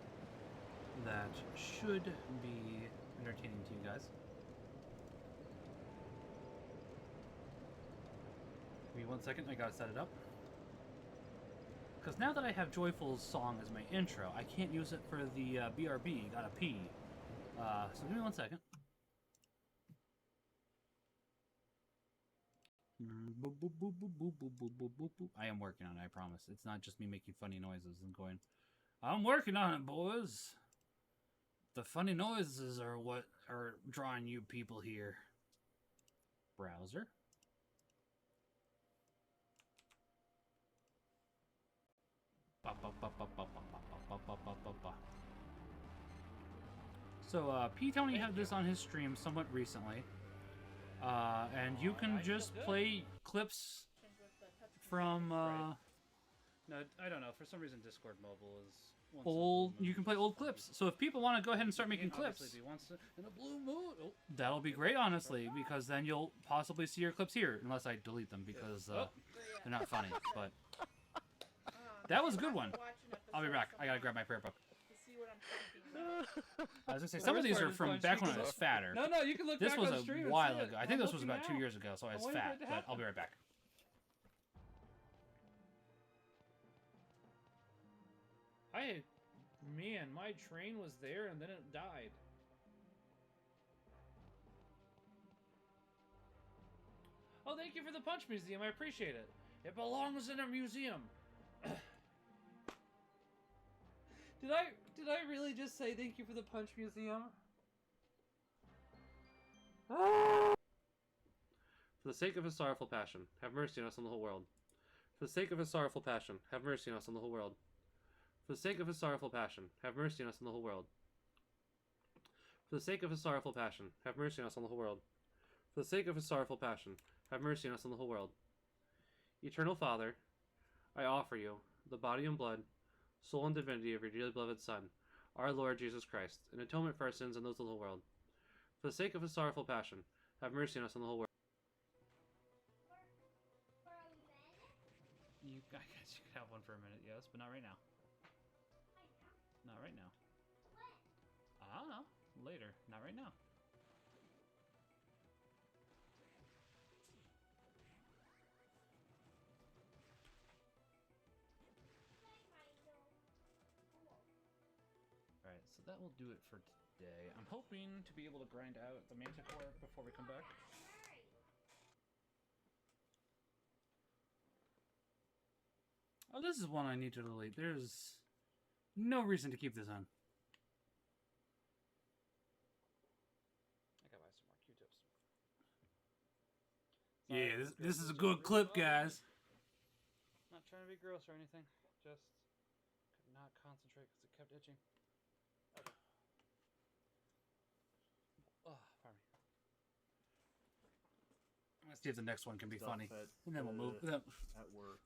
that should be entertaining to you guys. 1 second, I gotta set it up. Because now that I have Joyful's song as my intro, I can't use it for the BRB, gotta pee. So give me 1 second. I am working on it, I promise. It's not just me making funny noises and going, I'm working on it, boys. The funny noises are what are drawing you people here. Browser. So, P-Tony had this on his stream somewhat recently. And you can just play clips from, no, I don't know, for some reason Discord Mobile is... Old, you can play old clips. So if people want to go ahead and start making clips, in a blue mood, that'll be great, honestly, because then you'll possibly see your clips here, unless I delete them because they're not funny. But that was a good one. I'll be back. I gotta grab my prayer book. I was gonna say some of these are from back when I was fatter. No, you can look this back was on stream a and while see it. ago. I think I'm this was looking about 2 now. years ago, so I was I'm waiting for fat. it to But I'll happen. be right back. Man, my train was there and then it died. Oh, thank you for the Punch Museum. I appreciate it. It belongs in a museum. Did I really just say thank you for the Punch Museum? For the sake of his sorrowful passion, have mercy on us and the whole world. For the sake of his sorrowful passion, have mercy on us and the whole world. For the sake of his sorrowful passion, have mercy on us and the whole world. For the sake of his sorrowful passion, have mercy on us and the whole world. For the sake of his sorrowful passion, have mercy on us and the whole world. Eternal Father, I offer you the body and blood, soul and divinity of your dearly beloved Son, our Lord Jesus Christ, in atonement for our sins and those of the whole world. For the sake of his sorrowful passion, have mercy on us and the whole world. I guess you could have one for a minute, yes, but not right now. Not right now. I don't know. Later. Not right now. Alright, so that will do it for today. I'm hoping to be able to grind out the Manticore before we come back. Oh, this is one I need to delete. There's no reason to keep this on. I gotta buy some more Q-tips. Yeah, this is a good clip, guys. Not trying to be gross or anything. Just could not concentrate because it kept itching. Oh, pardon me. Let's see if the next one can be Stuff funny. at, And then we'll move. At work.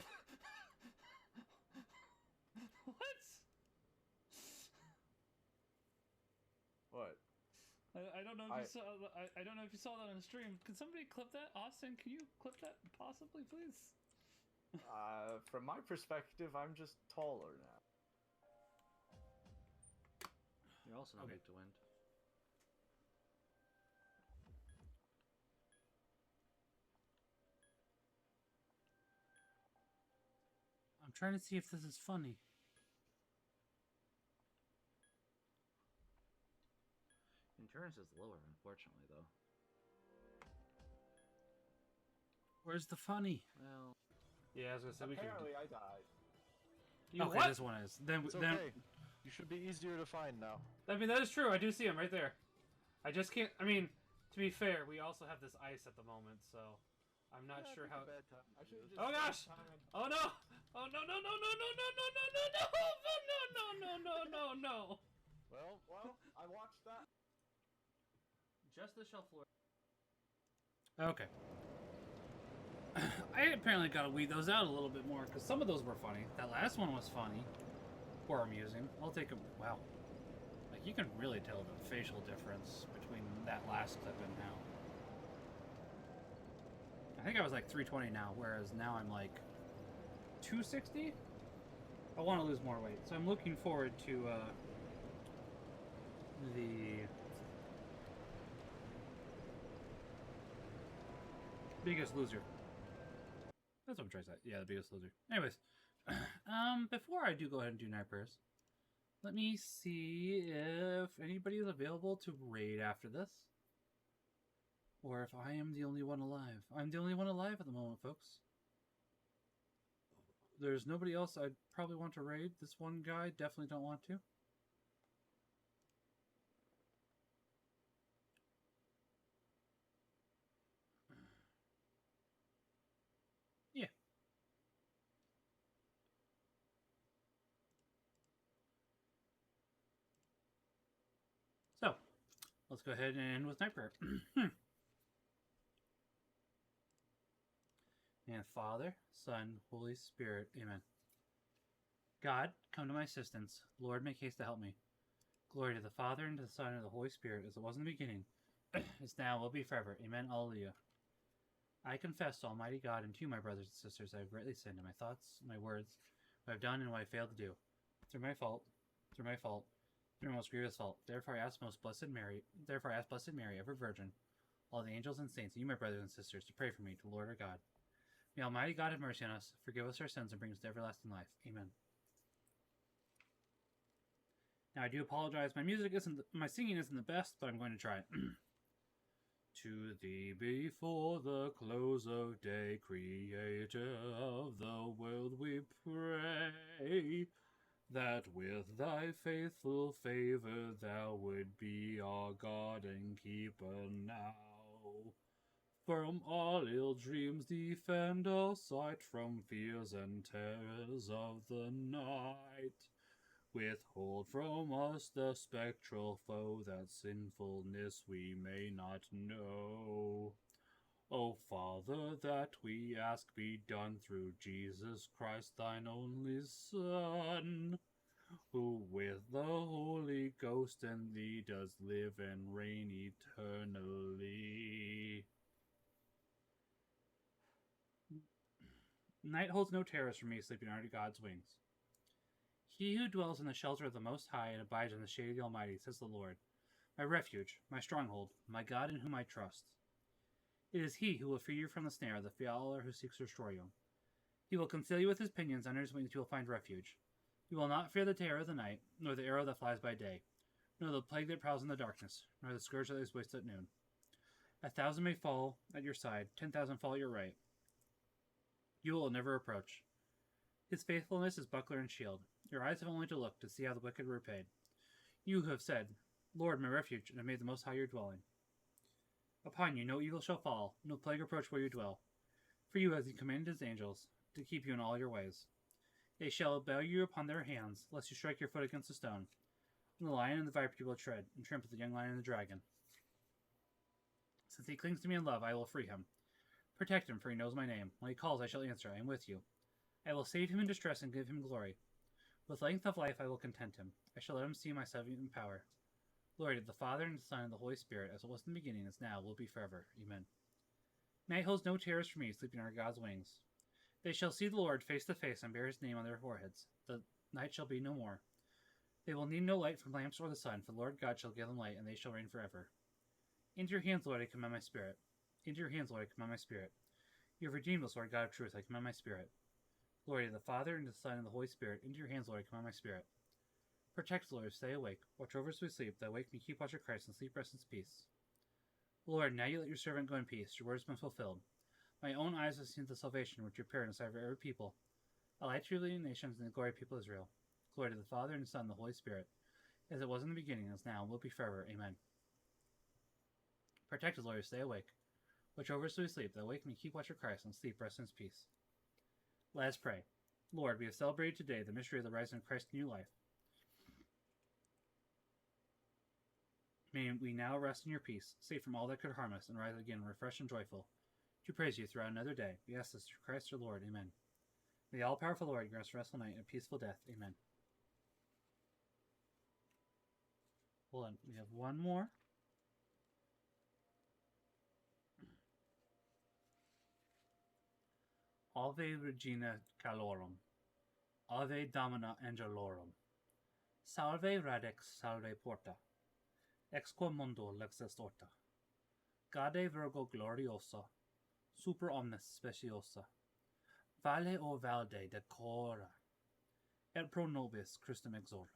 What? What? I don't know if you saw. I don't know if you saw that on the stream. Can somebody clip that? Austin, can you clip that possibly, please? From my perspective, I'm just taller now. You're also not weak to wind. I'm trying to see if this is funny. Endurance is lower, unfortunately, though. Where's the funny? Well, yeah, I was gonna say Apparently, I died. Okay, this one is. Then, It's okay. You should be easier to find now. I mean, that is true. I do see him right there. I just can't. I mean, to be fair, we also have this ice at the moment, so I'm not sure how. Bad time. I should have just. Oh gosh! Oh no! Oh no! No! No! No! No! No! No! No! No! No! No! No! No! No! No! Well, I watched that. Just the shelf floor. Okay. I apparently got to weed those out a little bit more because some of those were funny. That last one was funny or amusing. I'll take a wow. Like you can really tell the facial difference between that last clip and now. I think I was like 320 now, whereas now I'm like 260. I want to lose more weight, so I'm looking forward to the Biggest Loser. That's what I'm trying to say. Yeah, the biggest loser. Anyways, before I do go ahead and do night prayers, let me see if anybody is available to raid after this. Or if I am the only one alive. I'm the only one alive at the moment, folks. There's nobody else I'd probably want to raid. This one guy definitely don't want to. Yeah. So, let's go ahead and end with night prayer. And Father, Son, Holy Spirit, Amen. God, come to my assistance. Lord, make haste to help me. Glory to the Father, and to the Son, and to the Holy Spirit, as it was in the beginning, is now, will be forever. Amen. Alleluia. I confess to Almighty God and to you, my brothers and sisters, I have greatly sinned in my thoughts, my words, what I have done and what I failed to do. Through my fault, through my most grievous fault. Therefore I ask Blessed Mary, ever Virgin, all the angels and saints, and you, my brothers and sisters, to pray for me to the Lord our God. May Almighty God have mercy on us, forgive us our sins, and bring us to everlasting life. Amen. Now I do apologize. My singing isn't the best, but I'm going to try it. To thee before the close of day, Creator of the world, we pray, that with thy faithful favor thou would be our God and keeper now. From all ill dreams defend our sight, from fears and terrors of the night. Withhold from us the spectral foe, that sinfulness we may not know. O Father, that we ask be done through Jesus Christ, thine only Son, who with the Holy Ghost and thee does live and reign eternally. Night holds no terrors for me, sleeping under God's wings. He who dwells in the shelter of the Most High and abides in the shade of the Almighty, says the Lord, my refuge, my stronghold, my God in whom I trust. It is he who will free you from the snare of the fowler who seeks to destroy you. He will conceal you with his pinions, under his wings you will find refuge. You will not fear the terror of the night, nor the arrow that flies by day, nor the plague that prowls in the darkness, nor the scourge that lays waste at noon. 1,000 may fall at your side, 10,000 fall at your right. You will never approach. His faithfulness is buckler and shield. Your eyes have only to look to see how the wicked are repaid. You who have said, Lord, my refuge, and have made the Most High your dwelling. Upon you no evil shall fall, no plague approach where you dwell. For you has he commanded his angels to keep you in all your ways. They shall bear you upon their hands, lest you strike your foot against a stone. And the lion and the viper you will tread, and trample the young lion and the dragon. Since he clings to me in love, I will free him. Protect him, for he knows my name. When he calls, I shall answer. I am with you. I will save him in distress and give him glory. With length of life I will content him. I shall let him see my saving power. Glory to the Father, and the Son, and the Holy Spirit, as it was in the beginning, as now, will be forever. Amen. Night holds no terrors for me, sleeping under God's wings. They shall see the Lord face to face, and bear his name on their foreheads. The night shall be no more. They will need no light from lamps or the sun, for the Lord God shall give them light, and they shall reign forever. Into your hands, Lord, I commend my spirit. Into your hands, Lord, I commend my spirit. You have redeemed us, Lord God of truth, I commend my spirit. Glory to the Father, and to the Son, and the Holy Spirit. Into your hands, Lord, I commend my spirit. Protect us, Lord, stay awake. Watch over us as we sleep, that wake me keep watch of Christ, and sleep rest in peace. Lord, now you let your servant go in peace. Your word has been fulfilled. My own eyes have seen the salvation which you prepared in the sight of every people. A light to the nations and the glory of people of Israel. Glory to the Father, and the Son, and the Holy Spirit, as it was in the beginning, as now, and will be forever. Amen. Protect us, Lord, stay awake. Watch over us as we sleep, that wake me keep watch of Christ, and sleep rest in peace. Let us pray. Lord, we have celebrated today the mystery of the rising of Christ to new life. May we now rest in your peace, safe from all that could harm us, and rise again refreshed and joyful, to praise you throughout another day. We ask this through Christ our Lord. Amen. May the all-powerful Lord grant us restful night and peaceful death. Amen. Hold on, we have one more. Ave Regina Calorum. Ave Domina Angelorum. Salve Radix Salve Porta. Ex quo mundo lex est orta. Gaude Virgo gloriosa. Super omnes speciosa. Vale o valde decora, et pro nobis Christum exora.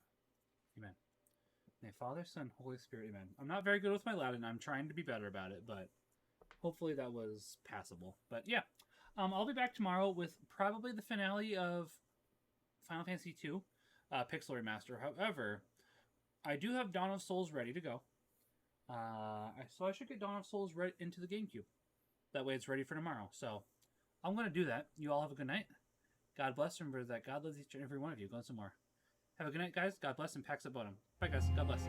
Amen. May Father, Son, Holy Spirit, amen. I'm not very good with my Latin. I'm trying to be better about it, but hopefully that was passable. But yeah, I'll be back tomorrow with probably the finale of Final Fantasy II, Pixel Remaster. However, I do have Dawn of Souls ready to go. So I should get Dawn of Souls right into the GameCube. That way it's ready for tomorrow. So I'm going to do that. You all have a good night. God bless. Remember that God loves each and every one of you. Go some more. Have a good night, guys. God bless and Pax Abotum. Bye, guys. God bless.